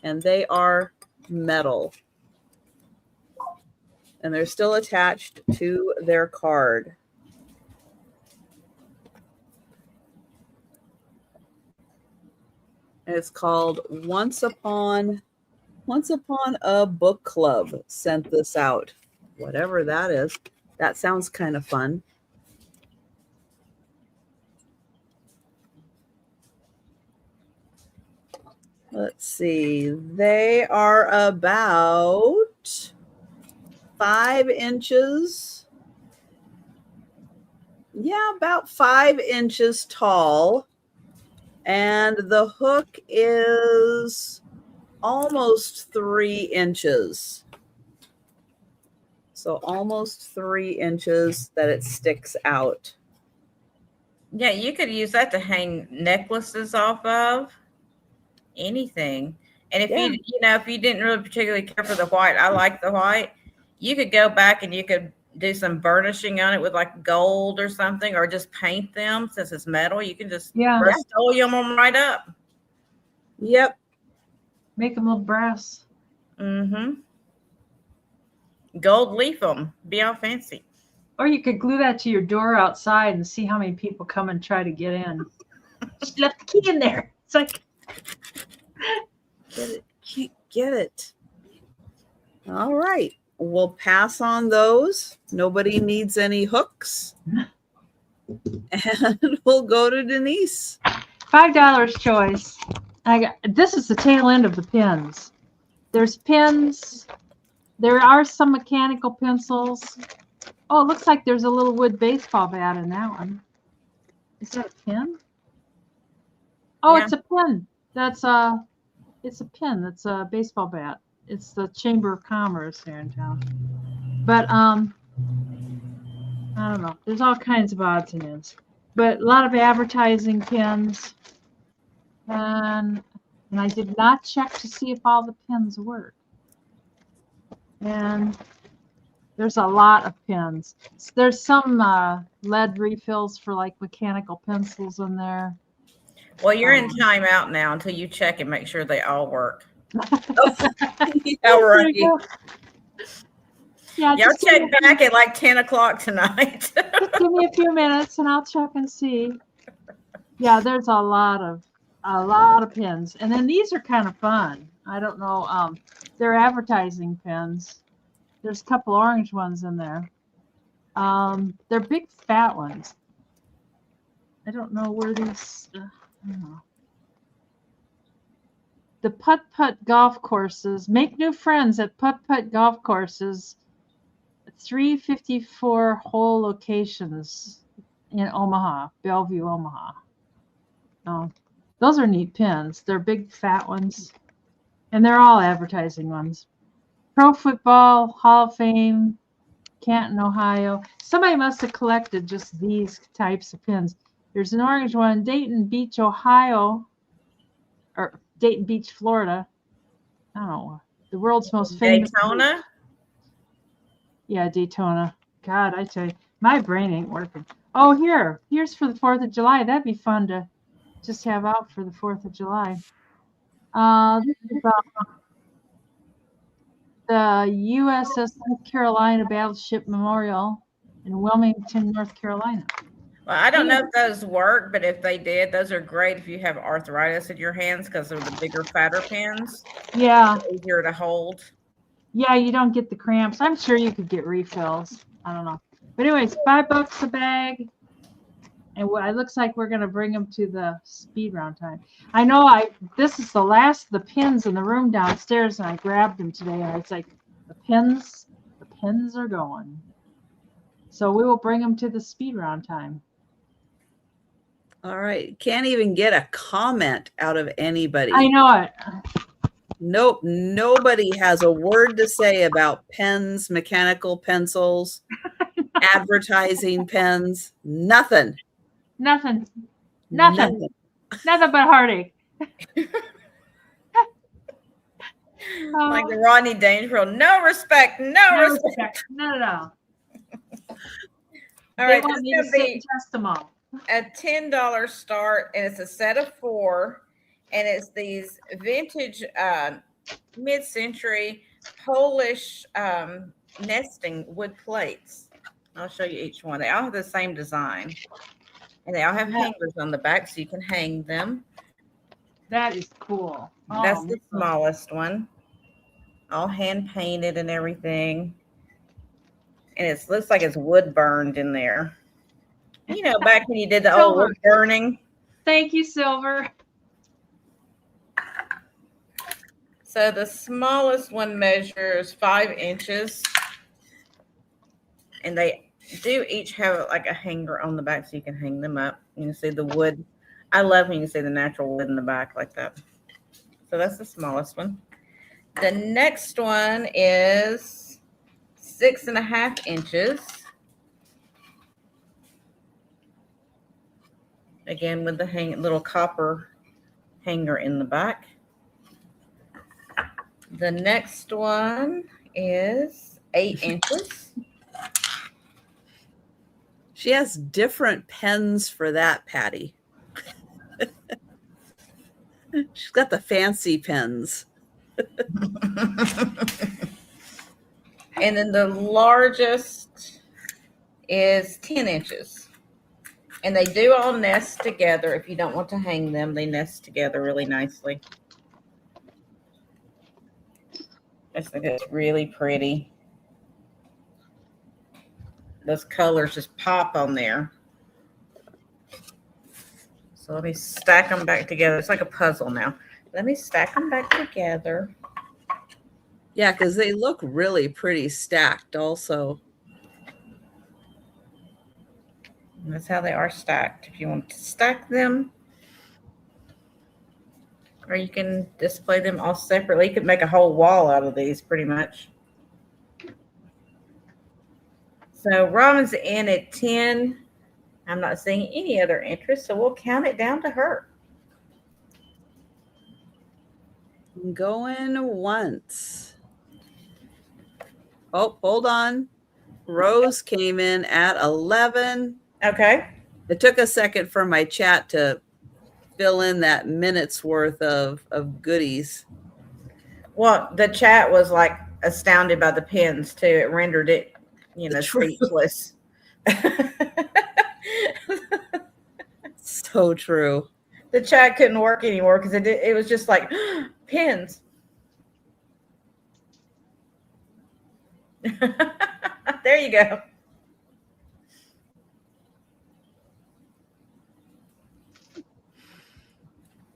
and they are metal. And they're still attached to their card. And it's called Once Upon a Book Club sent this out. Whatever that is. That sounds kind of fun. Let's see. They are about 5 inches. Yeah, about 5 inches tall. And the hook is almost 3 inches. So almost 3 inches that it sticks out. Yeah, you could use that to hang necklaces off of. Anything. And if if you didn't really particularly care for the white, I like the white, you could go back and you could do some burnishing on it with like gold or something, or just paint them. Since it's metal, you can just Rust-Oleum them right up. Yep. Make them look brass. Mm-hmm. Gold leaf them. Be all fancy. Or you could glue that to your door outside and see how many people come and try to get in. Just left the key in there. It's like, Get it. Can't get it. All right. We'll pass on those. Nobody needs any hooks. And we'll go to Denise. $5 choice. This is the tail end of the pins. There's pins. There are some mechanical pencils. Oh, it looks like there's a little wood baseball bat in that one. Is that a pin? Oh, yeah. It's a pin. It's a pin. That's a baseball bat. It's the Chamber of Commerce here in town. But I don't know. There's all kinds of odds and ends. But a lot of advertising pins. And I did not check to see if all the pins work. And there's a lot of pins. There's some lead refills for like mechanical pencils in there. Well, you're in timeout now until you check and make sure they all work. Yeah, right. Yeah, y'all check back at like 10 o'clock tonight. Give me a few minutes and I'll check and see. Yeah, there's a lot of pins. And then these are kind of fun. I don't know. They're advertising pins. There's a couple orange ones in there. They're big fat ones. I don't know where these. I don't know. The putt-putt golf courses. Make new friends at putt-putt golf courses. 354 hole locations in Omaha, Bellevue, Omaha. Oh, those are neat pins. They're big fat ones. And they're all advertising ones. Pro Football Hall of Fame, Canton, Ohio. Somebody must have collected just these types of pins. There's an orange one, Dayton Beach, Ohio, or Dayton Beach, Florida. I don't know. The world's most famous. Daytona? Beach. Yeah, Daytona. God, I tell you, my brain ain't working. Oh, here's for the 4th of July. That'd be fun to just have out for the 4th of July. This is the USS North Carolina Battleship Memorial in Wilmington, North Carolina. Well, I don't know if those work, but if they did, those are great if you have arthritis in your hands because they're the bigger, fatter pins. Yeah. They're easier to hold. Yeah, you don't get the cramps. I'm sure you could get refills. I don't know. But anyways, $5 a bag. And it looks like we're going to bring them to the speed round time. I know this is the last of the pins in the room downstairs, and I grabbed them today, and it's like, the pins are going. So we will bring them to the speed round time. All right. Can't even get a comment out of anybody. I know it. Nope. Nobody has a word to say about pens, mechanical pencils, advertising pens. Nothing. Nothing but heartache. Like the Rodney Dangerfield. No respect. No respect. Not at all. All right. They want me to sit and test them all. A $10 start, and it's a set of 4, and it's these vintage mid-century Polish nesting wood plates. I'll show you each one. They all have the same design, and they all have hangers on the back so you can hang them. That is cool. That's the smallest one, all hand painted and everything, and it looks like it's wood burned in there. You know, back when you did the old wood burning. Thank you, Silver. So the smallest one measures 5 inches. And they do each have like a hanger on the back so you can hang them up. You can see the wood. I love when you see the natural wood in the back like that. So that's the smallest one. The next one is 6.5 inches. Again, with the little copper hanger in the back. The next one is 8 inches. She has different pens for that, Patty. She's got the fancy pens. And then the largest is 10 inches. And they do all nest together. If you don't want to hang them, they nest together really nicely. I just think it's really pretty. Those colors just pop on there. So let me stack them back together. It's like a puzzle now. Let me stack them back together. Yeah, because they look really pretty stacked also. And that's how they are stacked. If you want to stack them, or you can display them all separately. You could make a whole wall out of these pretty much. So Robin's in at 10. I'm not seeing any other interest, so we'll count it down to her. Going once. Oh, hold on. Rose came in at 11. Okay. It took a second for my chat to fill in that minute's worth of goodies. Well, the chat was like astounded by the pins too. It rendered it, speechless. So true. The chat couldn't work anymore because it was just like pins. There you go.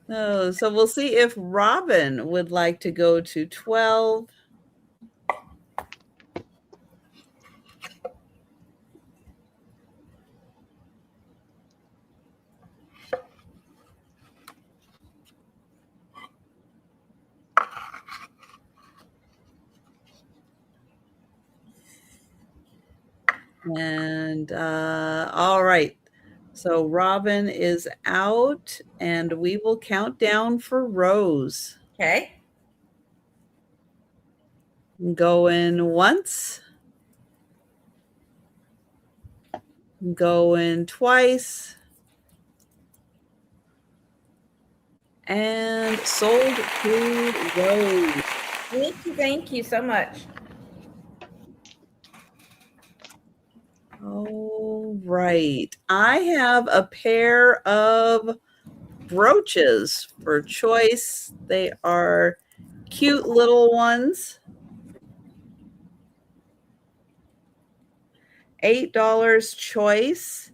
Oh, so we'll see if Robin would like to go to 12. And all right. So Robin is out, and we will count down for Rose. Okay. Going once. Going twice. And sold to Rose. Thank you so much. All right. I have a pair of brooches for choice. They are cute little ones. $8 choice.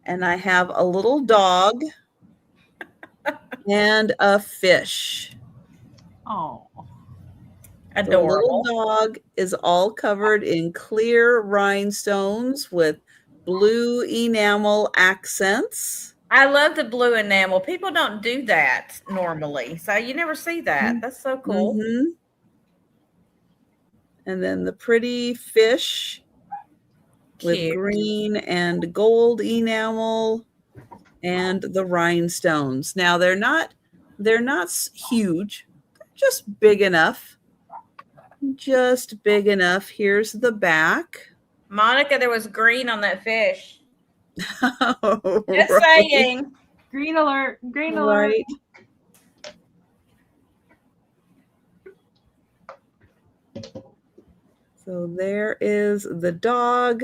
And I have a little dog and a fish. Oh, adorable. The little dog is all covered in clear rhinestones with blue enamel accents. I love the blue enamel. People don't do that normally, so you never see that. That's so cool. Mm-hmm. And then the pretty fish with green and gold enamel and the rhinestones. Now they're not huge, they're just big enough. Just big enough. Here's the back. Monica, there was green on that fish. Oh, Just right. saying. green alert, green alert. Right. So there is the dog.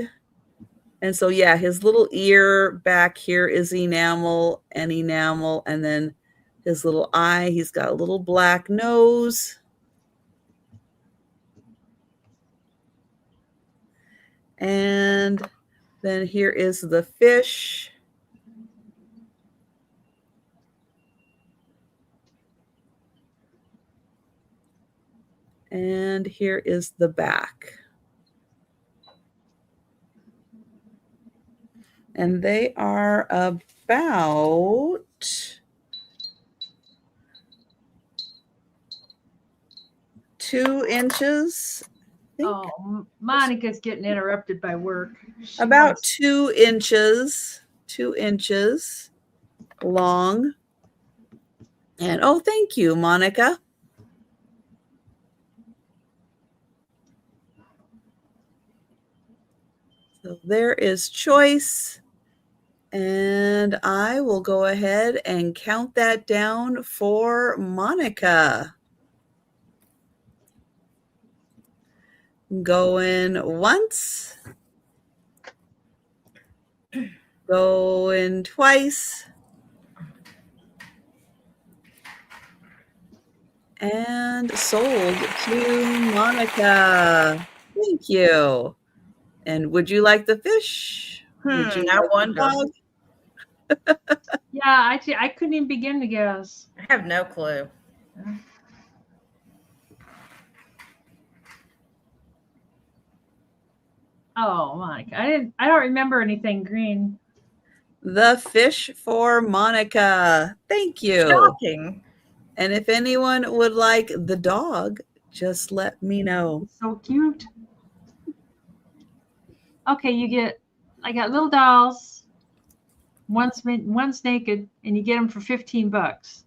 And so, yeah, his little ear back here is enamel, and then his little eye, he's got a little black nose. And then here is the fish. And here is the back. And they are about 2 inches. Oh, Monica's getting interrupted by work. About 2 inches, 2 inches long. And oh, thank you, Monica. So there is choice. And I will go ahead and count that down for Monica. Going once. Going twice. And sold to Monica. Thank you. And would you like the fish? Would you I like the wonder. dog? Yeah, I couldn't even begin to guess. I have no clue. Oh, Monica. I don't remember anything green. The fish for Monica. Thank you. Shocking. And if anyone would like the dog, just let me know. It's so cute. Okay, I got little dolls. One's naked, and you get them for $15.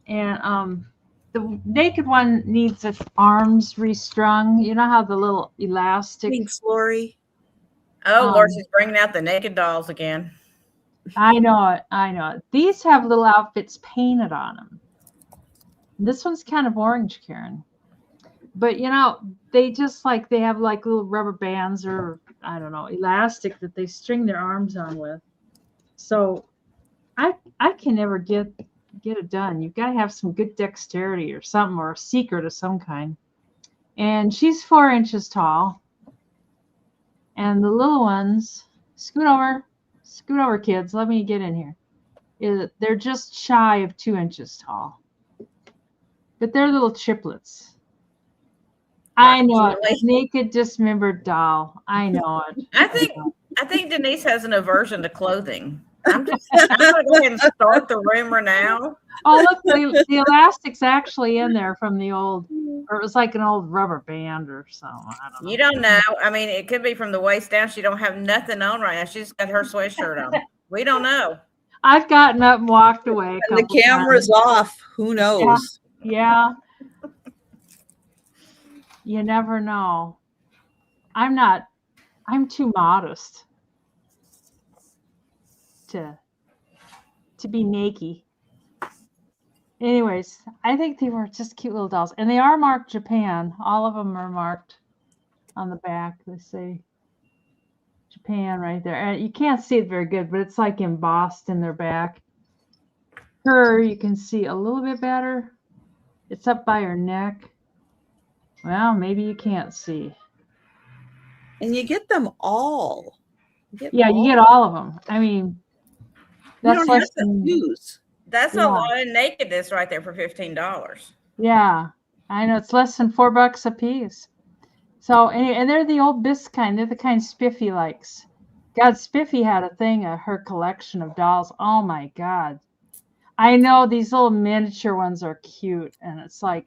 And the naked one needs its arms restrung. You know how the little elastic. Thanks, Lori. Oh, Lord, she's bringing out the naked dolls again. I know it. I know it. These have little outfits painted on them. This one's kind of orange, Karen. But they have like little rubber bands or I don't know, elastic that they string their arms on with. So I can never get it done. You've got to have some good dexterity or something, or a secret of some kind. And she's 4 inches tall. And the little ones, scoot over, kids. Let me get in here. They're just shy of 2 inches tall. But they're little triplets. I know it. Naked, dismembered doll. I know it. I think Denise has an aversion to clothing. I'm going to go ahead and start the rumor now. Oh, look, the elastic's actually in there from the old, or it was like an old rubber band or something. I don't know. You don't know. I mean, it could be from the waist down. She don't have nothing on right now. She's got her sweatshirt on. We don't know. I've gotten up and walked away. And the camera's off. Who knows? Yeah. You never know. I'm too modest to be naked. Anyways, I think they were just cute little dolls. And they are marked Japan. All of them are marked on the back. They say Japan right there. And you can't see it very good, but it's like embossed in their back. Her, you can see a little bit better. It's up by her neck. Well, maybe you can't see. And you get them all. You get all of them. I mean, that's less than use. That's a lot of nakedness right there for $15. Yeah, I know, it's less than $4 a piece. So, and they're the old bisque kind. They're the kind Spiffy likes. God, Spiffy had a thing, her collection of dolls. Oh my God. I know these little miniature ones are cute. And it's like,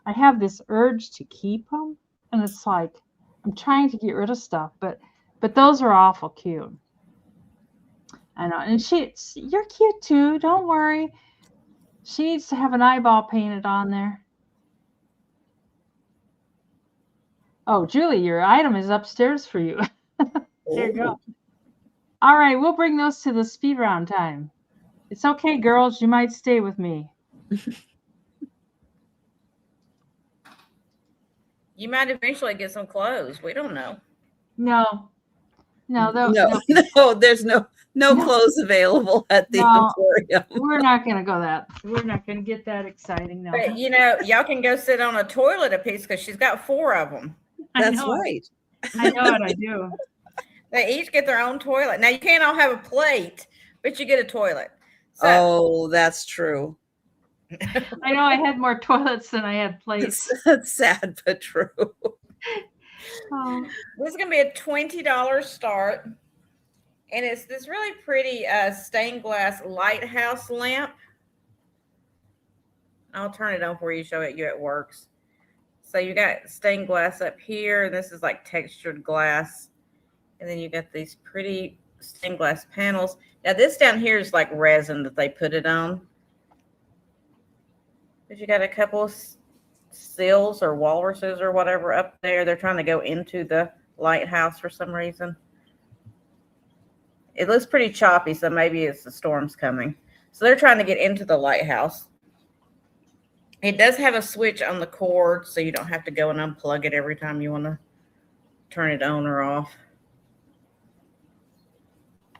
I have this urge to keep them. And it's like, I'm trying to get rid of stuff. But those are awful cute. I know. And you're cute too. Don't worry. She needs to have an eyeball painted on there. Oh, Julie, your item is upstairs for you. There you go. All right, we'll bring those to the speed round time. It's okay, girls. You might stay with me. You might eventually get some clothes. We don't know. No, there's no clothes available at the Emporium. We're not going to go that. We're not going to get that exciting. No. But, y'all can go sit on a toilet a piece because she's got 4 of them. That's right. I know it. I do. They each get their own toilet. Now, you can't all have a plate, but you get a toilet. So, that's true. I know I had more toilets than I had plates. That's sad, but true. Oh. This is going to be a $20 start. And it's this really pretty stained glass lighthouse lamp. I'll turn it on for you, show it you it works. So you got stained glass up here. And this is like textured glass. And then you got these pretty stained glass panels. Now this down here is like resin that they put it on. But you got a couple of seals or walruses or whatever up there. They're trying to go into the lighthouse for some reason. It looks pretty choppy, so maybe it's the storm's coming. So they're trying to get into the lighthouse. It does have a switch on the cord, so you don't have to go and unplug it every time you want to turn it on or off.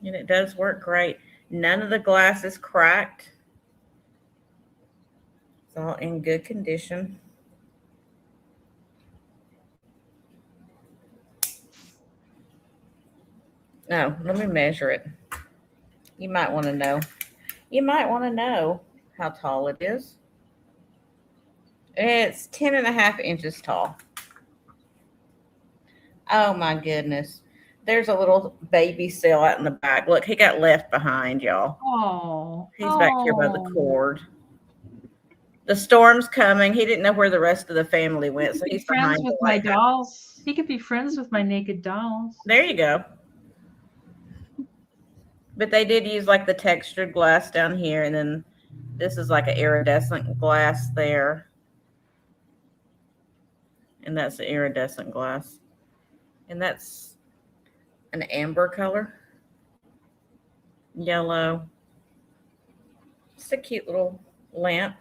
And it does work great. None of the glass is cracked. It's all in good condition. Oh, let me measure it. You might want to know. You might want to know how tall it is. It's 10.5 inches tall. Oh my goodness. There's a little baby cell out in the back. Look, he got left behind, y'all. Oh. He's back here by the cord. The storm's coming. He didn't know where the rest of the family went, so he's friends behind with the my lighthouse. dolls. He could be friends with my naked dolls. There you go. But they did use like the textured glass down here, and then this is like an iridescent glass there. And that's the iridescent glass. And that's an amber color. Yellow. Just a cute little lamp.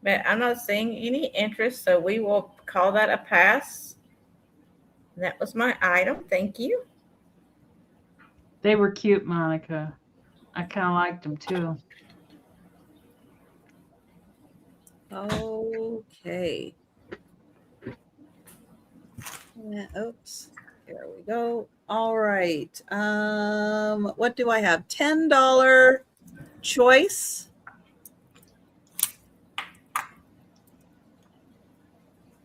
But I'm not seeing any interest, so we will call that a pass. That was my item. Thank you. They were cute, Monica. I kind of liked them too. Okay. Yeah, oops. Here we go. All right. What do I have? $10 choice.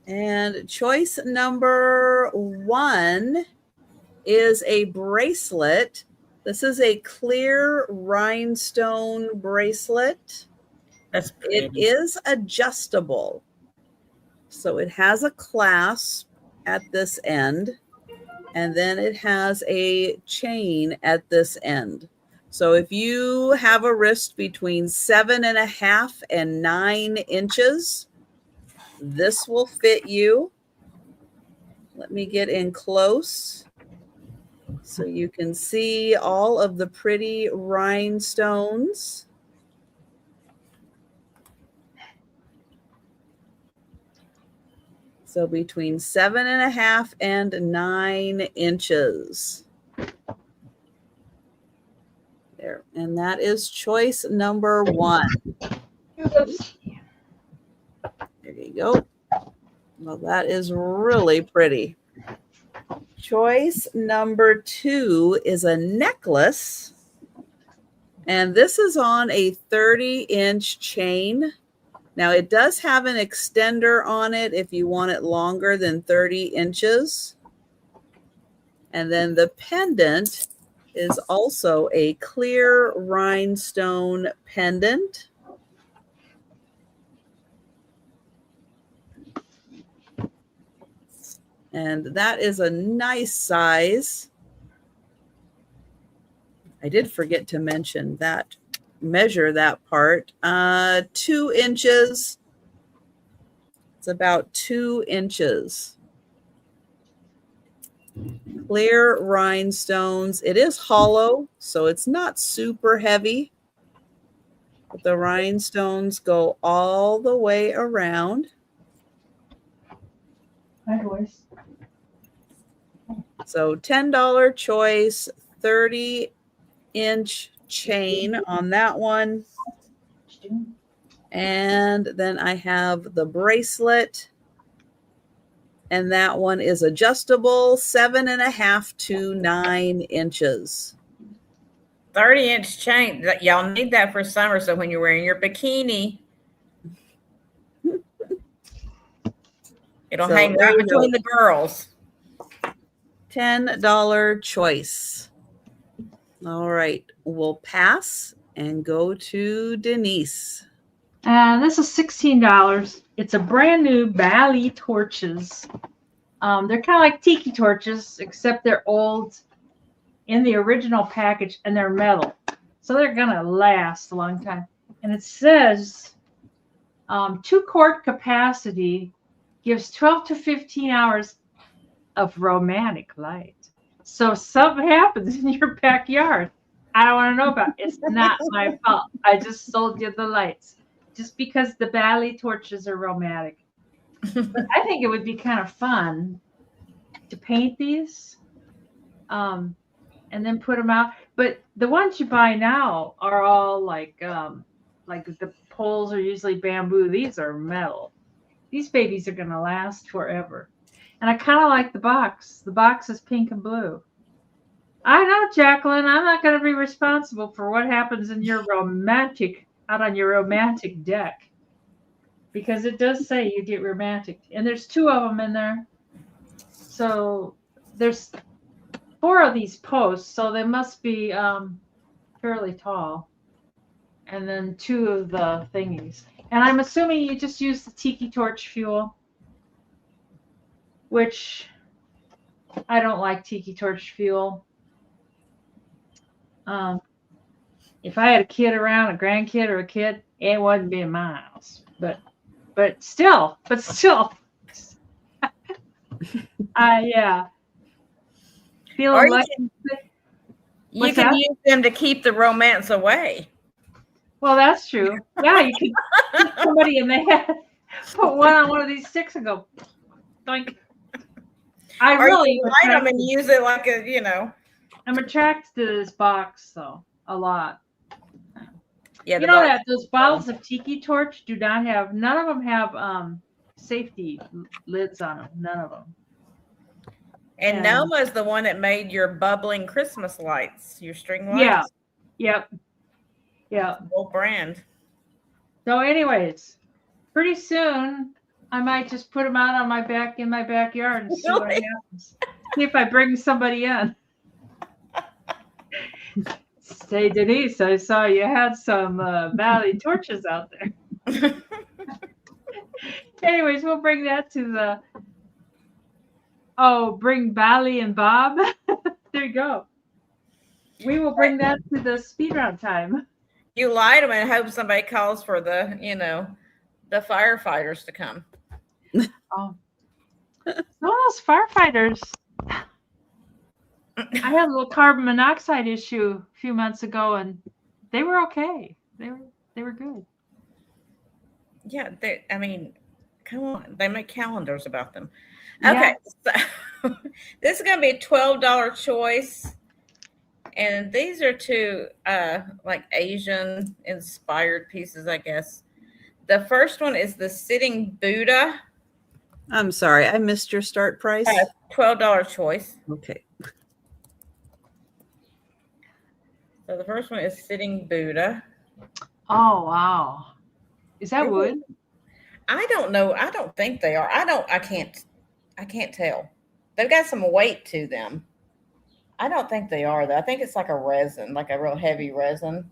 And choice number 1 is a bracelet. This is a clear rhinestone bracelet. That's pretty. It is adjustable. So it has a clasp at this end, and then it has a chain at this end. So if you have a wrist between 7.5 and 9 inches, this will fit you. Let me get in close so you can see all of the pretty rhinestones. So between 7.5 and 9 inches. There, and that is choice number 1. There you go. Well, that is really pretty. Choice number 2 is a necklace. And this is on a 30-inch chain. Now, it does have an extender on it if you want it longer than 30 inches. And then the pendant is also a clear rhinestone pendant. And that is a nice size. I did forget to mention that. Measure that part. 2 inches. It's about 2 inches. Clear rhinestones. It is hollow, so it's not super heavy. But the rhinestones go all the way around. Hi, boys. So $10 choice, 30-inch chain on that one. And then I have the bracelet. And that one is adjustable, 7.5 to 9 inches. 30-inch chain. Y'all need that for summer, so when you're wearing your bikini, it'll hang right between the girls. $10 choice. All right, we'll pass and go to Denise. This is $16. It's a brand new Bali torches. They're kind of like tiki torches, except they're old in the original package and they're metal. So they're going to last a long time. And it says 2-quart capacity gives 12 to 15 hours of romantic light. So something happens in your backyard. I don't want to know about it. It's not my fault. I just sold you the lights. Just because the Bally torches are romantic. But I think it would be kind of fun to paint these and then put them out. But the ones you buy now are all like the poles are usually bamboo. These are metal. These babies are going to last forever. And I kind of like the box. The box is pink and blue. I know, Jacqueline, I'm not going to be responsible for what happens in your out on your romantic deck. Because it does say you get romantic. And there's 2 of them in there. So there's 4 of these posts. So they must be fairly tall. And then 2 of the thingies. And I'm assuming you just use the tiki torch fuel. Which I don't like tiki torch fuel. If I had a kid around, a grandkid or a kid, it wouldn't be in my house. But still, yeah. Feeling like you can use them to keep the romance away. Well, that's true. Yeah, you could put somebody in the head, put one on one of these sticks and go, doink. I really light them and use it like a, you know. I'm attracted to this box though a lot. Yeah, you know that those bottles of tiki torch do not have. None of them have safety lids on them. None of them. And Noma's the one that made your bubbling Christmas lights, your string lights. Yeah. Old brand. So, anyways, pretty soon I might just put them out on in my backyard and see what happens. See if I bring somebody in. Say, Denise, I saw you had some Valley torches out there. Anyways, we'll bring that to bring Valley and Bob. There you go. We will bring that to the speedrun time. You light them and hope somebody calls for the firefighters to come. Oh, some of those firefighters. I had a little carbon monoxide issue a few months ago, and they were okay. They were good. Yeah, I mean, come on, they make calendars about them. Okay, so this is going to be a $12 choice, and these are 2 like Asian inspired pieces, I guess. The first one is the sitting Buddha. I'm sorry, I missed your start price. $12 choice. Okay. So the first one is sitting Buddha. Oh, wow. Is that wood? I don't know. I don't think they are. I can't tell. They've got some weight to them. I don't think they are though. I think it's like a resin, like a real heavy resin.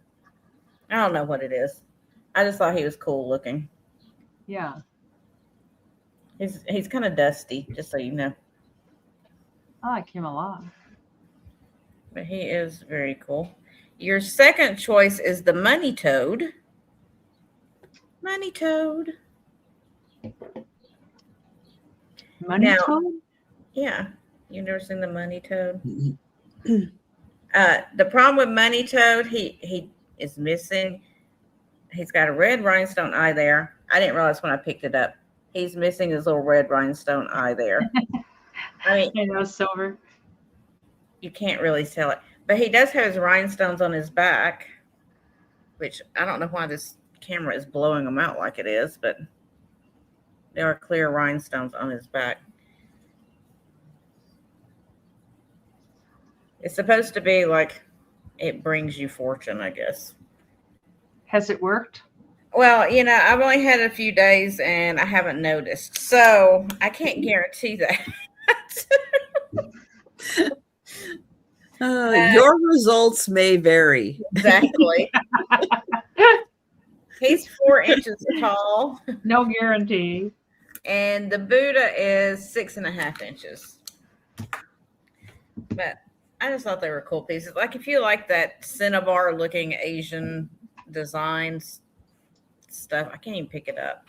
I don't know what it is. I just thought he was cool looking. Yeah. He's kind of dusty, just so you know. I like him a lot. But he is very cool. Your second choice is the money toad. Money toad. Money toad? Yeah. You've never seen the money toad? The problem with money toad, he is missing. He's got a red rhinestone eye there. I didn't realize when I picked it up. He's missing his little red rhinestone eye there. I mean, silver. You can't really tell it. But he does have his rhinestones on his back, which I don't know why this camera is blowing them out like it is, but there are clear rhinestones on his back. It's supposed to be like it brings you fortune, I guess. Has it worked? Well, I've only had a few days and I haven't noticed. So I can't guarantee that. Your results may vary. Exactly. He's 4 inches tall. No guarantee. And the Buddha is 6.5 inches. But I just thought they were cool pieces. Like if you like that cinnabar looking Asian designs stuff, I can't even pick it up.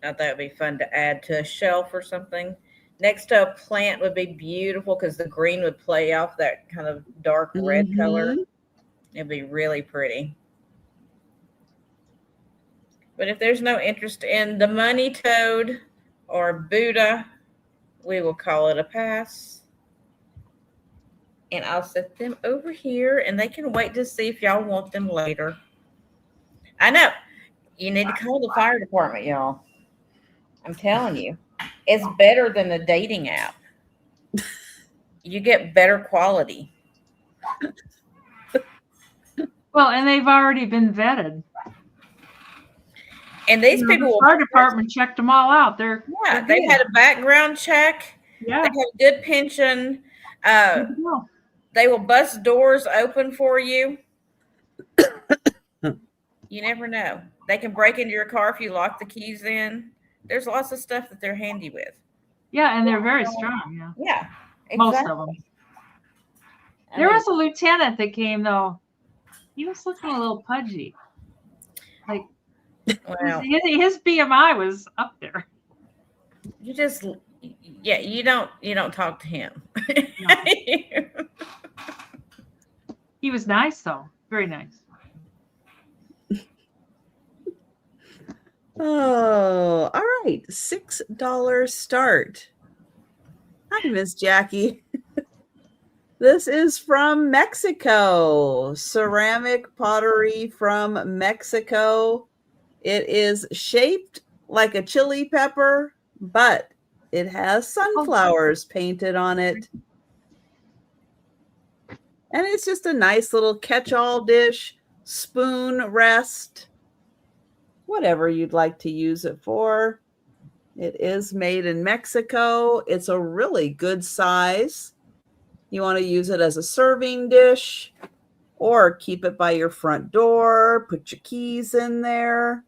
I thought it'd be fun to add to a shelf or something. next to a plant would be beautiful because the green would play off that kind of dark red color. It'd be really pretty. But if there's no interest in the money toad or Buddha, we will call it a pass. And I'll set them over here, and they can wait to see if y'all want them later. I know. You need to call the fire department, y'all. I'm telling you. It's better than the dating app. You get better quality. Well, and they've already been vetted. And these people, the fire department checked them all out. They've had a background check. Yeah, they have a good pension. They will bust doors open for you. You never know. They can break into your car if you lock the keys in. There's lots of stuff that they're handy with. Yeah, and they're very strong. Yeah. Yeah. Exactly. Most of them. There was a lieutenant that came, though. He was looking a little pudgy. Like, his BMI was up there. You just, you don't talk to him. No. He was nice, though. Very nice. Oh, all right. $6 start. Hi, Miss Jackie. This is from Mexico. Ceramic pottery from Mexico. It is shaped like a chili pepper, but it has sunflowers painted on it. And it's just a nice little catch-all dish, spoon rest, whatever you'd like to use it for. It is made in Mexico. It's a really good size. You want to use it as a serving dish or keep it by your front door, put your keys in there.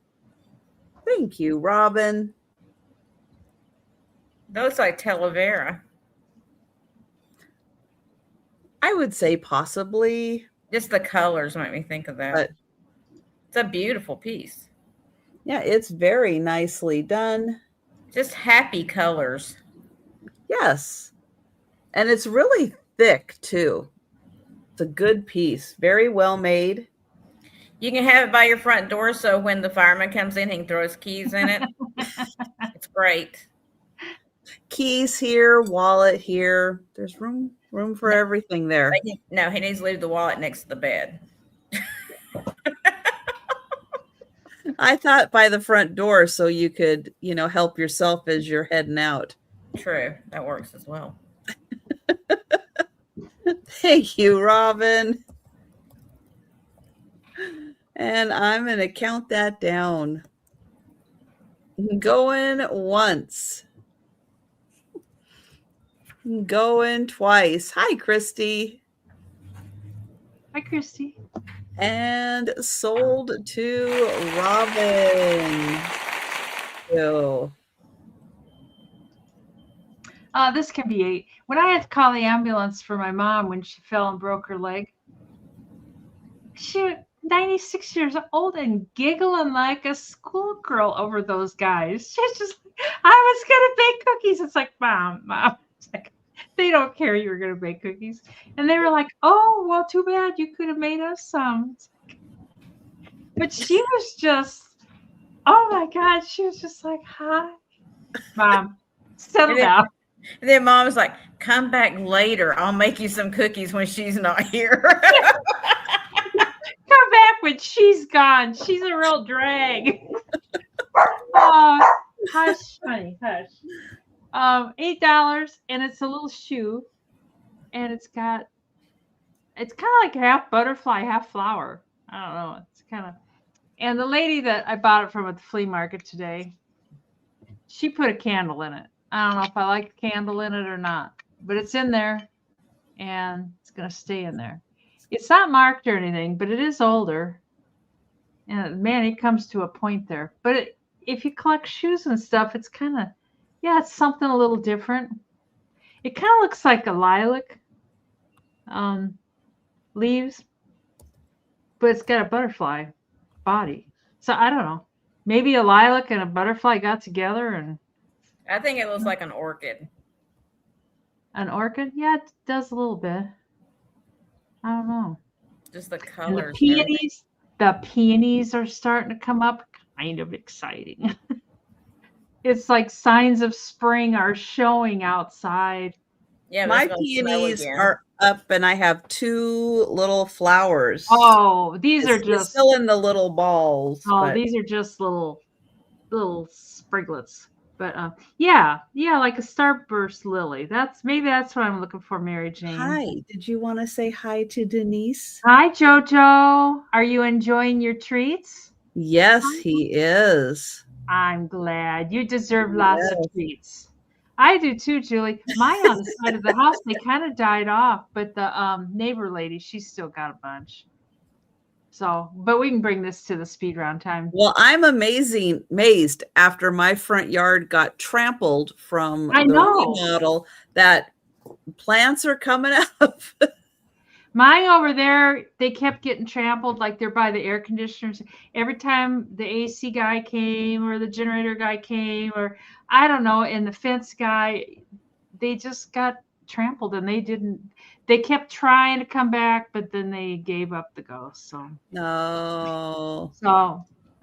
Thank you, Robin. Those like Talavera. I would say possibly. Just the colors make me think of that. But it's a beautiful piece. Yeah, it's very nicely done. Just happy colors. Yes. And it's really thick, too. It's a good piece. Very well made. You can have it by your front door so when the fireman comes in, he can throw his keys in it. It's great. Keys here, wallet here. There's room for everything there. No, he needs to leave the wallet next to the bed. I thought by the front door so you could, help yourself as you're heading out. True. That works as well. Thank you, Robin. And I'm going to count that down. Going once. Going twice. Hi, Christy. Hi, Christy. And sold to Robin. So. This can be 8. When I had to call the ambulance for my mom when she fell and broke her leg, she was 96 years old and giggling like a schoolgirl over those guys. She's just, I was going to bake cookies. It's like, Mom. It's like, they don't care you were going to bake cookies. And they were like, oh, well, too bad. You could have made us some. But she was just, oh, my God. She was just like, hi. Mom, settle down. And then Mom was like, come back later. I'll make you some cookies when she's not here. Come back when she's gone. She's a real drag. Hush, honey, hush. $8, and it's a little shoe, and it's kind of like half butterfly, half flower. I don't know. It's kind of, and the lady that I bought it from at the flea market today, she put a candle in it. I don't know if I like the candle in it or not, but it's in there, and it's going to stay in there. It's not marked or anything, but it is older. And man, it comes to a point there. But if you collect shoes and stuff, it's kind of, it's something a little different. It kind of looks like a lilac leaves, but it's got a butterfly body. So I don't know. Maybe a lilac and a butterfly got together and. I think it looks like an orchid. An orchid? Yeah, it does a little bit. I don't know. Just the And colors. And everything. the peonies are starting to come up. Kind of exciting. It's like signs of spring are showing outside. Yeah, but My it's gonna snow peonies again. are up, and I have 2 little flowers. Oh, these are It's just still in the little balls, but these are just little spriglets. But yeah, like a starburst lily. That's what I'm looking for, Mary Jane. hi. Did you want to say hi to Denise? Hi, Jojo. Are you enjoying your treats? Yes, he is. I'm glad. You deserve lots of Yes. treats. I do too, Julie. Mine on the side of the house, they kind of died off, but the neighbor lady, she's still got a bunch. So, but we can bring this to the speed round time. Well, I'm amazed after my front yard got trampled from I the know. remodel that plants are coming up. Mine over there, they kept getting trampled like they're by the air conditioners. Every time the AC guy came or the generator guy came, or I don't know, and the fence guy, they just got trampled and they kept trying to come back, but then they gave up the ghost. So No.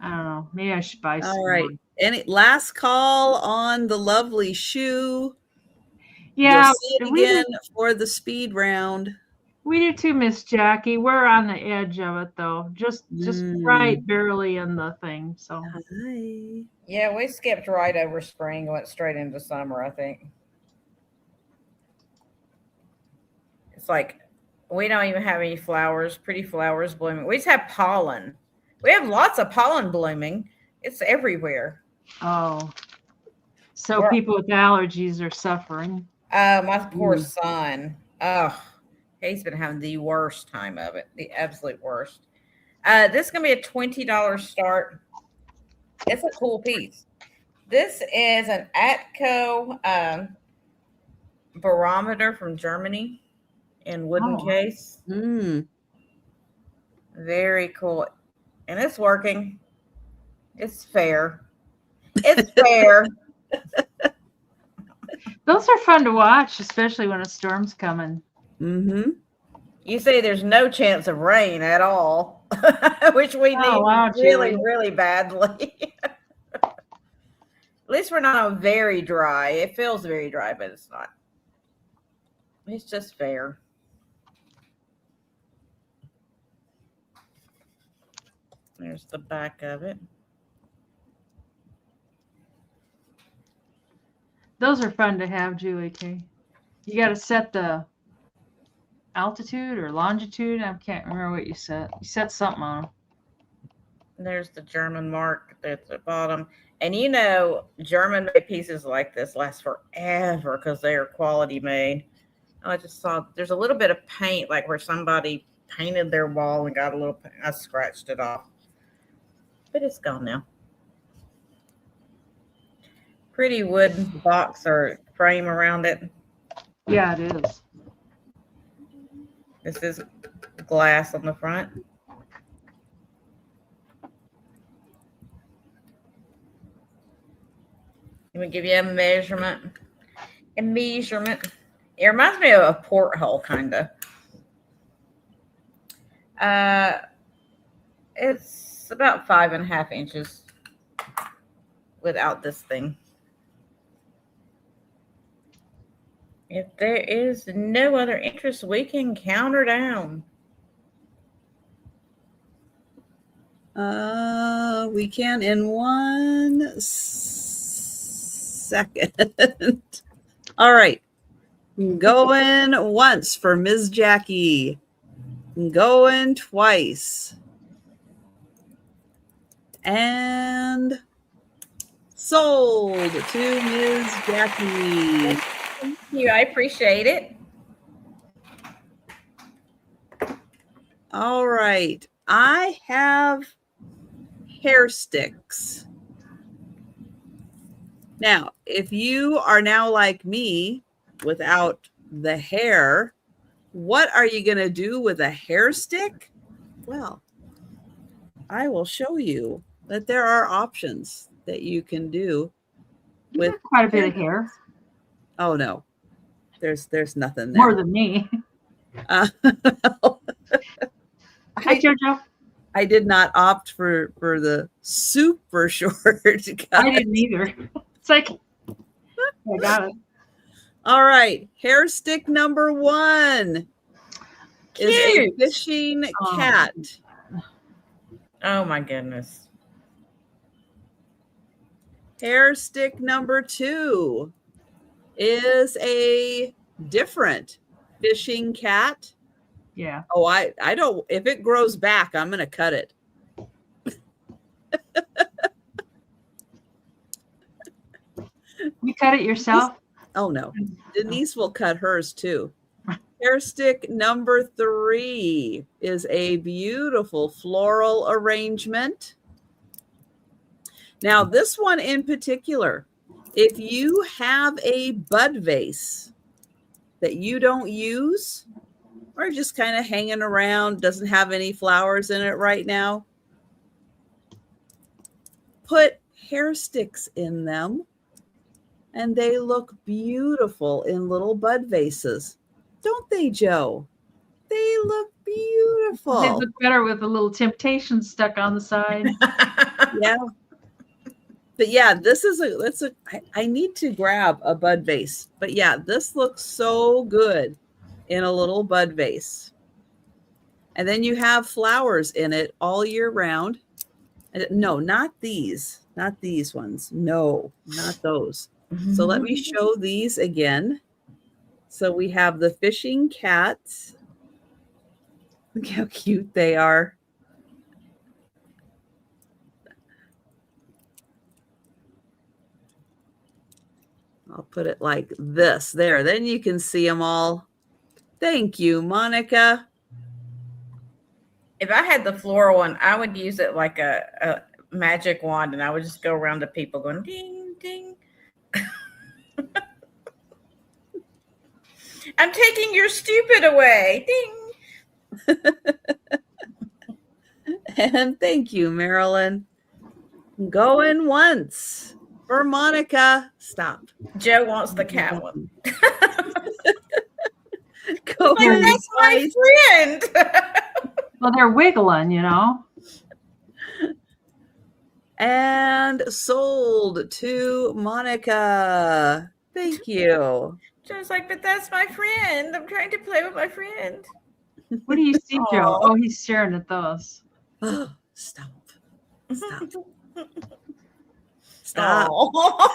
I don't know. Maybe I should buy some All right. more. Any last call on the lovely shoe? Yeah, You'll see it we again for the speed round. do too, Miss Jackie. We're on the edge of it though. Just right barely in the thing. So Hi. Yeah, we skipped right over spring and went straight into summer, I think. It's like we don't even have any flowers, pretty flowers blooming. We just have pollen. We have lots of pollen blooming. It's everywhere. so people with allergies are suffering. My poor son. Oh, he's been having the worst time of it. The absolute worst. This is going to be a $20 start. It's a cool piece. This is an Atco barometer from Germany in wooden case. Very cool. And it's working. It's fair. It's fair. Those are fun to watch, especially when a storm's coming. Mm-hmm. You say there's no chance of rain at all, which we need really, really badly. At least we're not very dry. It feels very dry, but it's not. It's just fair. There's the back of it. Those are fun to have, Julie K. You got to set the altitude or longitude. I can't remember what you set. You set something on them. There's the German mark at the bottom. And you know, German-made pieces like this last forever because they are quality made. I just saw there's a little bit of paint, like where somebody painted their wall and got a little, I scratched it off. But it's gone now. Pretty wooden box or frame around it. Yeah, it is. This is glass on the front. Let me give you a measurement. It reminds me of a porthole, kind of. It's about 5.5 inches without this thing. If there is no other interest, we can count her down. We can in 1 second. All right. Going once for Ms. Jackie. Going twice. And sold to Ms. Jackie. Thank you. I appreciate it. All right. I have hair sticks. Now, if you are now like me without the hair, what are you going to do with a hair stick? Well, I will show you that there are options that you can do with quite a bit of hair. Oh, no. There's nothing More there. than me. Uh, Hi, Jojo. I did not opt for the super short cut. I didn't either. It's like, I got it. All right, hair stick number 1 is a Cute. fishing Oh. cat. Oh my goodness. Hair stick number 2 is a different fishing cat. Yeah. Oh, I don't, if it grows back, I'm going to cut it. You cut it yourself? Oh, no. Denise will cut hers too. Hair stick number 3 is a beautiful floral arrangement. Now, this one in particular, if you have a bud vase that you don't use or just kind of hanging around, doesn't have any flowers in it right now, put hair sticks in them and they look beautiful in little bud vases. Don't they, Joe? They look beautiful. They look better with a little temptation stuck on the side. Yeah. But yeah, I need to grab a bud vase. But yeah, this looks so good in a little bud vase. And then you have flowers in it all year round. No, not these. Not these ones. No, not those. So let me show these again. So we have the fishing cats. Look how cute they are. I'll put it like this. There, then you can see them all. Thank you, Monica. If I had the floral one, I would use it like a magic wand, and I would just go around to people going ding, ding. I'm taking your stupid away. Ding. And thank you, Marilyn. Going once for Monica. Stop. Joe wants the cat one. Going That's my friend. Well, they're wiggling, you know. And sold to Monica. Thank you. Joe's like, but that's my friend. I'm trying to play with my friend. What do you see, Joe? Oh, he's staring at those. Oh, stop. Stop. Stop.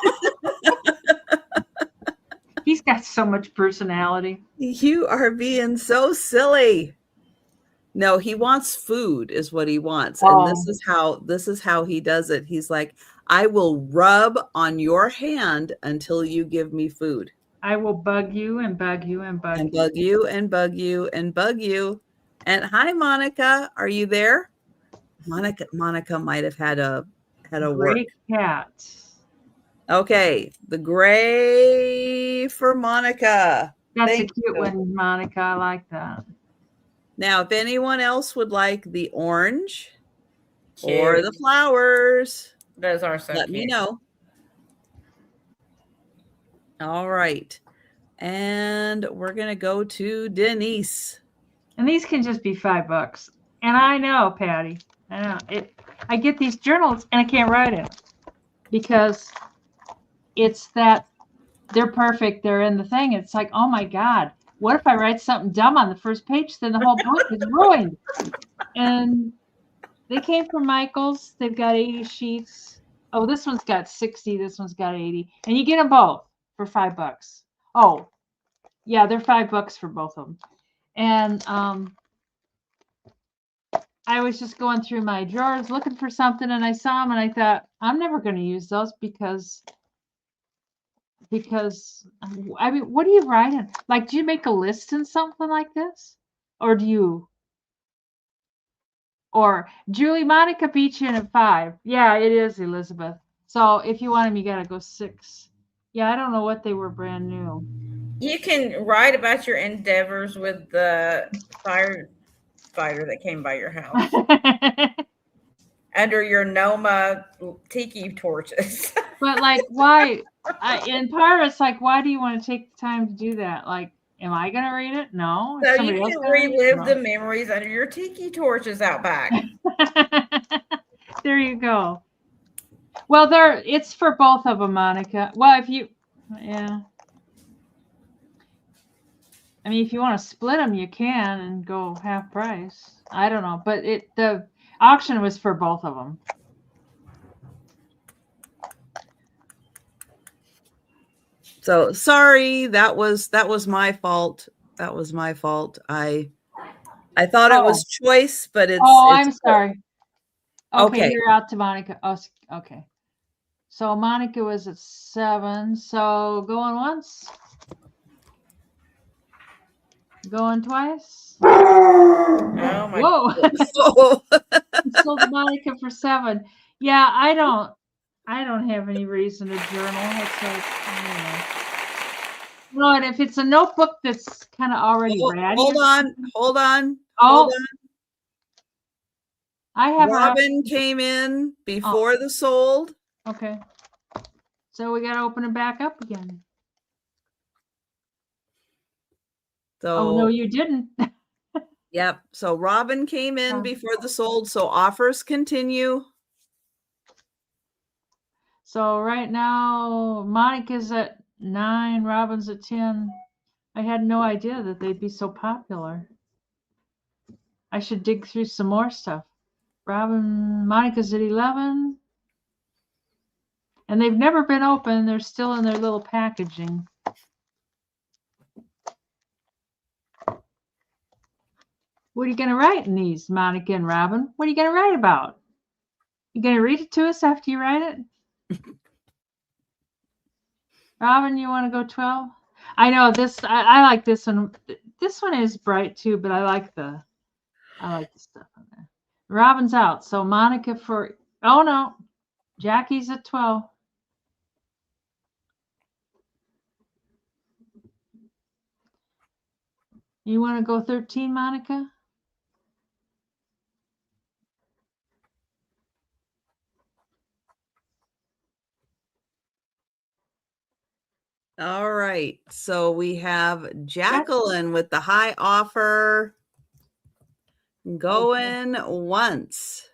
He's got so much personality. You are being so silly. No, he wants food is what he wants. And this is how he does it. He's like, I will rub on your hand until you give me food. I will bug you and bug you and bug And you. bug you and bug you and bug you. And hi, Monica. Are you there? Monica might have had a work. Great cat. Okay, the gray for Monica. That's Thank a cute you. one, Monica. I like that. Now, if anyone else would like the orange Cute. or the flowers, Those are so let cute. me know. All right. And we're going to go to Denise. And these can just be $5. And I know, Patty. I know it. I get these journals and I can't write it because it's that they're perfect. They're in the thing. It's like, oh my God, what if I write something dumb on the first page? Then the whole book is ruined. And they came from Michael's. They've got 80 sheets. Oh, this one's got 60. This one's got 80. And you get them both for $5. Oh, yeah, they're $5 for both of them. And I was just going through my drawers looking for something, and I saw them, and I thought, I'm never going to use those because I mean, what do you write in? Like, do you make a list in something like this, or do you? Or Julie, Monica beat you in at 5. Yeah, it is, Elizabeth. So if you want them, you got to go 6. Yeah, I don't know what they were brand new. You can write about your endeavors with the firefighter that came by your house under your Noma tiki torches. But like, why And part of it's like, why do you want to take the time to do that? Like, am I going to read it? No. So Is you somebody else can gonna read it? relive the No. memories under your tiki torches out back. There you go. Well, it's for both of them, Monica. Well, yeah. I mean, if you want to split them, you can and go half price. I don't know, but the auction was for both of them. So sorry, that was my fault. That was my fault. I thought it was choice, but it's. I'm sorry. Okay, Okay. you're out to Monica. Oh, okay. So Monica was at 7. So going once. Going twice. Oh my. Whoa. Oh. Sold Monica for 7. Yeah, I don't have any reason to journal. It's like, Well, and if it's a notebook that's kind of already ratty. Hold on. I have Robin came in before the sold. Okay. So we got to open it back up again. So, no, you didn't. Yep. So Robin came in before the sold. So offers continue. So right now, Monica's at 9, Robin's at 10. I had no idea that they'd be so popular. I should dig through some more stuff. Monica's at 11. And they've never been open. They're still in their little packaging. What are you going to write in these, Monica and Robin? What are you going to write about? You going to read it to us after you write it? Robin, you want to go 12? I know this. I like this one. This one is bright too, but I like the stuff on there. Robin's out, so Monica for. Oh no, Jackie's at 12. You want to go 13, Monica? All right. So we have Jacqueline with the high offer going once.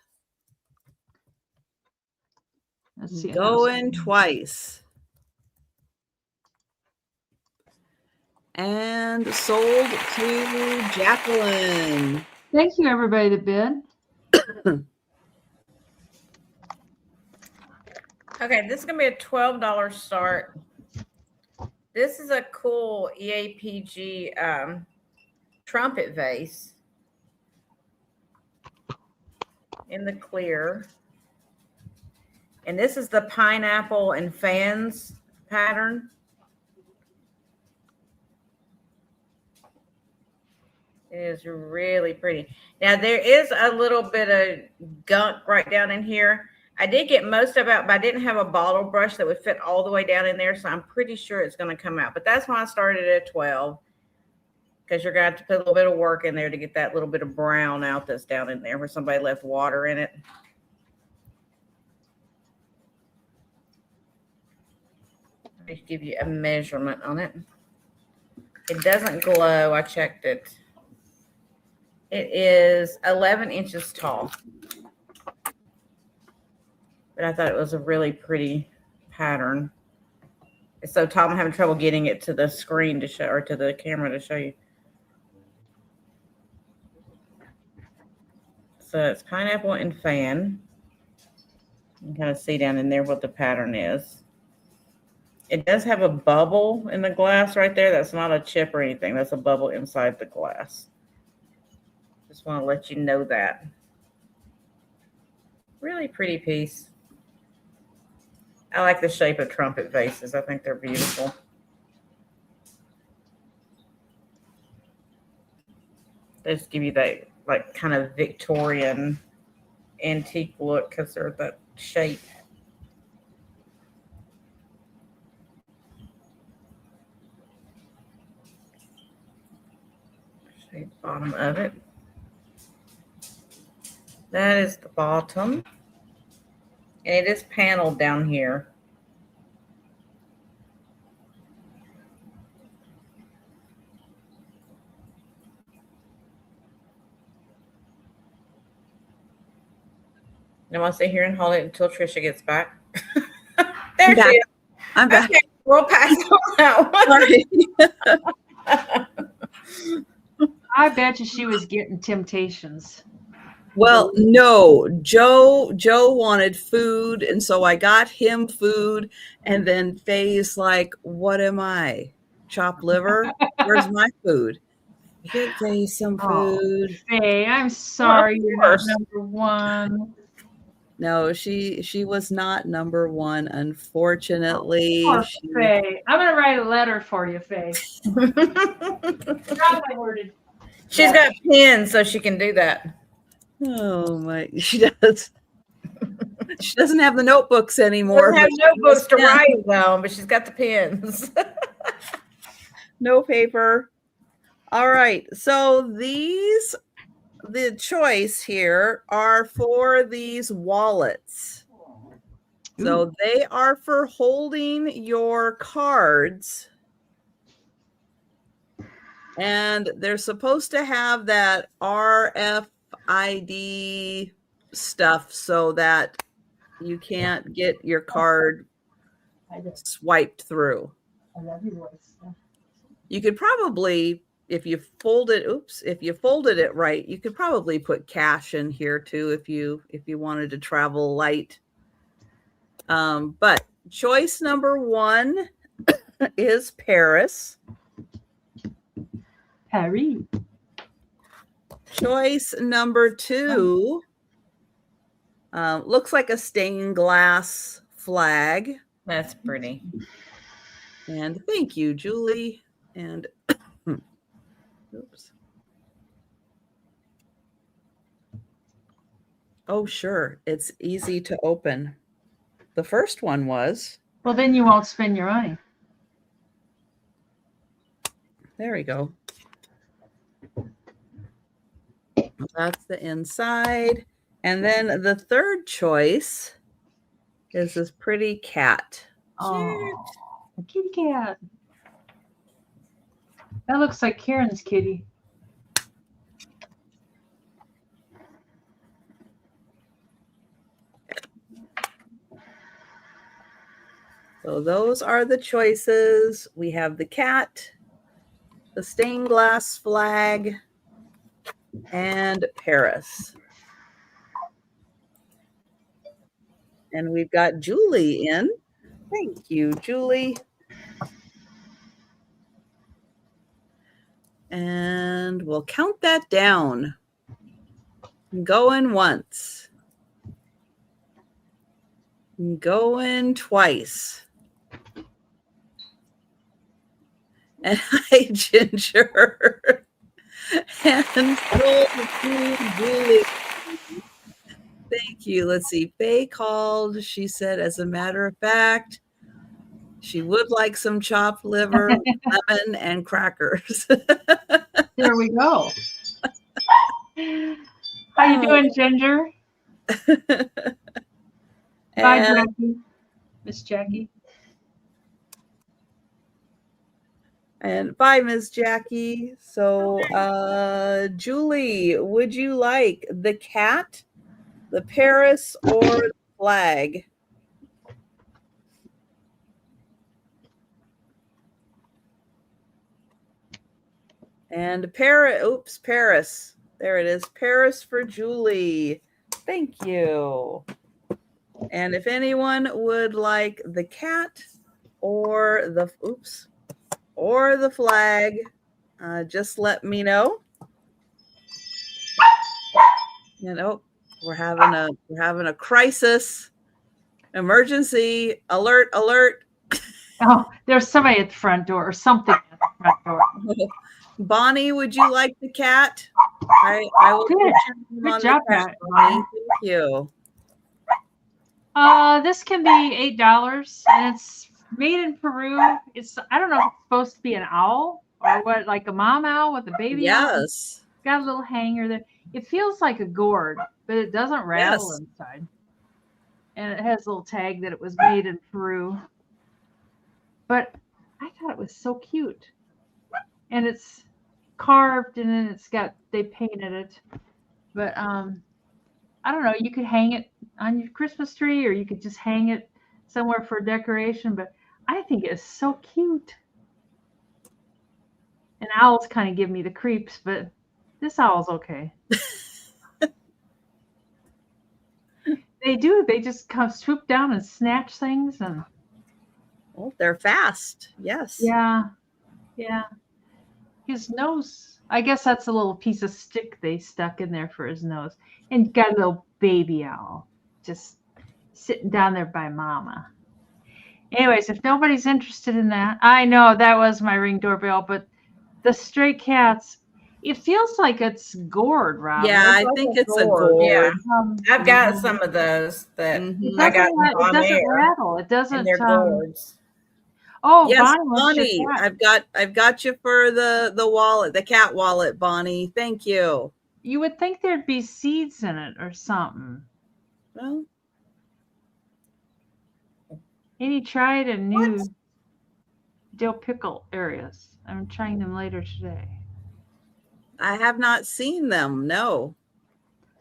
Let's see. Going twice. And sold to Jacqueline. Thank you, everybody that bid. Okay, this is going to be a $12 start. This is a cool EAPG trumpet vase in the clear. And this is the pineapple and fans pattern. It is really pretty. Now, there is a little bit of gunk right down in here. I did get most of it out, but I didn't have a bottle brush that would fit all the way down in there, so I'm pretty sure it's going to come out. But that's why I started at 12, because you're going to have to put a little bit of work in there to get that little bit of brown out that's down in there where somebody left water in it. Let me give you a measurement on it. It doesn't glow. I checked it. It is 11 inches tall. But I thought it was a really pretty pattern. It's so tall, I'm having trouble getting it to the screen to show, or to the camera to show you. So it's pineapple and fan. You can kind of see down in there what the pattern is. It does have a bubble in the glass right there. That's not a chip or anything. That's a bubble inside the glass. Just want to let you know that. Really pretty piece. I like the shape of trumpet vases. I think they're beautiful. They just give you that like kind of Victorian antique look because they're that shape. Show you the bottom of it. That is the bottom. And it is paneled down here. I want to stay here and hold it until Trisha gets back. There I'm she back. is. I'm back. Okay, we'll pass on that Sorry. one. I bet you she was getting temptations. Well, no, Joe wanted food, and so I got him food, and then Faye's like, "What am I? Chopped liver? Where's my food? Get Faye some food." Faye, I'm sorry you're not course. number one. No, she was not number one, unfortunately. Poor Faye. I'm gonna write a letter for you, Faye. Probably worded. She's got pens, so she can do that. Oh my, she does. She doesn't have the notebooks anymore. Doesn't have but she notebooks does to pens. write though, but she's got the pens. No paper. All right. So the choice here are for these wallets. So they are for holding your cards. And they're supposed to have that RFID stuff so that you can't get your card swiped through. I love your voice. You could probably, if you folded it right, you could probably put cash in here too if you wanted to travel light. But choice number 1 is Paris. Harry. Choice number 2 looks like a stained glass flag. That's pretty. And thank you, Julie. And oops. Oh, sure. It's easy to open. The first one was. Well, then you won't spend your money. There we go. That's the inside. And then the third choice is this pretty cat. Oh, a kitty cat. That looks like Karen's kitty. So those are the choices. We have the cat, the stained glass flag, and Paris. And we've got Julie in. Thank you, Julie. And we'll count that down. Going once. Going twice. And hi, Ginger. And Julie. Thank you. Let's see. Faye called. She said, as a matter of fact, she would like some chopped liver, lemon, and crackers. There we go. How you doing, Ginger? Bye, Jackie. Miss Jackie. And bye, Miss Jackie. So, Julie, would you like the cat, the Paris, or the flag? And Paris. There it is. Paris for Julie. Thank you. And if anyone would like the cat or the flag, just let me know. And we're having a crisis, emergency, alert. Oh, there's somebody at the front door or something at the front door. Bonnie, would you like the cat? I will Good. Good job, Pat. Bonnie. Thank you. This can be $8, and it's made in Peru. It's, I don't know if it's supposed to be an owl or what, like a mom owl with a baby owl. Yes. It's got a little hanger there. It feels like a gourd, but it doesn't rattle inside. And it has a little tag that it was made in Peru. But I thought it was so cute. And it's carved, and then they painted it. But I don't know, you could hang it on your Christmas tree, or you could just hang it somewhere for decoration. But I think it's so cute. And owls kind of give me the creeps, but this owl's okay. They do. They just come swoop down and snatch things, and Well, they're fast. Yes. yeah, yeah. His nose. I guess that's a little piece of stick they stuck in there for his nose, and got a little baby owl just sitting down there by Mama. Anyways, if nobody's interested in that, I know that was my Ring doorbell, but the stray cats. It feels like it's gourd, Robin. Yeah, I like think a it's a gourd, yeah. gourd. I've got some of those that Mhm. I got it on doesn't air, rattle. It and doesn't. they're gourds. Oh, Yes, Bonnie, what's your Bonnie, cat? I've got you for the wallet, the cat wallet, Bonnie. Thank you. You would think there'd be seeds in it or something. Well, Maybe try it in new What? dill pickle areas. I'm trying them later today. I have not seen them. No.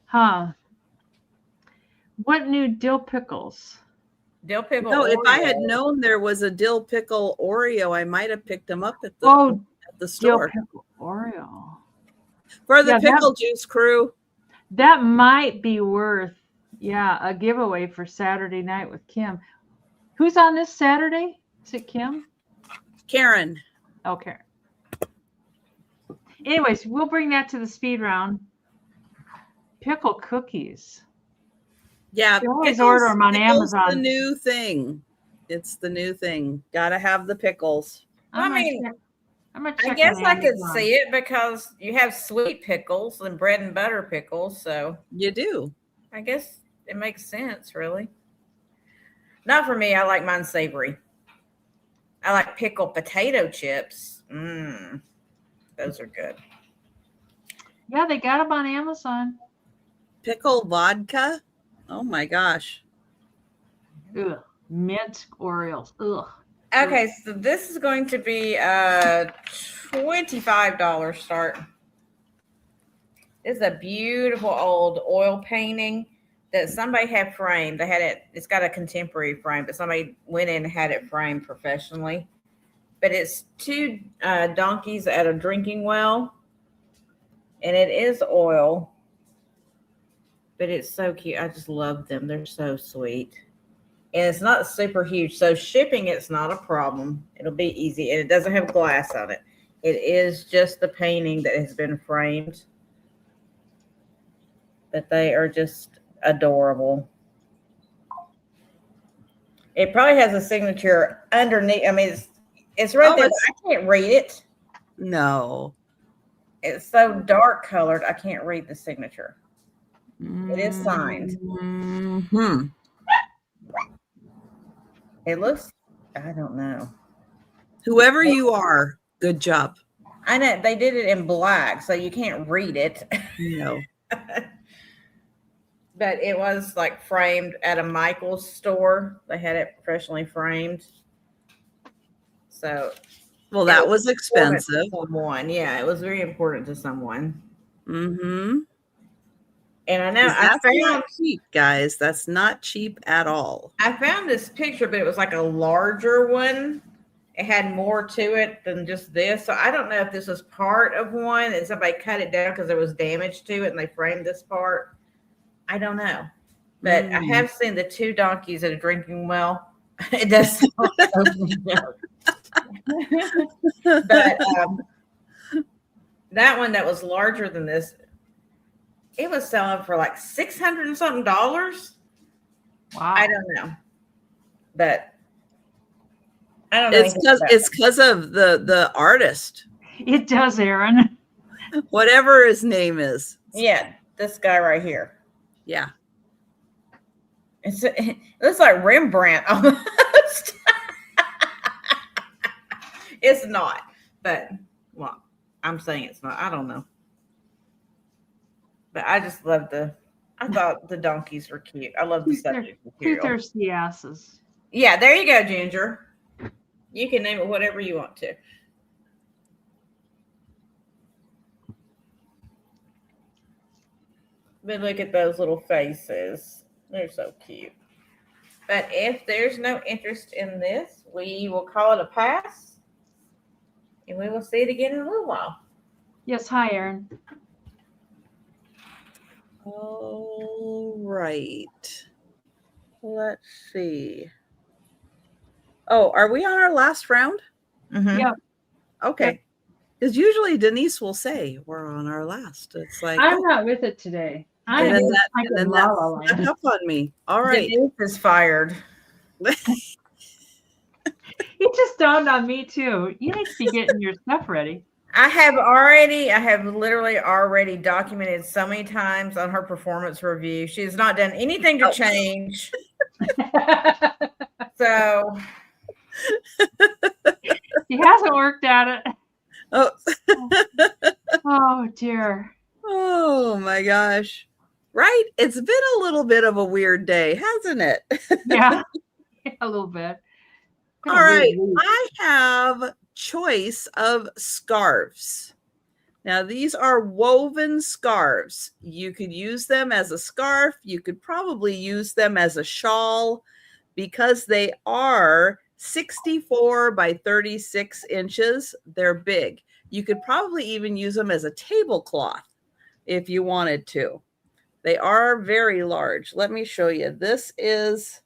Huh. What new dill pickles? Dill pickle. No, if I had Oreo. known there was a dill pickle Oreo, I might have picked them up at the Oh, dill store. pickle Oreo. For the Yeah, pickle juice crew. That might be worth, a giveaway for Saturday night with Kim. Who's on this Saturday? Is it Kim? Karen. Okay. Anyways, we'll bring that to the speed round. Pickle cookies. Yeah, You always order them on pickles Amazon. The new thing. It's the new thing. Gotta have the pickles. I'm I guess on I could Amazon. see it because you have sweet pickles and bread and butter pickles, so You do. I guess it makes sense, really. Not for me. I like mine savory. I like pickled potato chips. Those are good. Yeah, they got them on Amazon. Pickle vodka. Oh my gosh. Ugh. Mint Oreos. Ugh. Okay, so this is going to be a $25 start. This is a beautiful old oil painting that somebody had framed. They had it. It's got a contemporary frame, but somebody went in and had it framed professionally. But it's two donkeys at a drinking well, and it is oil. But it's so cute. I just love them. They're so sweet. And it's not super huge. So shipping it's not a problem. It'll be easy. And it doesn't have glass on it. It is just the painting that has been framed. But they are just adorable. It probably has a signature underneath. I mean, it's right there. I can't read it. No. It's so dark colored. I can't read the signature. It is signed. Mm-hmm. It looks, I don't know. Whoever you are, good job. I know they did it in black, so you can't read it. No. But it was like framed at a Michael's store. They had it professionally framed. So, well, that was expensive. Someone, yeah, it was very important to someone. Mm-hmm. And I know that's not cheap, guys. That's not cheap at all. I found this picture, but it was like a larger one. It had more to it than just this. So I don't know if this was part of one and somebody cut it down because there was damage to it and they framed this part. I don't know. But I have seen the two donkeys at a drinking well. It does sound But that one that was larger than this, it was selling for like $600 and something. Wow. I don't know. But I don't know. It's because of the artist. It does, Aaron. Whatever his name is. Yeah, this guy right here. Yeah. It looks like Rembrandt almost. It's not, but well, I'm saying it's not. I don't know. But I just love I thought the donkeys were cute. I love the subject material. Two thirsty asses. Yeah, there you go, Ginger. You can name it whatever you want to. But look at those little faces. They're so cute. But if there's no interest in this, we will call it a pass. And we will see it again in a little while. Yes, hi, Erin. All right. Let's see. Oh, are we on our last round? Mm-hmm. Yeah. Okay. Because usually Denise will say we're on our last. It's like I'm not with it today. I'm and then just that, like and a then la that la land. snuck up on me. All right. Denise is fired. It just dawned on me too. You need to be getting your stuff ready. I have literally already documented so many times on her performance review. She has not done anything to change. So He hasn't worked at it. Oh. Oh dear. Oh my gosh. Right? It's been a little bit of a weird day, hasn't it? Yeah. A little bit. All right. I have choice of scarves. Now, these are woven scarves. You could use them as a scarf. You could probably use them as a shawl because they are 64 by 36 inches. They're big. You could probably even use them as a tablecloth if you wanted to. They are very large. Let me show you. This is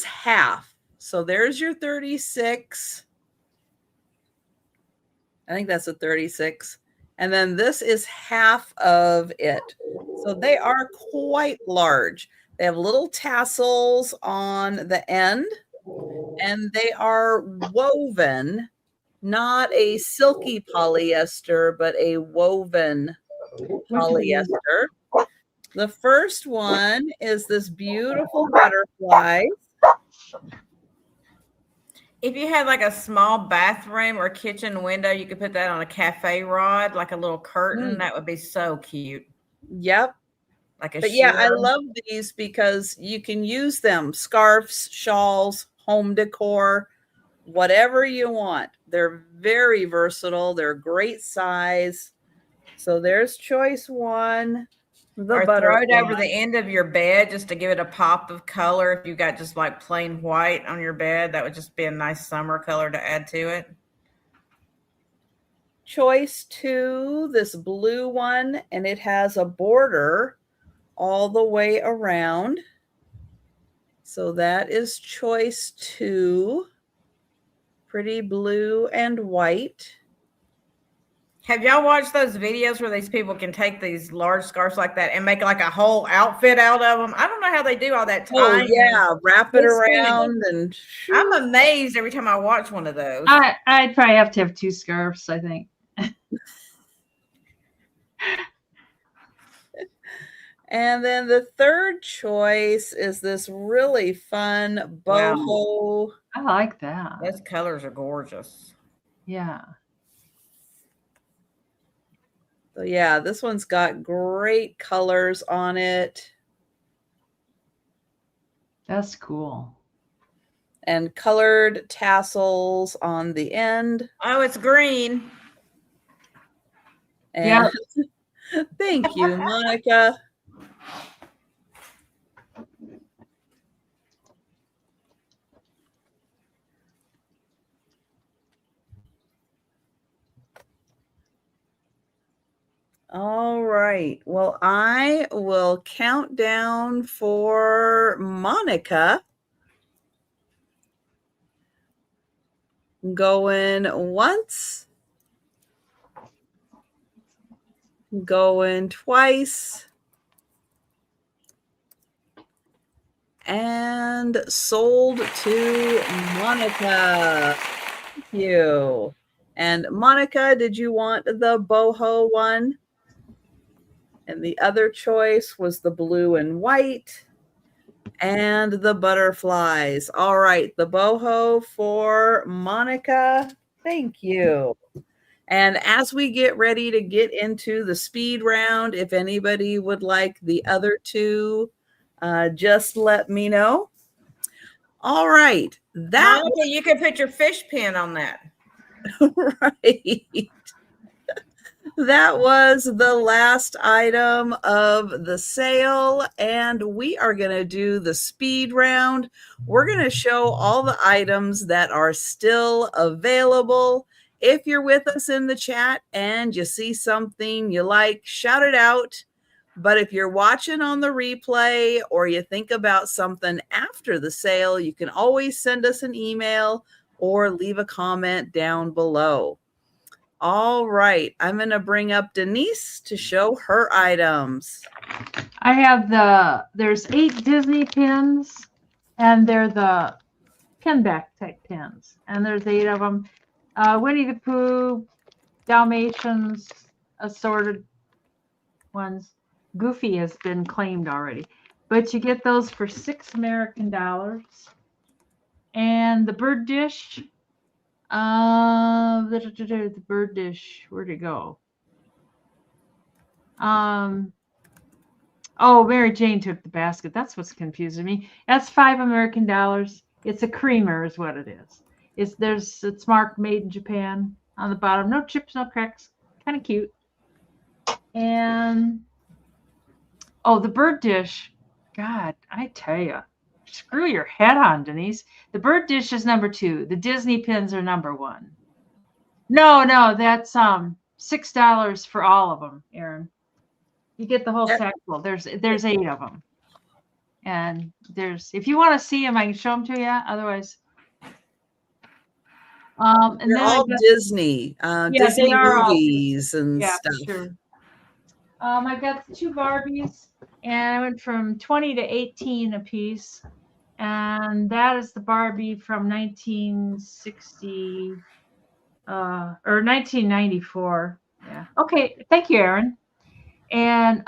half. So there's your 36. I think that's a 36. And then this is half of it. So they are quite large. They have little tassels on the end, and they are woven, not a silky polyester, but a woven polyester. The first one is this beautiful butterfly. if you had like a small bathroom or kitchen window, you could put that on a cafe rod, like a little curtain. That would be so cute. Yep. Like a But yeah, I love these because you can use them, scarves, shawls, home decor, whatever you want. They're very versatile. They're great size. So there's choice one. Or throw it over the end of your bed just to give it a pop of color. If you got just like plain white on your bed, that would just be a nice summer color to add to it. Choice two, this blue one, and it has a border all the way around. So that is choice two. Pretty blue and white. Have y'all watched those videos where these people can take these large scarves like that and make like a whole outfit out of them? I don't know how they do all that time. Oh yeah, wrap it around and I'm amazed every time I watch one of those. I'd probably have to have two scarves, I think. And then the third choice is this really fun boho. Wow. I like that. Those colors are gorgeous. Yeah. So yeah, this one's got great colors on it. That's cool. And colored tassels on the end. Oh, it's green. And yeah. Thank you, Monica. All right. Well, I will count down for Monica. Going once. Going twice. And sold to Monica. Thank you. And Monica, did you want the boho one? And the other choice was the blue and white and the butterflies. All right, the boho for Monica. Thank you. And as we get ready to get into the speed round, if anybody would like the other two, just let me know. All right. Monica, you can put your fish pin on that. Right. That was the last item of the sale, and we are going to do the speed round. We're going to show all the items that are still available. If you're with us in the chat and you see something you like, shout it out. But if you're watching on the replay or you think about something after the sale, you can always send us an email or leave a comment down below. All right, I'm going to bring up Denise to show her items. I have there's 8 Disney pins, and they're the pin back type pins, and there's 8 of them. Winnie the Pooh, Dalmatians, assorted ones. Goofy has been claimed already, but you get those for $6 American. And the bird dish, the bird dish, where'd it go? Oh, Mary Jane took the basket. That's what's confusing me. That's $5 American. It's a creamer is what it is. It's marked made in Japan on the bottom. No chips, no cracks. Kind of cute. And oh, the bird dish. God, I tell you, screw your head on, Denise. The bird dish is number 2. The Disney pins are number 1. No, that's $6 for all of them, Erin. You get the whole sack full. There's 8 of them, and if you want to see them, I can show them to you. Otherwise, and they're then all Disney, Disney movies and stuff. Sure. I got 2 Barbies, and I went from 20 to 18 a piece, and that is the Barbie from 1960 or 1994. Yeah. Okay. Thank you, Erin. And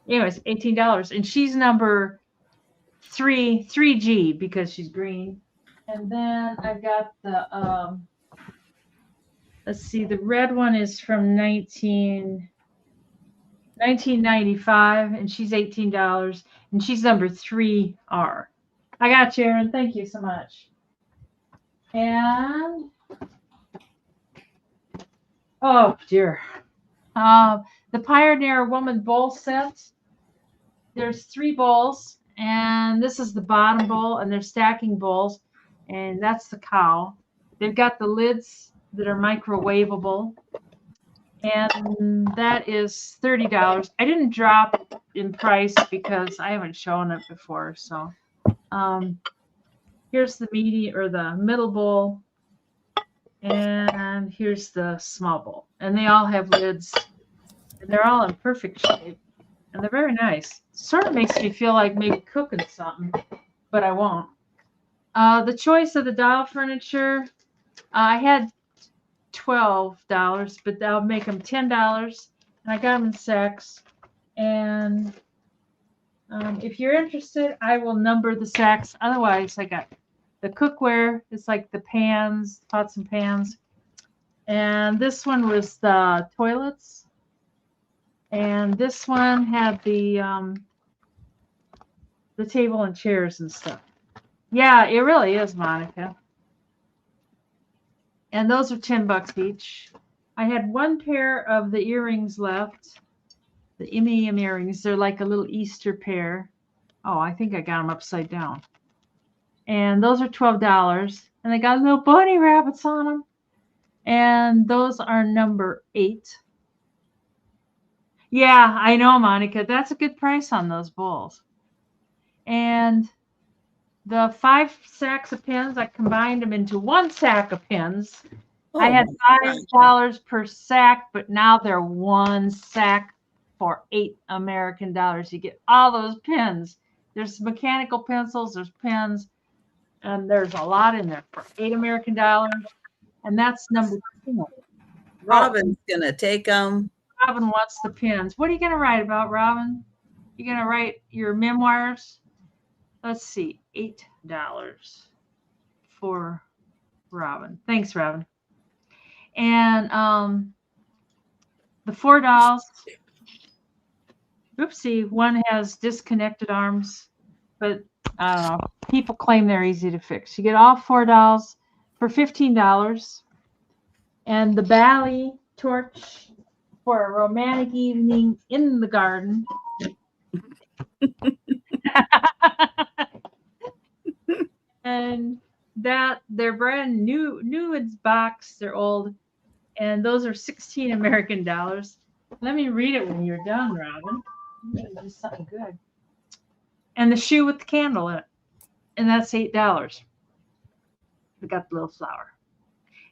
anyways, $18, and she's number 3G because she's green. And then I got the let's see, the red one is from 1995, and she's $18, and she's number 3R. I got you, Erin. Thank you so much. And oh dear. The Pioneer Woman bowl set. There's 3 bowls, and this is the bottom bowl, and they're stacking bowls, and that's the cow. They've got the lids that are microwavable, and that is $30. I didn't drop in price because I haven't shown it before. So here's the middle bowl. And here's the small bowl. And they all have lids. And they're all in perfect shape. And they're very nice. Sort of makes me feel like maybe cooking something, but I won't. The choice of the doll furniture, I had $12, but I'll make them $10. And I got them in sacks. And if you're interested, I will number the sacks. Otherwise, I got the cookware. It's like the pans, pots and pans. And this one was the toilets. And this one had the table and chairs and stuff. Yeah, it really is, Monica. And those are $10 each. I had 1 pair of the earrings left. The M&M earrings. They're like a little Easter pair. Oh, I think I got them upside down. And those are $12. And they got little bunny rabbits on them. And those are number 8. Yeah, I know, Monica. That's a good price on those bowls. And the 5 sacks of pins, I combined them into 1 sack of pins. Oh, I had $5 per sack, but now they're 1 sack for $8 American. You get all those pins. There's mechanical pencils, there's pens, and there's a lot in there for $8 American. And that's number 2. Robin's gonna take them. Robin wants the pins. What are you gonna write about, Robin? You gonna write your memoirs? Let's see, $8 for Robin. Thanks, Robin. And the 4 dolls. Oopsie, one has disconnected arms, but I don't know. People claim they're easy to fix. You get all 4 dolls for $15. And the Bally torch for a romantic evening in the garden. And that they're brand new it's box. They're old. And those are 16 American dollars. Let me read it when you're done, Robin. This is something good. And the shoe with the candle in it. And that's $8. We got the little flower.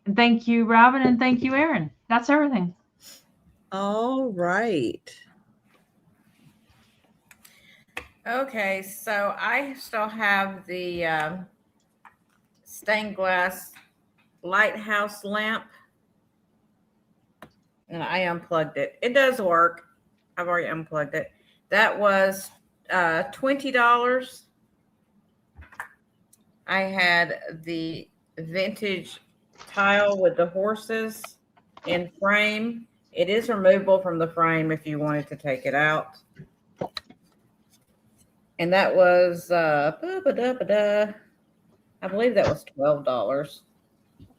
And thank you, Robin, and thank you, Erin. That's everything. All right. Okay, so I still have the stained glass lighthouse lamp. And I unplugged it. It does work. I've already unplugged it. That was $20. I had the vintage tile with the horses in frame. It is removable from the frame if you wanted to take it out. And that was, I believe that was $12.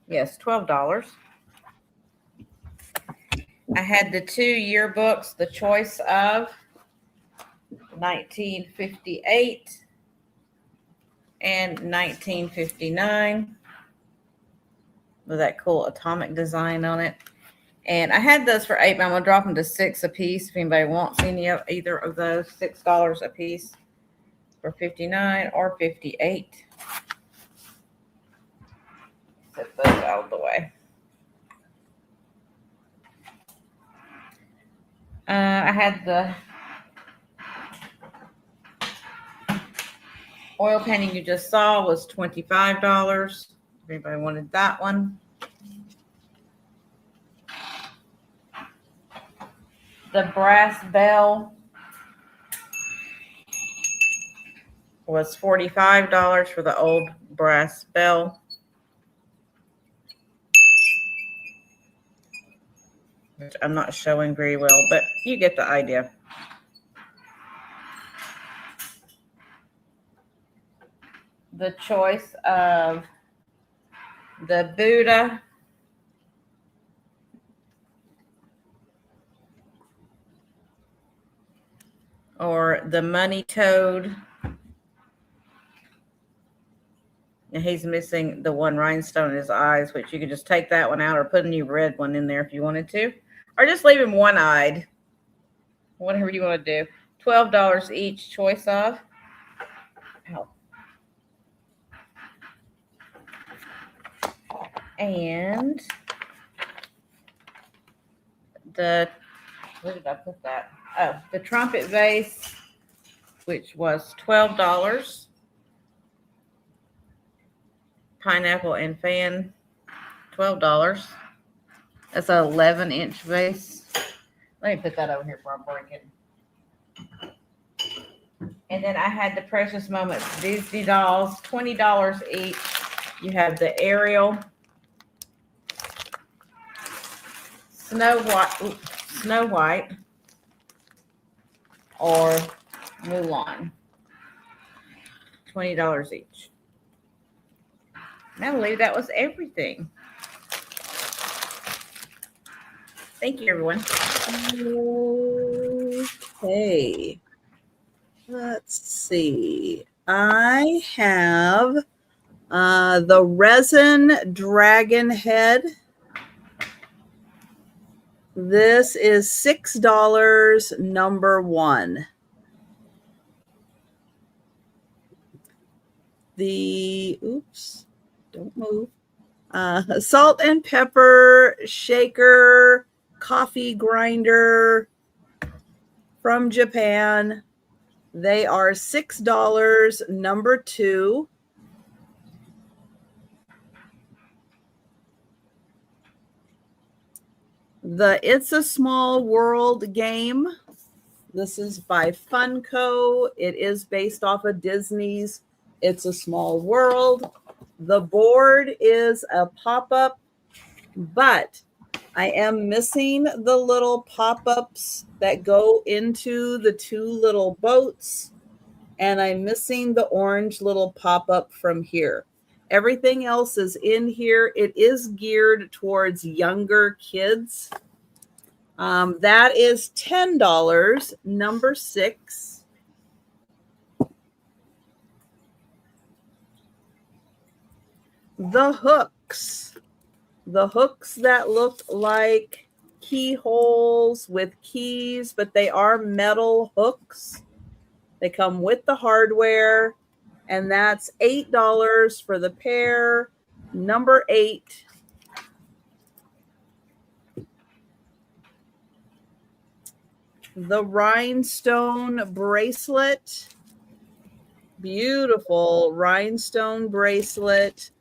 Yes, $12. I had the 2 yearbooks, the choice of 1958 and 1959 with that cool atomic design on it. And I had those for $8, but I'm going to drop them to $6 a piece if anybody wants any of either of those. $6 a piece for 59 or 58. Set those out of the way. I had the oil painting you just saw was $25. If anybody wanted that one. The brass bell was $45 for the old brass bell. Which I'm not showing very well, but you get the idea. The choice of the Buddha or the money toad. And he's missing the one rhinestone in his eyes, which you could just take that one out or put a new red one in there if you wanted to. Or just leave him one-eyed. Whatever you want to do. $12 each, choice of. Ow. And the, where did I put that? Oh, the trumpet vase, which was $12. Pineapple and fan, $12. That's an 11-inch vase. Let me put that over here before I break it. And then I had the Precious Moments Disney dolls, $20 each. You have the Ariel, Snow White, or Mulan, $20 each. And I believe that was everything. Thank you, everyone. Okay. Let's see. I have the resin dragon head. This is $6, number 1. The, oops, don't move. Salt and pepper shaker, coffee grinder from Japan. They are $6, number 2. The It's a Small World game. This is by Funko. It is based off of Disney's It's a Small World. The board is a pop-up, but I am missing the little pop-ups that go into the 2 little boats, and I'm missing the orange little pop-up from here. Everything else is in here. It is geared towards younger kids. That is $10, number 6. The hooks. The hooks that look like keyholes with keys, but they are metal hooks. They come with the hardware, and that's $8 for the pair, number 8. The rhinestone bracelet. Beautiful rhinestone bracelet.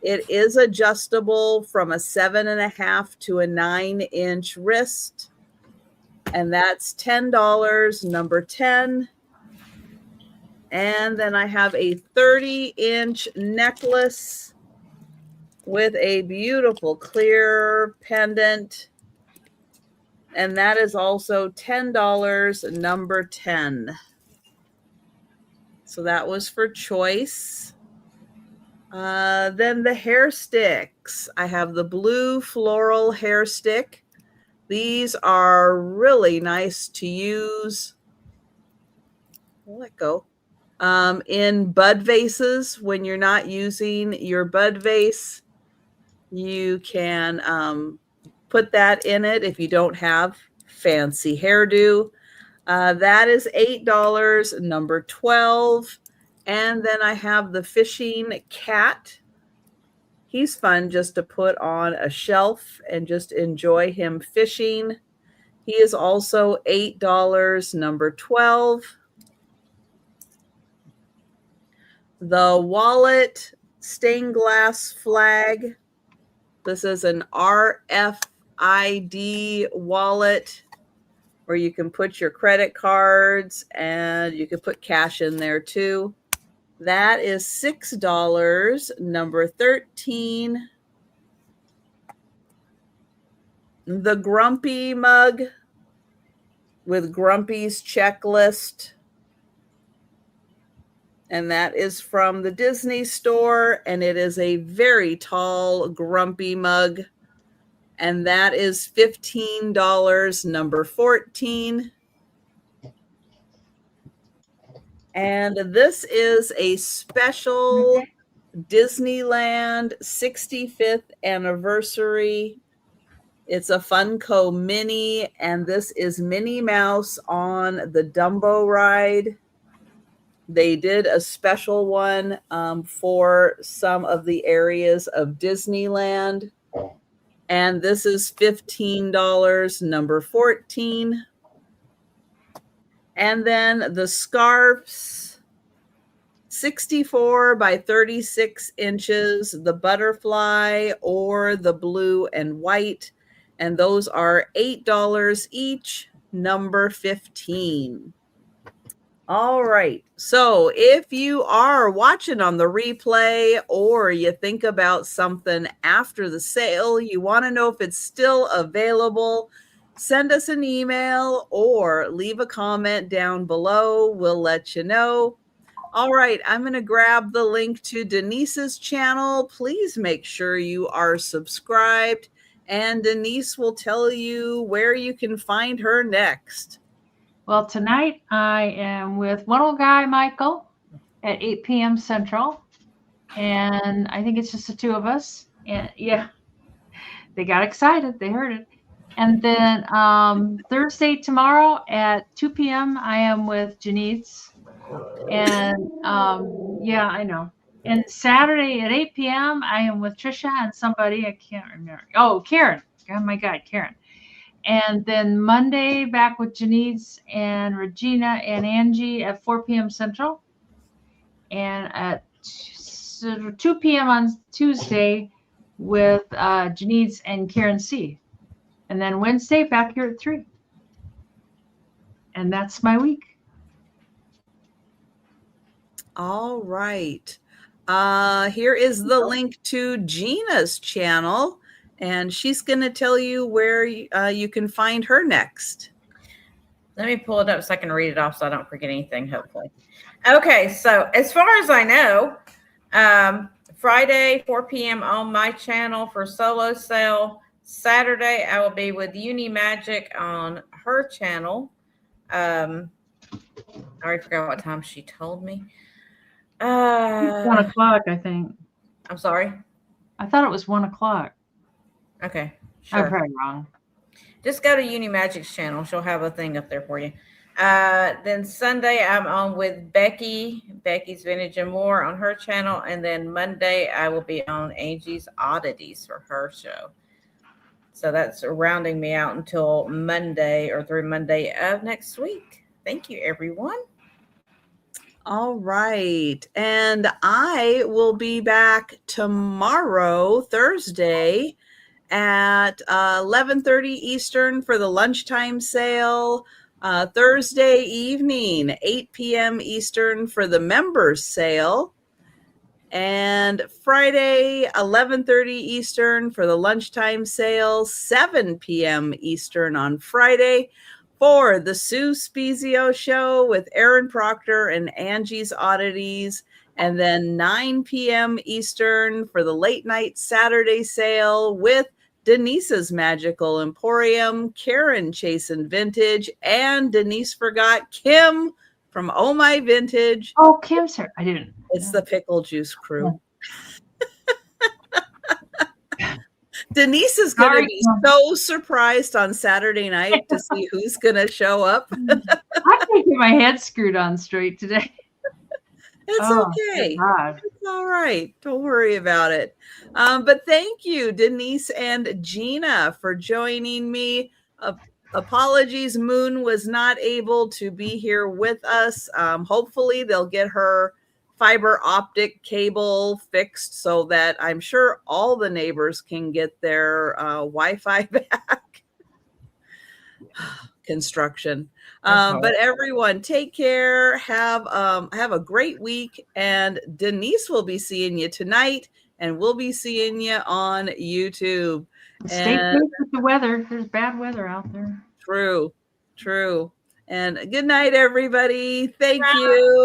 It is adjustable from a 7.5 to a 9-inch wrist. And that's $10, number 10. And then I have a 30-inch necklace with a beautiful clear pendant. And that is also $10, number 10. So that was for choice. Then the hair sticks. I have the blue floral hair stick. These are really nice to use. Let go. In bud vases, when you're not using your bud vase, you can put that in it if you don't have fancy hairdo. That is $8, number 12. And then I have the fishing cat. He's fun just to put on a shelf and just enjoy him fishing. He is also $8, number 12. The wallet stained glass flag. This is an RFID wallet where you can put your credit cards and you can put cash in there too. That is $6, number 13. The Grumpy mug with Grumpy's checklist. And that is from the Disney store. And it is a very tall Grumpy mug. And that is $15, number 14. And this is a special Disneyland 65th anniversary. It's a Funko Mini, and this is Minnie Mouse on the Dumbo ride. They did a special one for some of the areas of Disneyland. And this is $15, number 14. And then the scarves, 64 by 36 inches, the butterfly or the blue and white. And those are $8 each, number 15. All right. So if you are watching on the replay or you think about something after the sale, you want to know if it's still available, send us an email or leave a comment down below. We'll let you know. All right, I'm going to grab the link to Denise's channel. Please make sure you are subscribed, and Denise will tell you where you can find her next. Well, tonight I am with one old guy, Michael, at 8 p.m. Central. And I think it's just the two of us. And yeah, they got excited. They heard it. And then Thursday tomorrow at 2 p.m. I am with Janice. And yeah, I know. And Saturday at 8 p.m. I am with Trisha and somebody I can't remember. Oh, Karen. Oh my God, Karen. And then Monday back with Janice and Regina and Angie at 4 p.m. Central. And at 2 p.m. on Tuesday with Janice and Karen C. And then Wednesday back here at 3. And that's my week. All right. Here is the link to Gina's channel, and she's going to tell you where you can find her next. Let me pull it up so I can read it off so I don't forget anything, hopefully. Okay, so as far as I know, Friday, 4 p.m. on my channel for solo sale. Saturday, I will be with Uni Magic on her channel. I already forgot what time she told me. 1:00, I think. I'm sorry. I thought it was 1:00. Okay, I'm sure. probably wrong. Just go to Uni Magic's channel. She'll have a thing up there for you. Then Sunday, I'm on with Becky's Vintage and More on her channel. And then Monday, I will be on Angie's Oddities for her show. So that's rounding me out until Monday or through Monday of next week. Thank you, everyone. All right. And I will be back tomorrow, Thursday, at 11:30 Eastern for the lunchtime sale. Thursday evening, 8 p.m. Eastern for the members sale. And Friday, 11:30 Eastern for the lunchtime sale, 7 p.m. Eastern on Friday for the Sue Spezio show with Aaron Proctor and Angie's Oddities. And then 9 p.m. Eastern for the late night Saturday sale with Denise's Magical Emporium, Karen Chasin Vintage, and Denise forgot Kim from Oh My Vintage. Oh, Kim's here. I didn't. It's the pickle juice crew. Denise is going to be so surprised on Saturday night to see who's going to show up. I can't get my head screwed on straight today. It's okay. It's all right. Don't worry about it. But thank you, Denise and Gina, for joining me. Apologies, Moon was not able to be here with us. Hopefully they'll get her fiber optic cable fixed so that I'm sure all the neighbors can get their Wi-Fi back. Construction. But everyone, take care. Have a great week. And Denise will be seeing you tonight, and we'll be seeing you on YouTube. Stay safe with the weather. There's bad weather out there. True. And good night, everybody. Thank you.